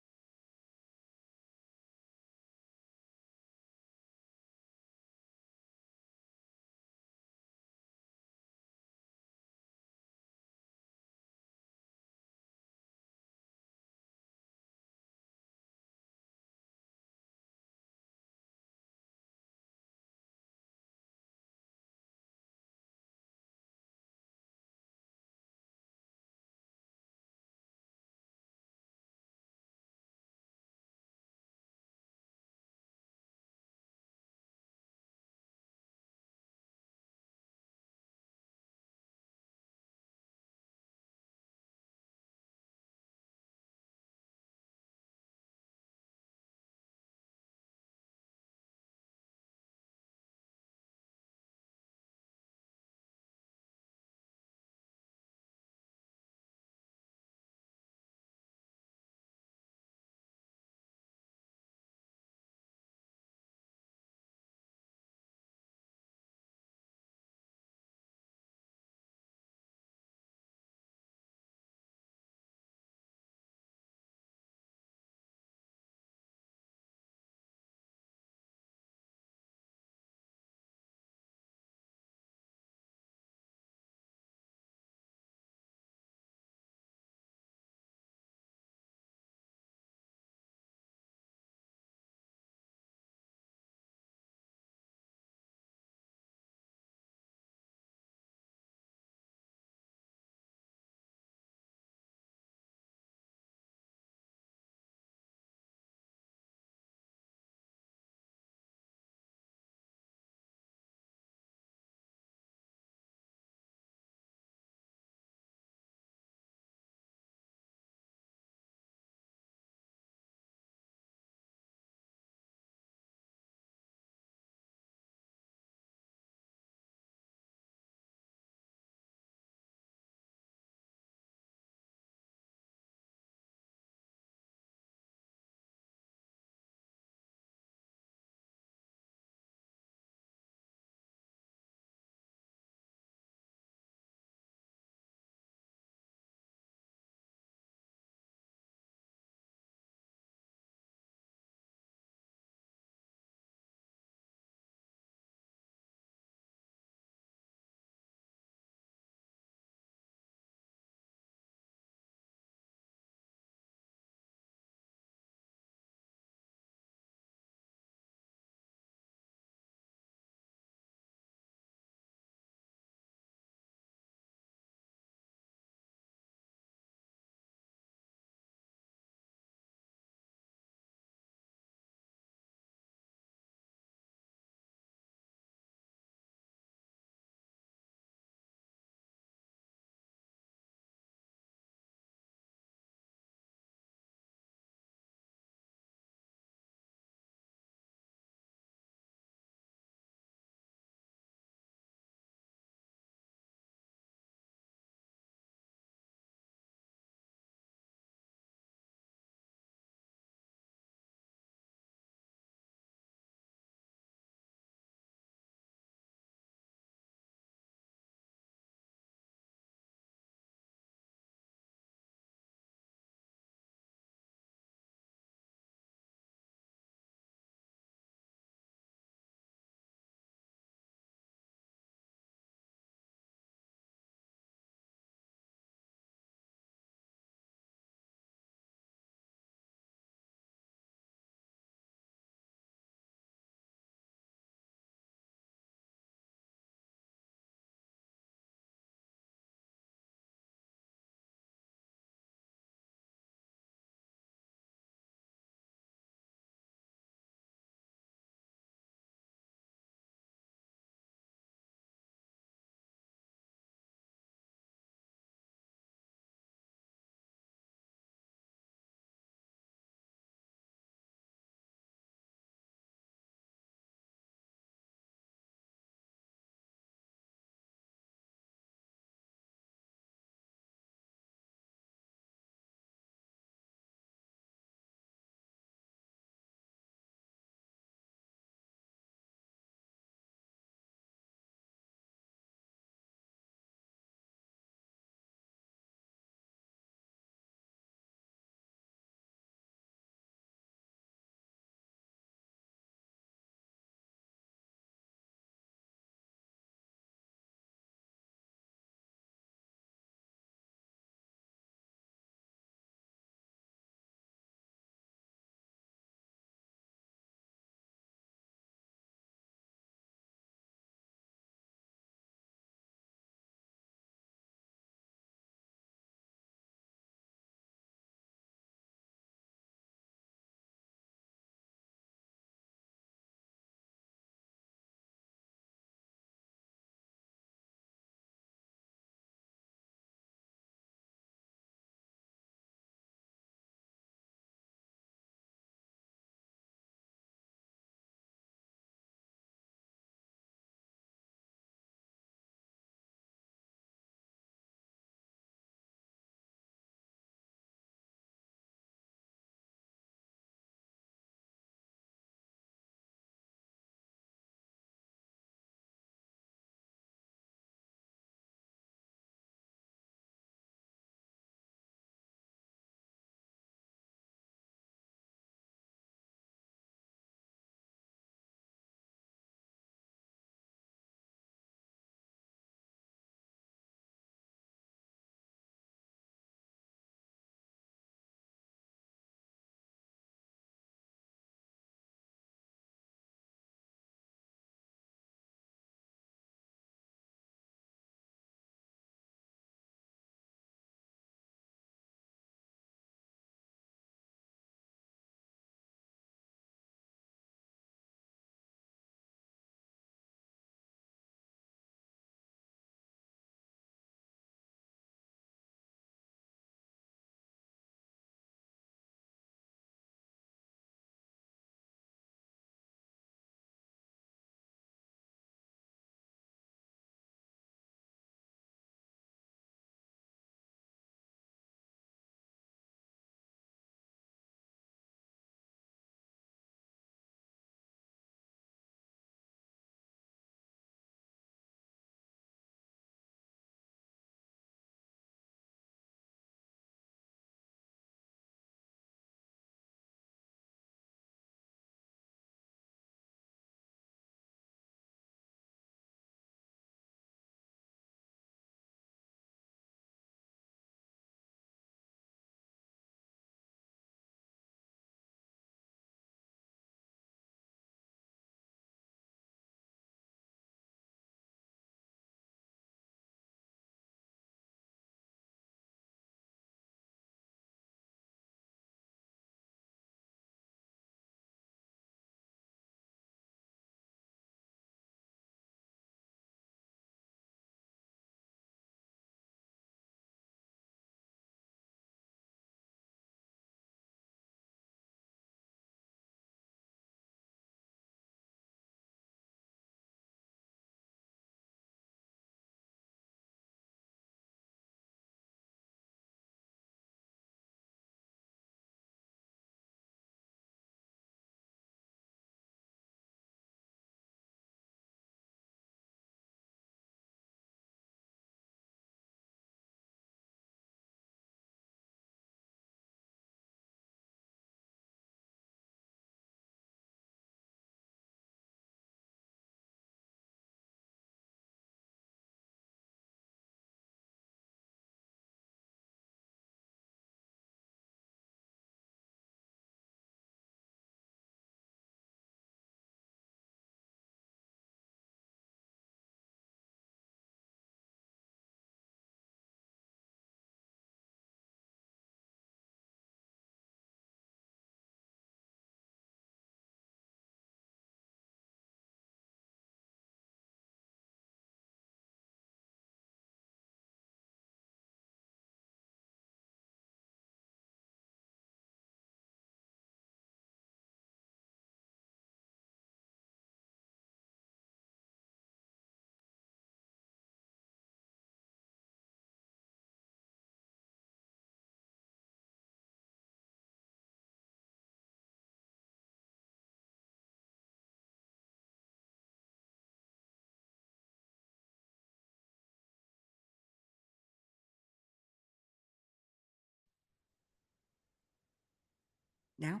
Now?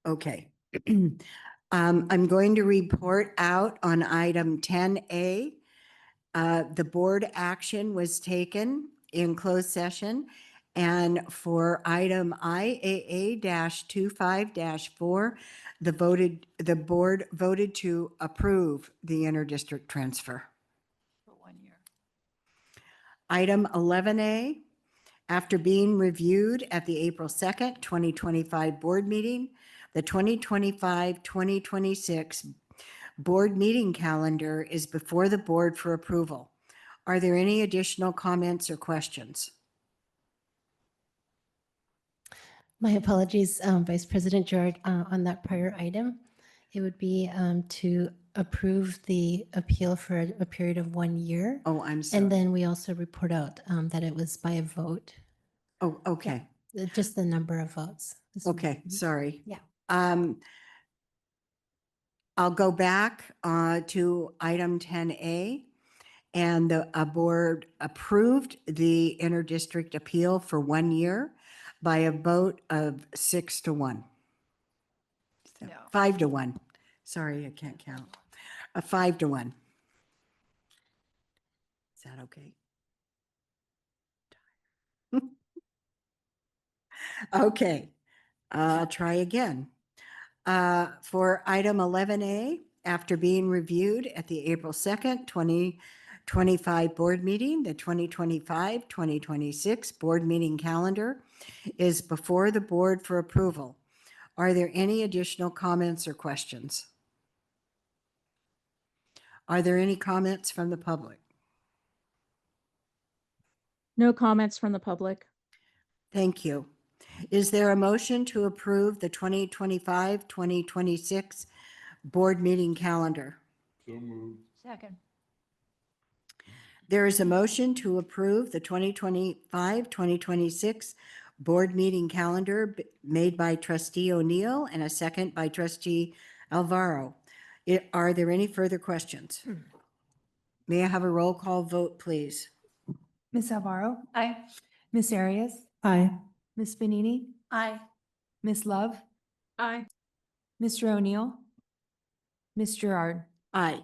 Okay. I'm going to report out on item 10A. The board action was taken in closed session. And for item IAA-25-4, the board voted to approve the interdistrict transfer. For 1 year. Item 11A, after being reviewed at the April 2nd, 2025 board meeting, the 2025-2026 board meeting calendar is before the board for approval. Are there any additional comments or questions? My apologies, Vice President Gerard, on that prior item. It would be to approve the appeal for a period of 1 year. Oh, I'm sorry. And then we also report out that it was by a vote. Oh, okay. Just the number of votes. Okay, sorry. Yeah. I'll go back to item 10A, and the board approved the interdistrict appeal for 1 year by a vote of 6-1. So, 5-1. Sorry, I can't count. 5-1. Is that okay? Okay, I'll try again. For item 11A, after being reviewed at the April 2nd, 2025 board meeting, the 2025-2026 board meeting calendar is before the board for approval. Are there any additional comments or questions? Are there any comments from the public? No comments from the public. Thank you. Is there a motion to approve the 2025-2026 board meeting calendar? So moved. Second. There is a motion to approve the 2025-2026 board meeting calendar made by Trustee O'Neill and a second by Trustee Alvaro. Are there any further questions? May I have a roll call vote, please? Ms. Alvaro? Aye. Ms. Arias? Aye. Ms. Benini? Aye. Ms. Love? Aye. Mr. O'Neill? Ms. Gerard? Aye.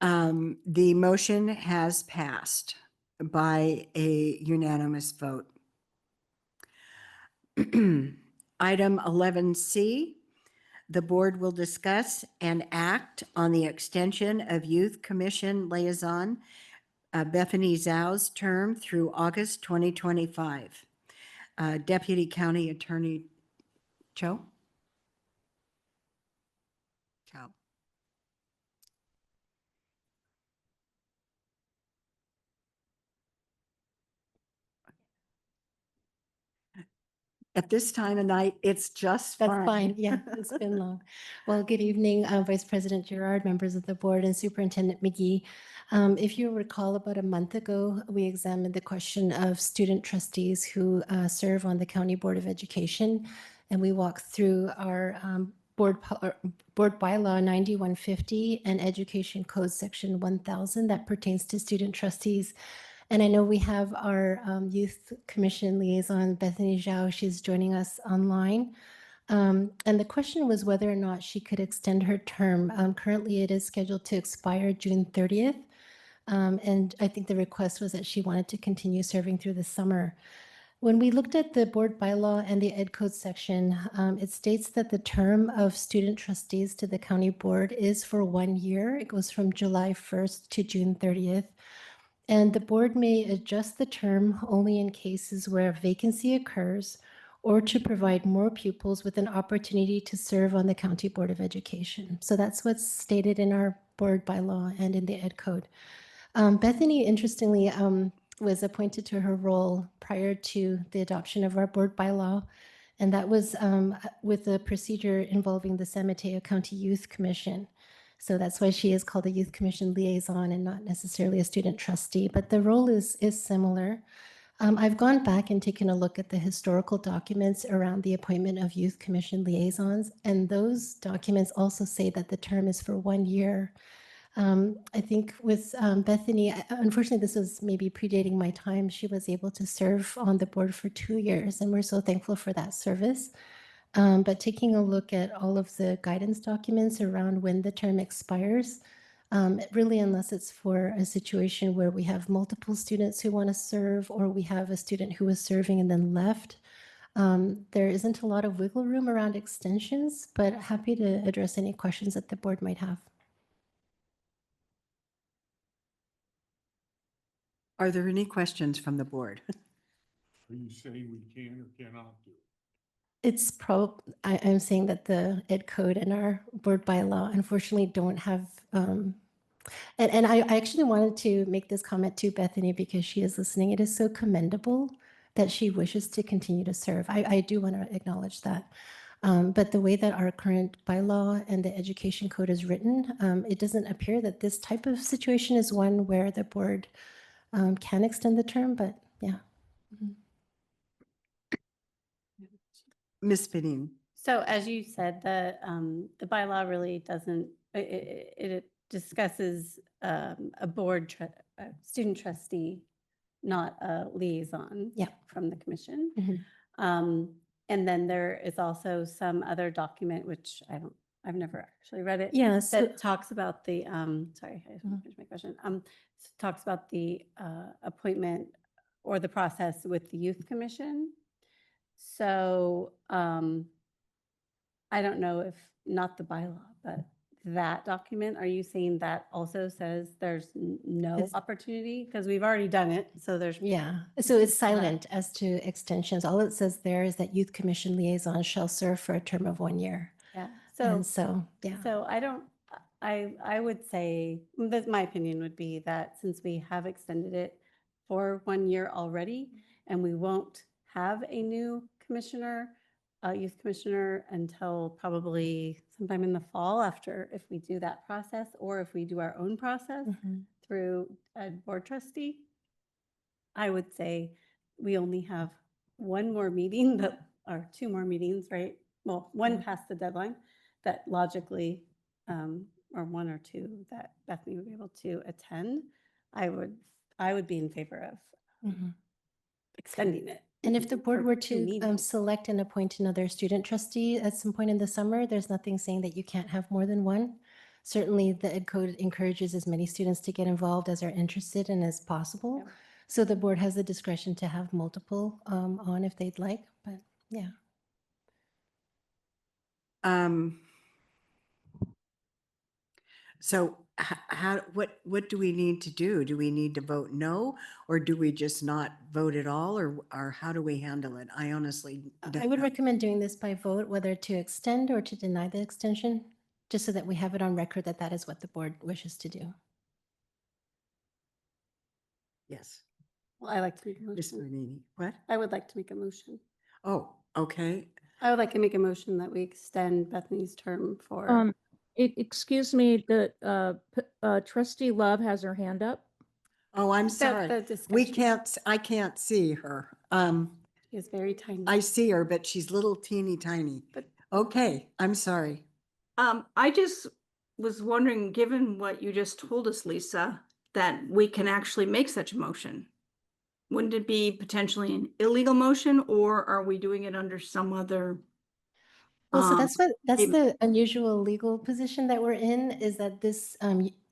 The motion has passed by a unanimous vote. Item 11C, the board will discuss and act on the extension of Youth Commission Liaison Bethany Zhao's term through August 2025. Deputy County Attorney Cho? Chow. At this time of night, it's just That's fine. fine. Yeah, it's been long. Well, good evening, Vice President Gerard, members of the board, and Superintendent McGee. If you recall, about a month ago, we examined the question of student trustees who serve on the County Board of Education, and we walked through our board bylaw 9150 and Education Code Section 1000 that pertains to student trustees. And I know we have our Youth Commission liaison, Bethany Zhao. She's joining us online. And the question was whether or not she could extend her term. Currently, it is scheduled to expire June 30th. And I think the request was that she wanted to continue serving through the summer. When we looked at the board bylaw and the Ed Code section, it states that the term of student trustees to the county board is for 1 year. It goes from July 1st to June 30th. And the board may adjust the term only in cases where a vacancy occurs or to provide more pupils with an opportunity to serve on the County Board of Education. So that's what's stated in our board bylaw and in the Ed Code. Bethany, interestingly, was appointed to her role prior to the adoption of our board bylaw. And that was with the procedure involving the San Mateo County Youth Commission. So that's why she is called a Youth Commission liaison and not necessarily a student trustee, but the role is similar. I've gone back and taken a look at the historical documents around the appointment of Youth Commission liaisons, and those documents also say that the term is for 1 year. I think with Bethany, unfortunately, this was maybe predating my time. She was able to serve on the board for 2 years, and we're so thankful for that service. But taking a look at all of the guidance documents around when the term expires, really, unless it's for a situation where we have multiple students who want to serve, or we have a student who was serving and then left, there isn't a lot of wiggle room around extensions, but happy to address any questions that the board might have. Are there any questions from the board? Are you saying we can or cannot do? It's I'm saying that the ed code and our board bylaw unfortunately don't have, and I actually wanted to make this comment to Bethany because she is listening. It is so commendable that she wishes to continue to serve. I do want to acknowledge that. But the way that our current bylaw and the education code is written, it doesn't appear that this type of situation is one where the board can extend the term, but yeah. Ms. Benine. So as you said, the bylaw really doesn't, it discusses a board, a student trustee, not a liaison from the commission. And then there is also some other document, which I've never actually read it. Yeah, so- That talks about the, sorry, I didn't finish my question. Talks about the appointment or the process with the youth commission. So I don't know if, not the bylaw, but that document, are you saying that also says there's no It's- opportunity? Because we've already done it, so there's. Yeah, so it's silent as to extensions. All it says there is that youth commission liaison shall serve for a term of 1 year. Yeah, And so, yeah. So I would say, that my opinion would be that since we have extended it for 1 year already, and we won't have a new commissioner, youth commissioner, until probably sometime in the fall after, if we do that process, or if we do our own process through a board trustee, I would say we only have one more meeting that, or 2 more meetings, right? Well, one past the deadline that logically, or 1 or 2 that Bethany would be able to attend. I would be in favor of extending it. And if the board for were 2 to meetings. select and appoint another student trustee at some point in the summer, there's nothing saying that you can't have more than one. Certainly, the ed code encourages as many students to get involved as are interested and as possible. So the board has the discretion to have multiple on if they'd like, but yeah. So what do we need to do? Do we need to vote no, or do we just not vote at all, or how do we handle it? I honestly I don't would know. recommend doing this by vote, whether to extend or to deny the extension, just so that we have it on record that that is what the board wishes to do. Yes. Well, I like to make a Ms. motion. Marini. What? I would like to make a motion. Oh, okay. I would like to make a motion that we extend Bethany's term for. Excuse me, trustee Love has her hand up. Oh, I'm The sorry. We discussion. can't, I can't see her. Is very tiny. I see her, but she's little teeny tiny. Okay, I'm sorry. I just was wondering, given what you just told us, Lisa, that we can actually make such a motion. Wouldn't it be potentially an illegal motion, or are we doing it under some other? Well, so that's maybe- the unusual legal position that we're in, is that this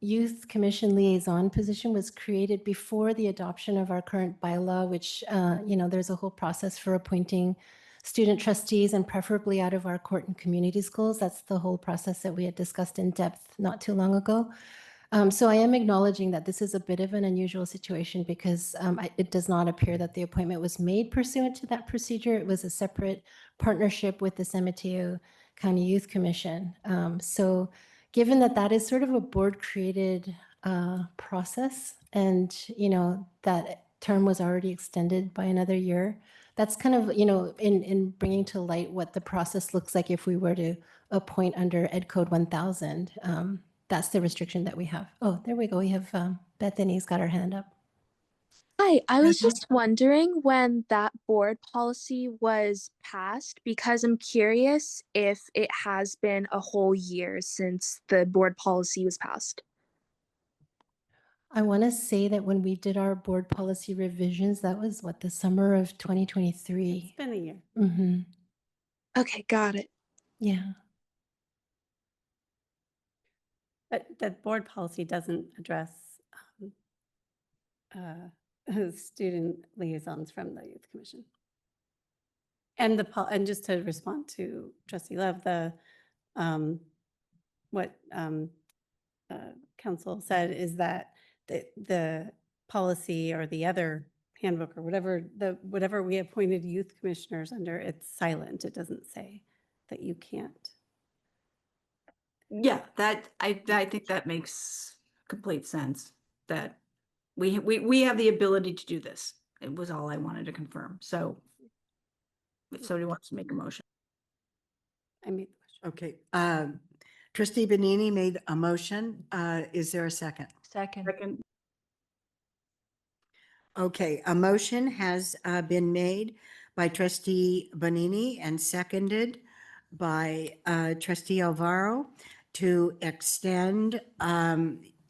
youth commission liaison position was created before the adoption of our current bylaw, which, there's a whole process for appointing student trustees, and preferably out of our court and community schools. That's the whole process that we had discussed in depth not too long ago. So I am acknowledging that this is a bit of an unusual situation because it does not appear that the appointment was made pursuant to that procedure. It was a separate partnership with the San Mateo County Youth Commission. So given that that is sort of a board-created process, and, that term was already extended by another year, that's kind of, in bringing to light what the process looks like if we were to appoint under Ed Code 1000. That's the restriction that we have. Oh, there we go. We have Bethany's got her hand up. Hi, I was Bethany? just wondering when that board policy was passed, because I'm curious if it has been a whole year since the board policy was passed. I want to say that when we did our board policy revisions, that was what, the summer of 2023. It's been a year. Mm-hmm. Okay, got it. Yeah. But the board policy doesn't address student liaisons from the youth commission. And and just to respond to Trustee Love, what council said is that the policy or the other handbook or whatever we appointed youth commissioners under, it's silent. It doesn't say that you can't. Yeah, I think that makes complete sense, that we have the ability to do this. It was all I wanted to confirm. So if somebody wants to make a motion. I made Okay. Trustee Benini made a motion. Is there a second? Second. Okay, a motion has been made by Trustee Bonini and seconded by Trustee Alvaro to extend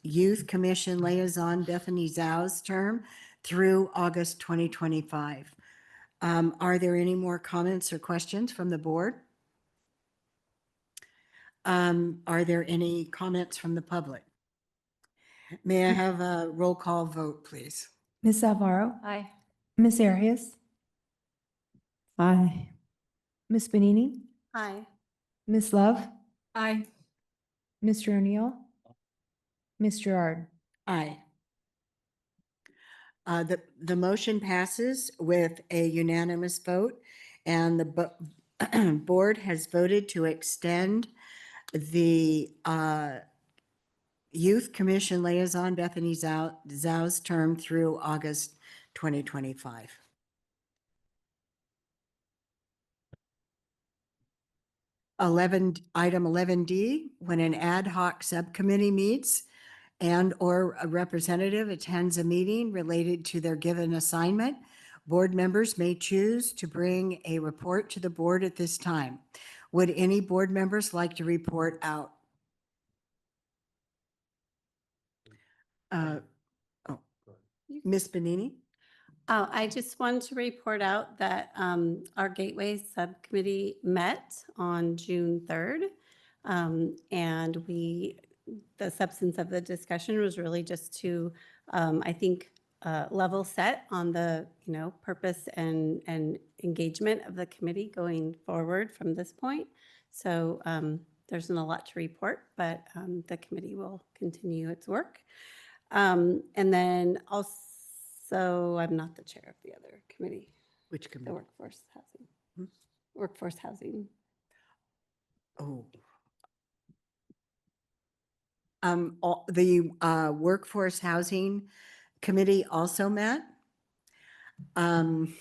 Youth Commission Liaison Bethany Zhao's term through August 2025. Are there any more comments or questions from the board? Are there any comments from the public? May I have a roll call vote, please? Ms. Alvaro? Aye. Ms. Arias? Aye. Ms. Benini? Aye. Ms. Love? Aye. Mr. O'Neill? Ms. Gerard? Aye. The motion passes with a unanimous vote, and the board has voted to extend the Youth Commission Liaison Bethany Zhao's term through August 2025. Item 11D, when an ad hoc subcommittee meets and/or a representative attends a meeting related to their given assignment, board members may choose to bring a report to the board at this time. Would any board members like to report out? Ms. Benini? I just want to report out that our Gateway Subcommittee met on June 3rd. And the substance of the discussion was really just to, I think, level set on the, purpose and engagement of the committee going forward from this point. So there isn't a lot to report, but the committee will continue its work. And then also, I'm not the chair of the other committee. Which committee? The workforce housing. Workforce housing. Oh. The Workforce Housing Committee also met. And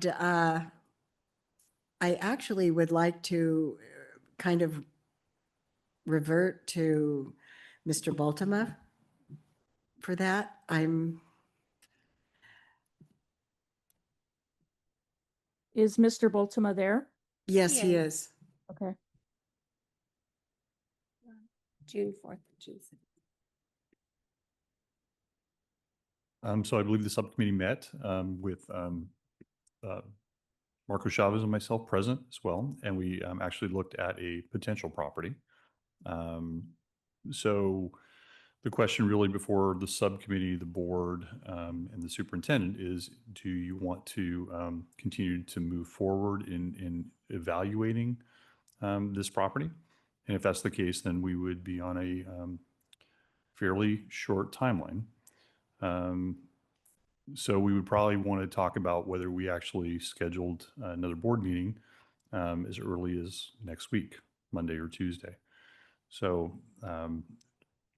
I actually would like to kind of revert to Mr. Baltima for that. Is Mr. Baltima there? Yes, he is. Okay. June 4th, June 6th. So I believe the subcommittee met with Marco Chavez and myself present as well, and we actually looked at a potential property. So the question really before the subcommittee, the board, and the superintendent is, do you want to continue to move forward in evaluating this property? And if that's the case, then we would be on a fairly short timeline. So we would probably want to talk about whether we actually scheduled another board meeting as early as next week, Monday or Tuesday. So I'll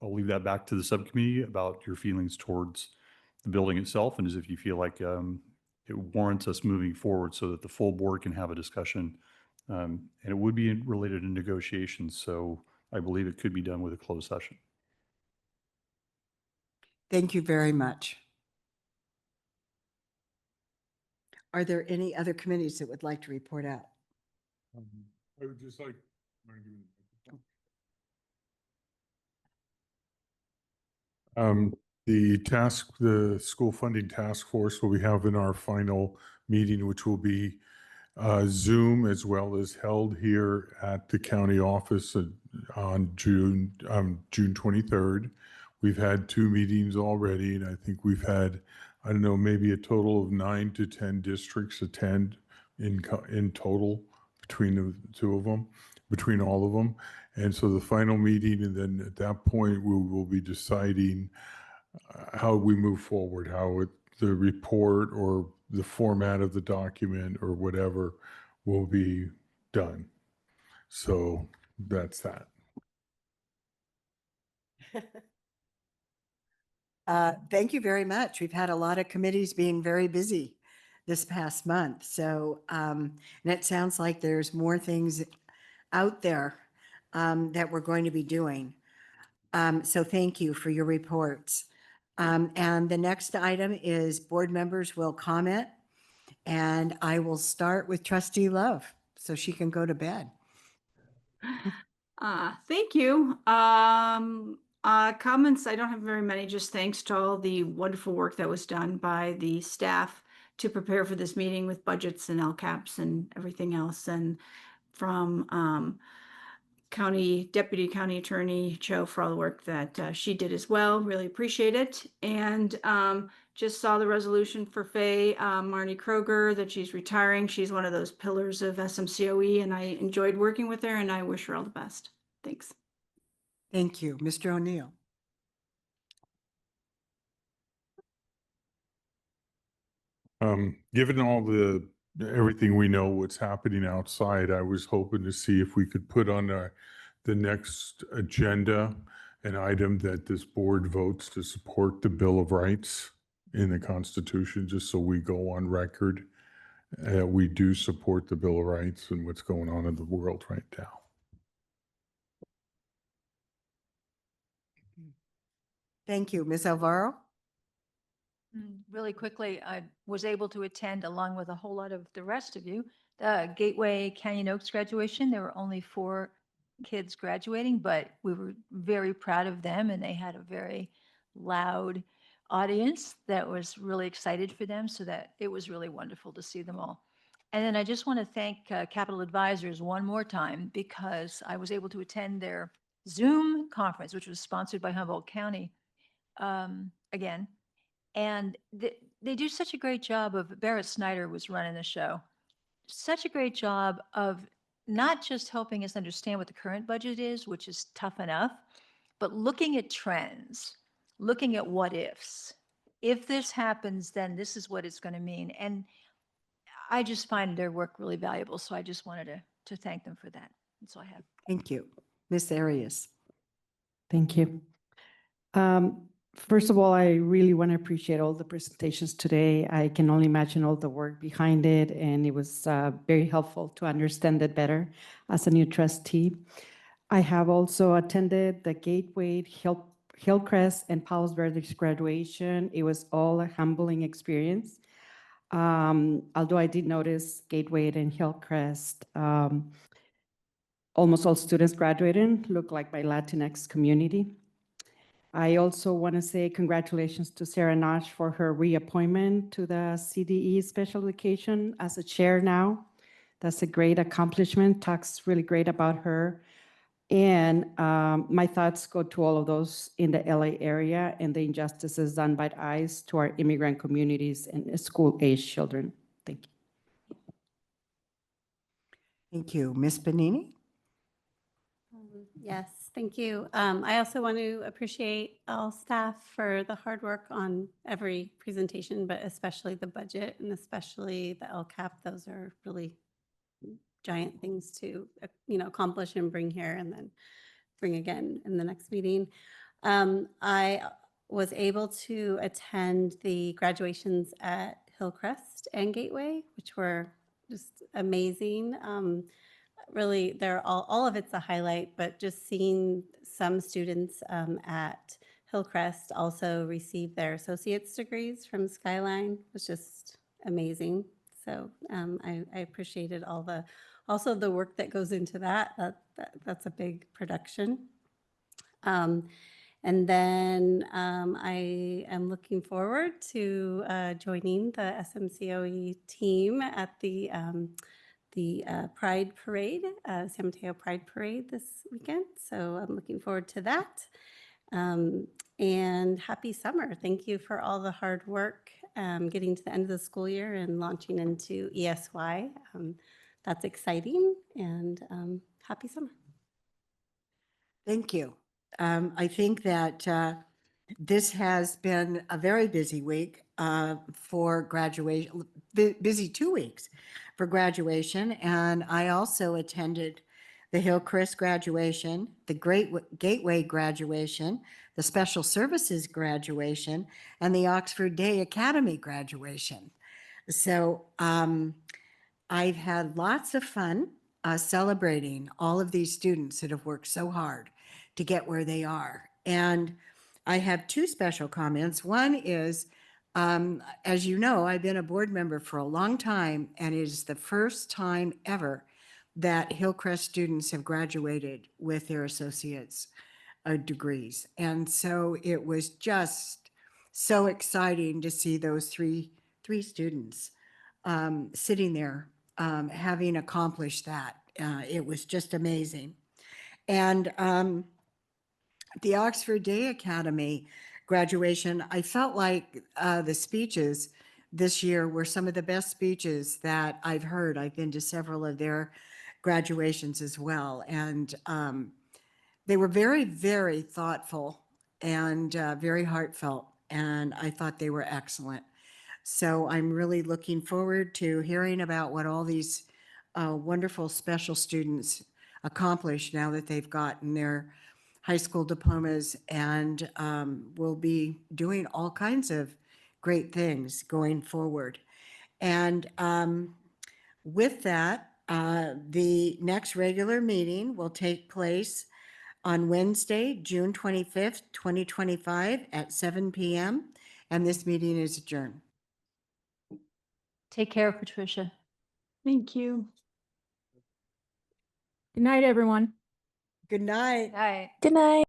leave that back to the subcommittee about your feelings towards the building itself, and as if you feel like it warrants us moving forward so that the full board can have a discussion. And it would be related to negotiations, so I believe it could be done with a closed session. Thank you very much. Are there any other committees that would like to report out? I would just like. The school funding task force will be having our final meeting, which will be Zoom as well as held here at the county office on June 23rd. We've had 2 meetings already, and I think we've had, I don't know, maybe a total of 9 to 10 districts attend in total between the 2 of them, between all of them. And so the final meeting, and then at that point, we will be deciding how we move forward, the report or the format of the document or whatever will be done. So that's that. Thank you very much. We've had a lot of committees being very busy this past month. So, and it sounds like there's more things out there that we're going to be doing. So thank you for your reports. And the next item is board members will comment. And I will start with Trustee Love so she can go to bed. Thank you. Comments, I don't have very many, just thanks to all the wonderful work that was done by the staff to prepare for this meeting with budgets and LCAPs and everything else. And from Deputy County Attorney Cho for all the work that she did as well. Really appreciate it. And just saw the resolution for Faye Marnie Kroger that she's retiring. She's one of those pillars of SMCOE, and I enjoyed working with her, and I wish her all the best. Thanks. Thank you. Mr. O'Neill. Given all everything we know what's happening outside, I was hoping to see if we could put on the next agenda an item that this board votes to support the Bill of Rights in the Constitution, just so we go on record. We do support the Bill of Rights and what's going on in the world right now. Thank you. Ms. Alvaro? Really quickly, I was able to attend, along with a whole lot of the rest of you, the Gateway Canyon Oaks graduation. There were only 4 kids graduating, but we were very proud of them, and they had a very loud audience that was really excited for them, so that it was really wonderful to see them all. And then I just want to thank Capital Advisors one more time, because I was able to attend their Zoom conference, which was sponsored by Humboldt County again. And they do such a great job of, Barrett Snyder was running the show, such a great job of not just helping us understand what the current budget is, which is tough enough, but looking at trends, looking at what ifs. If this happens, then this is what it's going to mean. And I just find their work really valuable. So I just wanted to thank them for that. That's all I have. Thank you. Ms. Arias. Thank you. First of all, I really want to appreciate all the presentations today. I can only imagine all the work behind it, and it was very helpful to understand it better as a new trustee. I have also attended the Gateway, Hillcrest, and Palos Verdes graduation. It was all a humbling experience. Although I did notice Gateway and Hillcrest, almost all students graduating look like my Latinx community. I also want to say congratulations to Sarah Nash for her reappointment to the CDE Special Education as a chair now. That's a great accomplishment. Talks really great about her. And my thoughts go to all of those in the LA area and the injustices done by ICE to our immigrant communities and school-age children. Thank you. Thank you. Ms. Benini? Yes, thank you. I also want to appreciate all staff for the hard work on every presentation, but especially the budget and especially the LCAP. Those are really giant things to accomplish and bring here and then bring again in the next meeting. I was able to attend the graduations at Hillcrest and Gateway, which were just amazing. Really, they're all of it's a highlight, but just seeing some students at Hillcrest also receive their associate's degrees from Skyline was just amazing. So I appreciated also the work that goes into that. That's a big production. And then I am looking forward to joining the SMCOE team at the Pride Parade, San Mateo Pride Parade this weekend. So I'm looking forward to that. And happy summer. Thank you for all the hard work getting to the end of the school year and launching into ESY. That's exciting, and happy summer. Thank you. I think that this has been a very busy week for graduation, busy 2 weeks for graduation. And I also attended the Hillcrest graduation, the Gateway graduation, the Special Services graduation, and the Oxford Day Academy graduation. So I've had lots of fun celebrating all of these students that have worked so hard to get where they are. And I have two special comments. One is, as you know, I've been a board member for a long time, and it is the first time ever that Hillcrest students have graduated with their associate's degrees. And so it was just so exciting to see those three students sitting there having accomplished that. It was just amazing. And the Oxford Day Academy graduation, I felt like the speeches this year were some of the best speeches that I've heard. I've been to several of their graduations as well. And they were very, very thoughtful and very heartfelt. And I thought they were excellent. So I'm really looking forward to hearing about what all these wonderful special students accomplish now that they've gotten their high school diplomas, and will be doing all kinds of great things going forward. And with that, the next regular meeting will take place on Wednesday, June 25th, 2025 at 7 p.m. And this meeting is adjourned. Take care, Patricia. Thank you. Good night, everyone. Good night. Night. Good night.